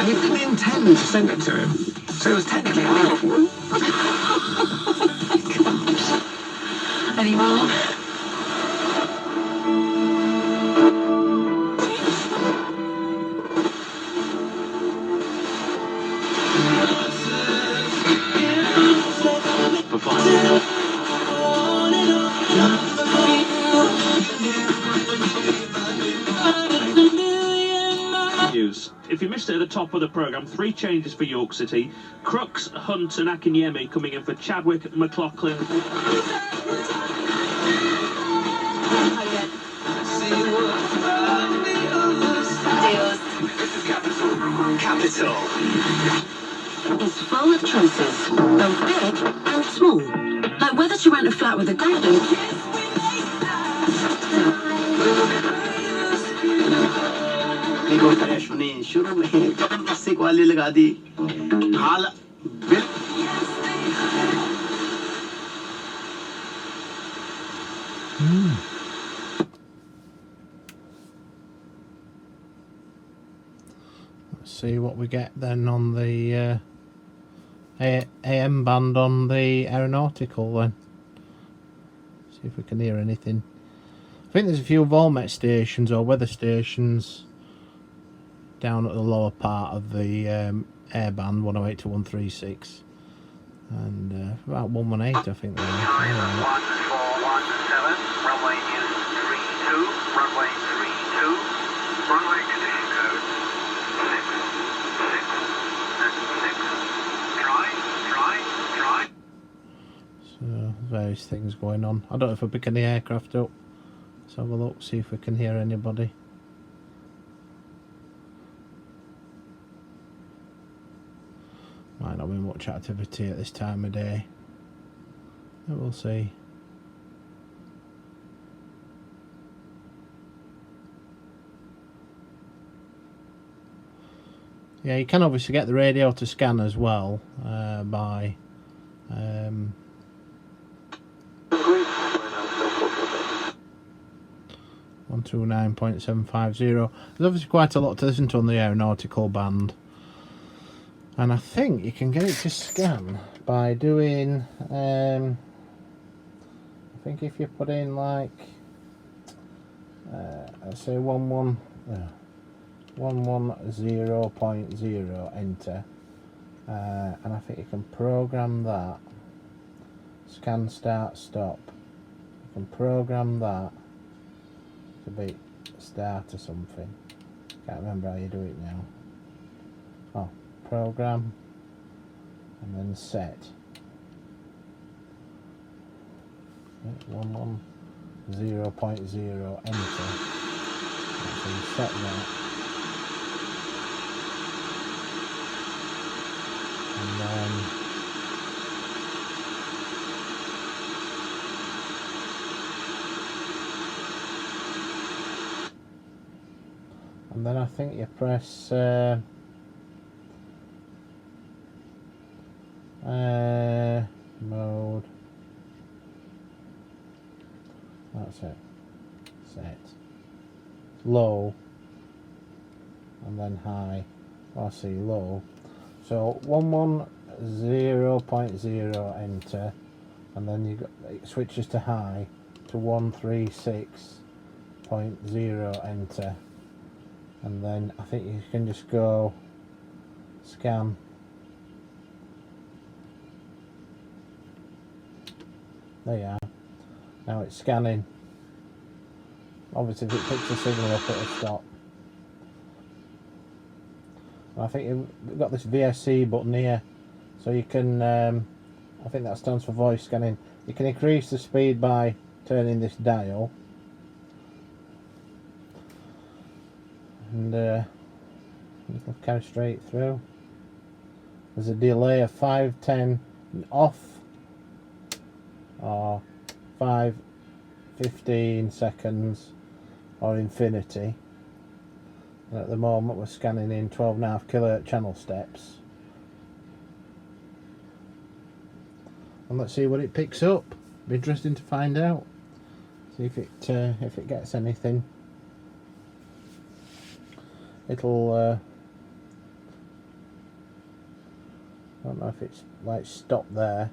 S6: you didn't intend to send it to him, so it was technically illegal.
S5: Any more?
S7: If you missed sit at the top of the programme. 3 changes for York City. Crooks, Hunt and Akinyemi coming in for Chadwick, McLaughlin.
S8: Capital is full of choices, both big and small. Like whether to rent a flat with a garden. शुरू में plastic वाली लगा दी हाल
S1: Let's see what we get then on the AM band on the aeronautical then. See if we can hear anything. I think there's a few volmet stations or weather stations down at the lower part of the airband, 108 to 136, and about 118 I think they are.
S3: 1417, runway is 32, runway 32, runway condition code 666, try.
S1: So various things going on. I don't know if we're picking the aircraft up. Let's have a look, see if we can hear anybody. Might not be much activity at this time of day, but we'll see. Yeah, you can obviously get the radio to scan as well by 129.750. There's obviously quite a lot to listen to on the aeronautical band. And I think you can get it to scan by doing, I think if you put in like, let's say 110.0, enter, and I think you can program that, scan, start, stop. You can program that to be start or something. Can't remember how you do it now. Oh. Program and then set 110.0, enter. So you set that, and then I think you press mode, that's it, set, low, and then high. I see low, so 110.0, enter, and then it switches to high to 136.0, enter, and then I think you can just go scan. There you are. Now it's scanning. Obviously if it picks the signal up it'll stop. And I think you've got this VSC button here, so you can, I think that stands for voice scanning. You can increase the speed by turning this dial. And it'll carry straight through. There's a delay of 5-10 off, or 5-15 seconds, or infinity. And at the moment we're scanning in 12.5 kHz channel steps, and let's see what it picks up. Be interesting to find out. See if it gets anything. It'll I don't know if it's like stop there.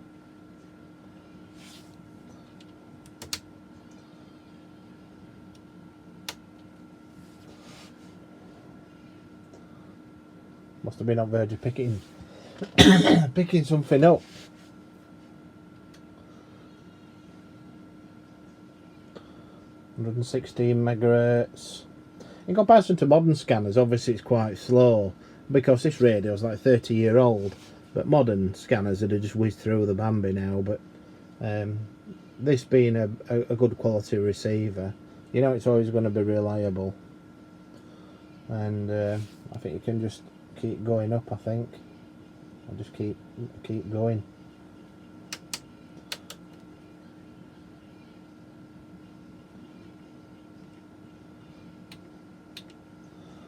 S1: Must have been on verge of picking picking something up. (116 megahertz). In comparison to modern scanners, obviously it's quite slow, because this radio is like 30-year-old, but modern scanners would have just whizzed through the Bambi now. But this being a good quality receiver, you know it's always going to be reliable, and I think you can just keep going up. I think I'll just keep going.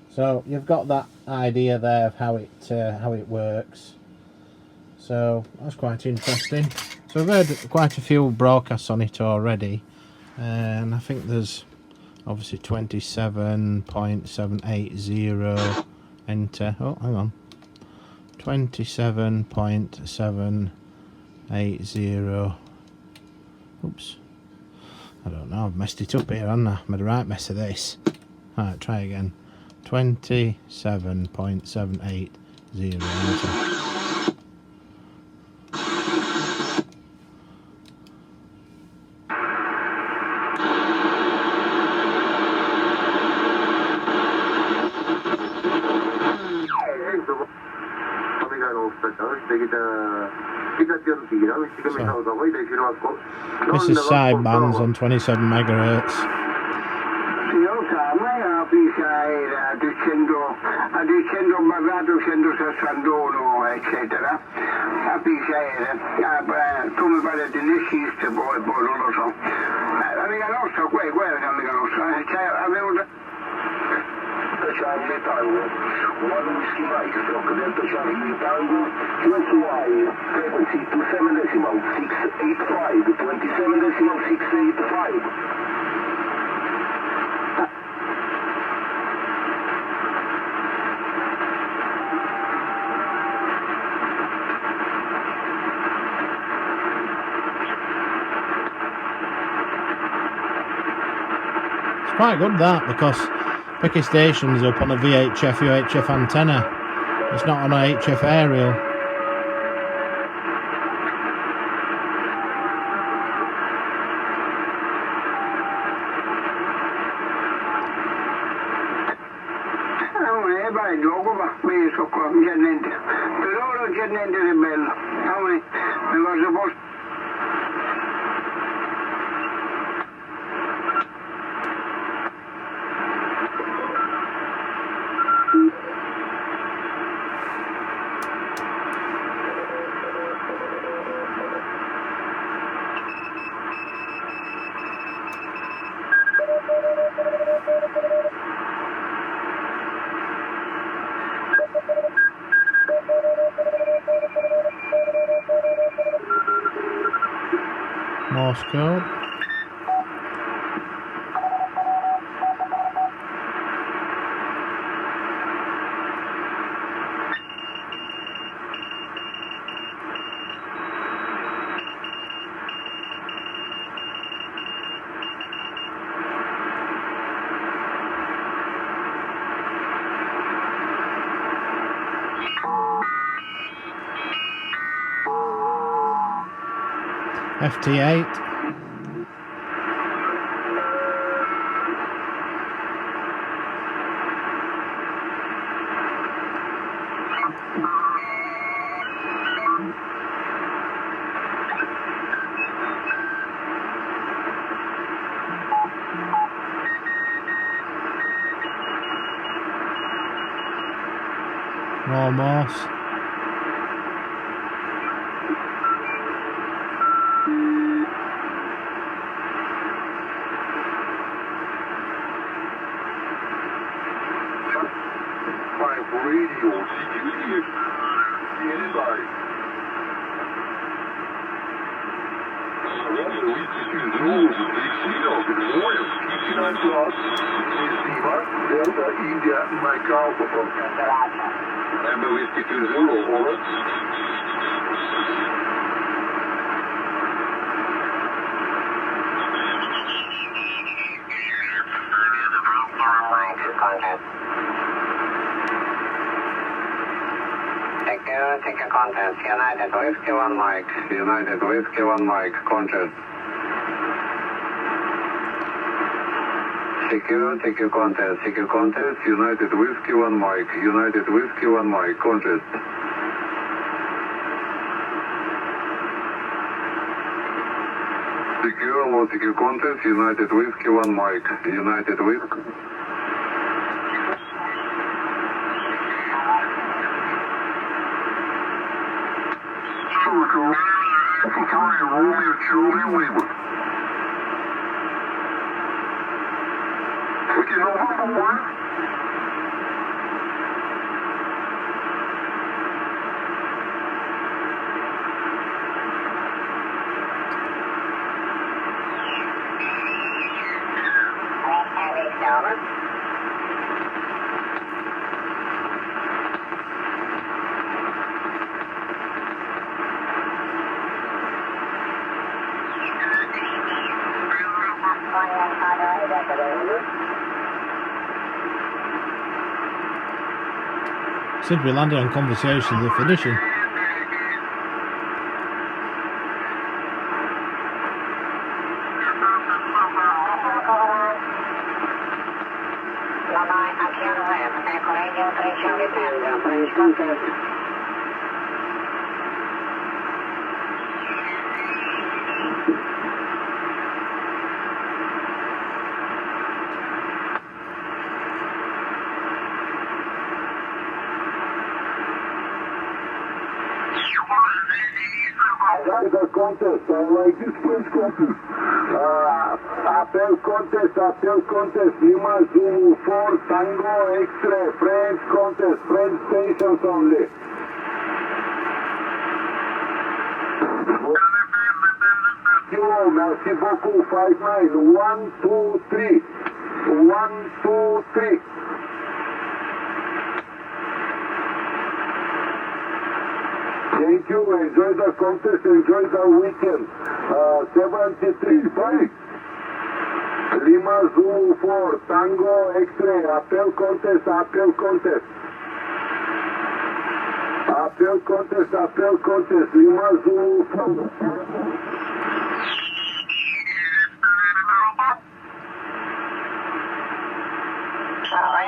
S1: So you've got that idea there of how it works. So that's quite interesting. So we've heard quite a few broadcasts on it already, and I think there's obviously 27.780 enter. Oh, hang on, 27.780. Oops, I don't know. I've messed it up here, haven't I? Made a right mess of this. All right, try again. 27.780 enter. This is Sidebands on 27 megahertz.
S3: Dicendo parlato 161 eccetera, tu mi pare di ne esiste, poi non lo so. L'amica nostra, quella che amica nostra, avevo Charlie Tango, one whiskey Mike, stroke Delta Charlie Tango, 21, frequency 27.685, 27.685.
S1: Quite good that, because Picky Station's up on a VHF UHF antenna. It's not on a HF aerial. Morse code. FT8. More Morse.
S9: Take your contents, United Whiskey 1 Mike, United Whiskey 1 Mike, contact. Secure contest, United Whiskey 1 Mike, United Whiskey 1 Mike, contest. Secure contest, United Whiskey 1 Mike, United Whiskey.
S1: Since we landed on conversations, they're finishing.
S10: Contest, I like this first contest. Appel contest, Lima Zulu 4 Tango X-ray, French contest, French stations only. Merci beaucoup, 5-9, 1, 2, 3, 1, 2, 3. Thank you, enjoy the contest, enjoy the weekend. 73, bye. Lima Zulu 4, Tango X-ray, appel contest, Lima Zulu 4.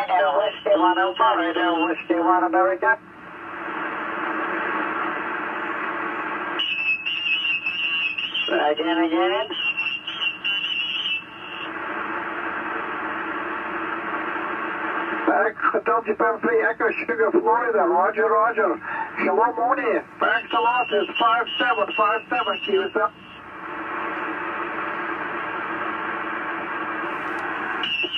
S9: Radio Whiskey 1 Alpha, Radio Whiskey 1 America. Again. Back, Delta Pam 3, Echo Sugar, Florida, Roger. Hello, Mooney. Back to loss is 57, queue is up.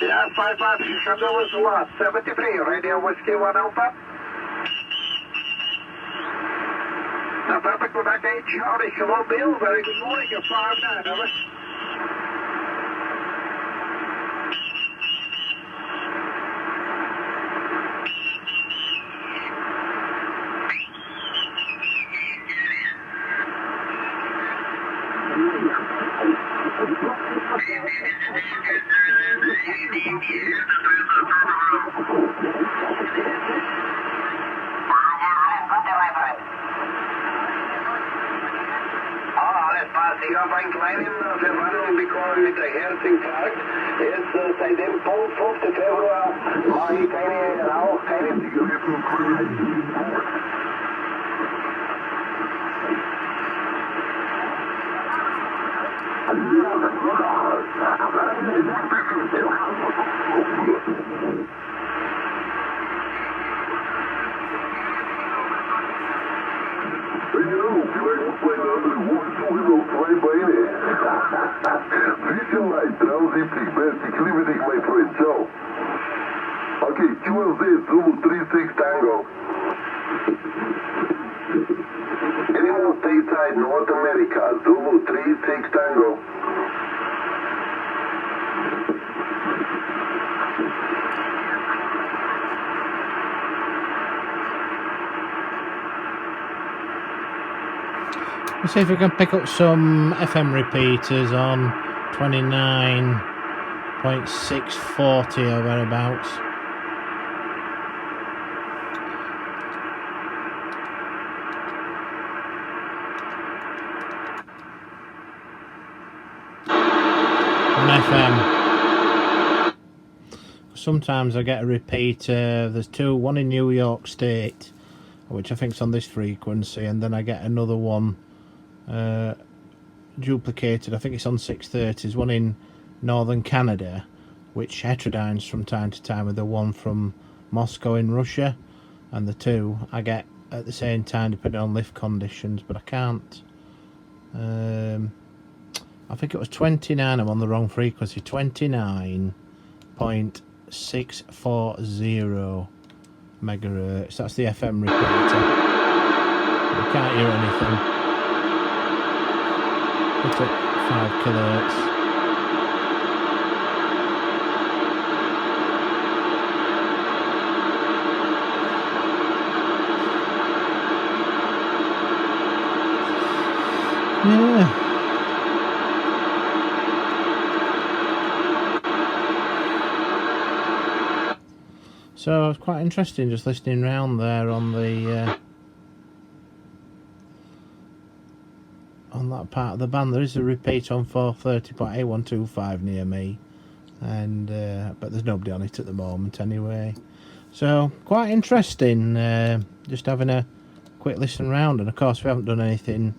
S9: Yeah, 55, Chicago was lost, 73, Radio Whiskey 1 Alpha. November, Quebec 8, Charlie, hello, Bill, very good morning, you're 5-9, over. Seitdem Punkt 5. Februar mache ich keine
S10: Okay, QLZ Zulu 36 Tango. Animal stateside North America, Zulu 36 Tango.
S1: Let's see if we can pick up some FM repeaters on 29.640 or thereabouts. On FM. sometimes I get a repeater. There's two, one in New York State, which I think is on this frequency, and then I get another one duplicated. I think it's on 630s, one in northern Canada, which heterodynes from time to time with the one from Moscow in Russia, and the two I get at the same time depending on lift conditions, but I can't. I think it was 29, I'm on the wrong frequency, 29.640 megahertz. That's the FM repeater. You can't hear anything. Put it 5 kilohertz. Yeah. So it's quite interesting just listening around there on the on that part of the band. There is a repeat on 430.8125 near me, and but there's nobody on it at the moment anyway. So quite interesting, just having a quick listen around. And of course we haven't done anything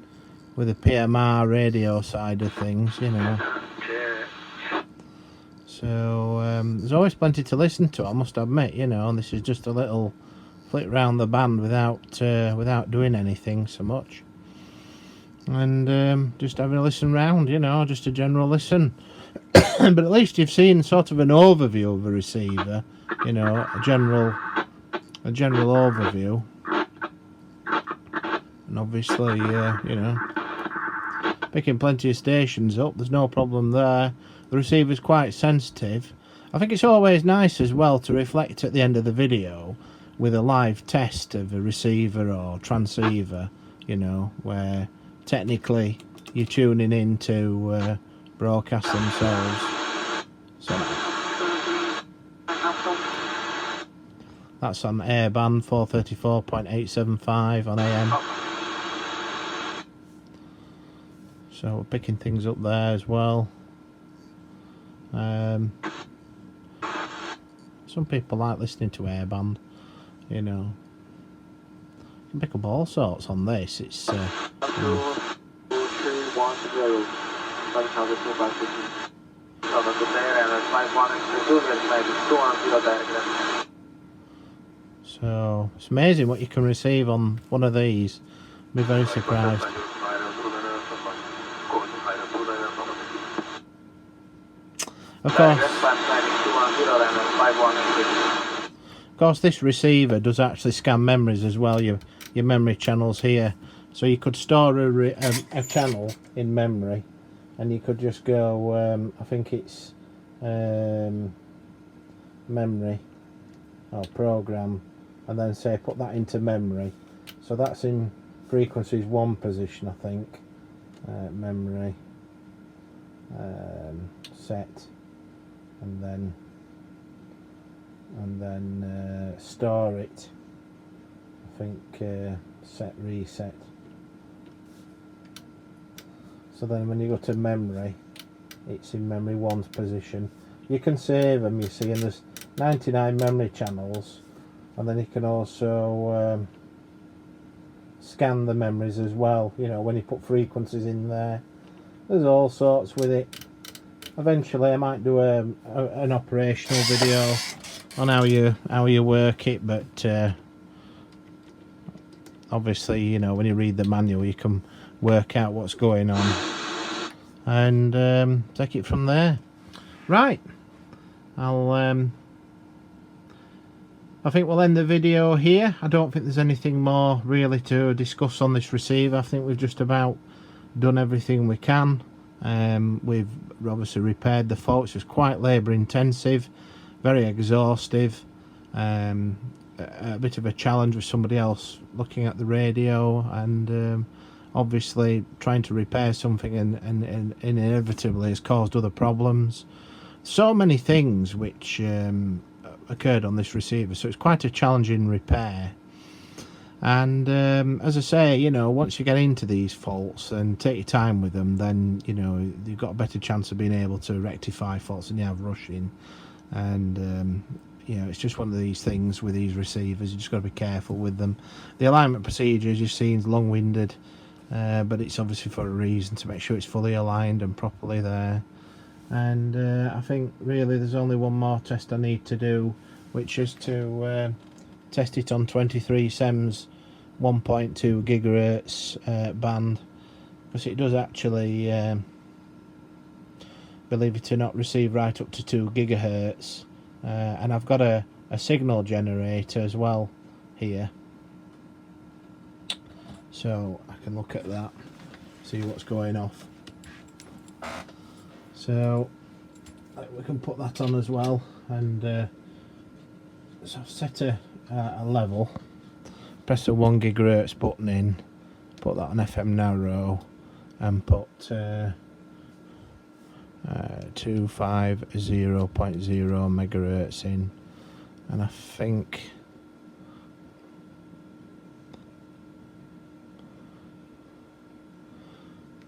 S1: with the PMR radio side of things, you know. So there's always plenty to listen to, I must admit, you know. And this is just a little flick round the band without without doing anything so much, and just having a listen round, you know, just a general listen. But at least you've seen sort of an overview of a receiver, you know, a general overview, and obviously you know, picking plenty of stations up, there's no problem there. The receiver's quite sensitive. I think it's always nice as well to reflect at the end of the video with a live test of a receiver or transceiver, you know, where technically you're tuning in to broadcast themselves. So that's on Airband 434.875 on AM. So we're picking things up there as well. Some people like listening to Airband, you know. You can pick up all sorts on this. It's so it's amazing what you can receive on one of these. I'll be very surprised. Of course, this receiver does actually scan memories as well, your memory channels here. So you could store a channel in memory, and you could just go, I think it's memory or program, and then say put that into memory. So that's in frequencies 1 position, I think. Memory set. And then store it. I think set reset. So then when you go to memory, it's in memory 1's position. You can save them, you see, and there's 99 memory channels, and then you can also scan the memories as well, you know, when you put frequencies in there. There's all sorts with it. Eventually I might do an operational video on how you work it, but obviously, you know, when you read the manual you can work out what's going on and take it from there. Right, I think we'll end the video here. I don't think there's anything more really to discuss on this receiver. I think we've just about done everything we can. We've obviously repaired the faults. It was quite labour intensive, very exhaustive, a bit of a challenge with somebody else looking at the radio, and obviously trying to repair something and inevitably has caused other problems. So many things which occurred on this receiver, so it's quite a challenging repair. And as I say, you know, once you get into these faults and take your time with them, then, you know, you've got a better chance of being able to rectify faults than you have rushing. and you know, it's just one of these things with these receivers. You just got to be careful with them. The alignment procedure, as you've seen, is long-winded, but it's obviously for a reason, to make sure it's fully aligned and properly there. And I think really there's only one more test I need to do, which is to test it on 23 SEM's 1.2 gigahertz band, because it does actually, believe it or not, receive right up to 2 gigahertz. And I've got a signal generator as well here, so I can look at that, see what's going off. So we can put that on as well, and so I've set a level, press the 1 gigahertz button in, put that on FM narrow, and put 250.0 megahertz in, and I think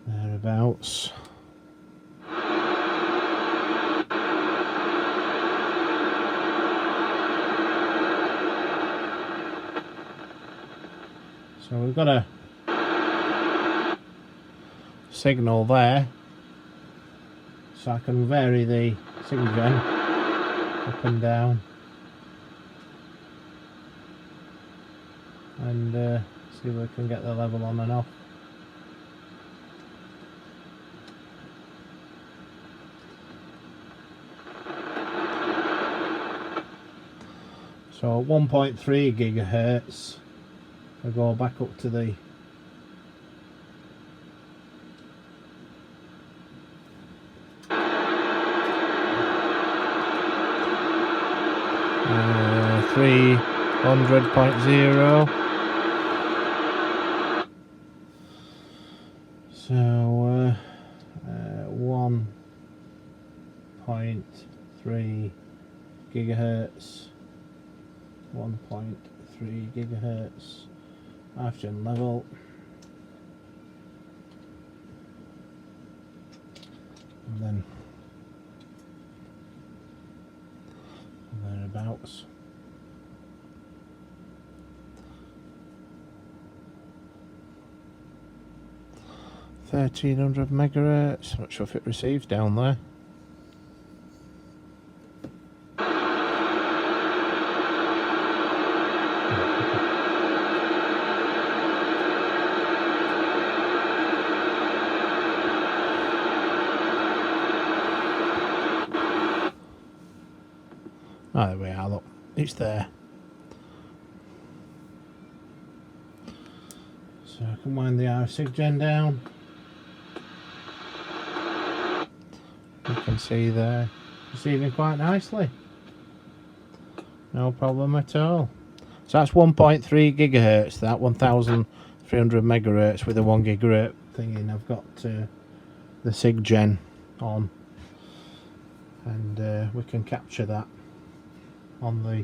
S1: thereabouts. So we've got a signal there, so I can vary the signal gen up and down, and see if we can get the level on and off. So 1.3 gigahertz, I go back up to the 300.0. So 1.3 gigahertz, 1.3 gigahertz, oxygen level, and then thereabouts. $1,300 megahertz. Not sure if it receives down there. Oh, there we are, look, it's there. So I can wind the RF gen down. You can see there, receiving quite nicely. No problem at all. So that's 1.3 gigahertz, that 1,300 megahertz with a 1 gigahertz thing in. I've got the SIG gen on, and we can capture that on the,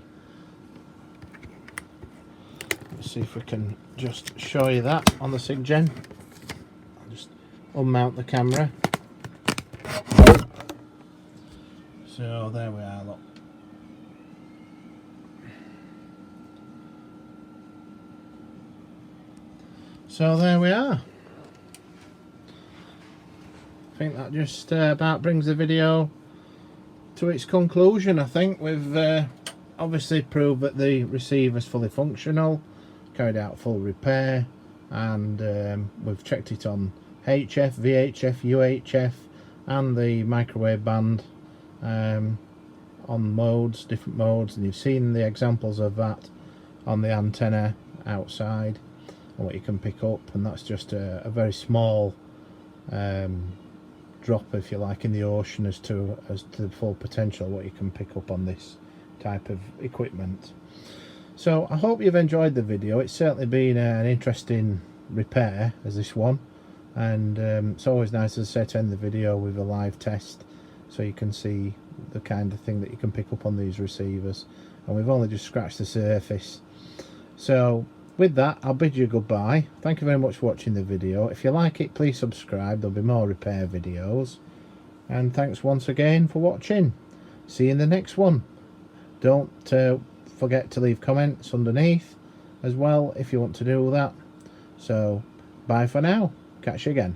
S1: let's see if we can just show you that on the SIG gen. I'll just unmount the camera. So there we are, look. So there we are. I think that just about brings the video to its conclusion. I think we've obviously proved that the receiver is fully functional, carried out full repair, and we've checked it on HF, VHF, UHF, and the microwave band on modes, different modes, and you've seen the examples of that on the antenna outside and what you can pick up. And that's just a very small drop, if you like, in the ocean as to the full potential what you can pick up on this type of equipment. So I hope you've enjoyed the video. It's certainly been an interesting repair as this one, and it's always nice, as I say, to end the video with a live test so you can see the kind of thing that you can pick up on these receivers, and we've only just scratched the surface. So with that, I'll bid you goodbye. Thank you very much for watching the video. If you like it, please subscribe. There'll be more repair videos, and thanks once again for watching. see you in the next one. Don't forget to leave comments underneath as well if you want to do that. So bye for now, catch you again.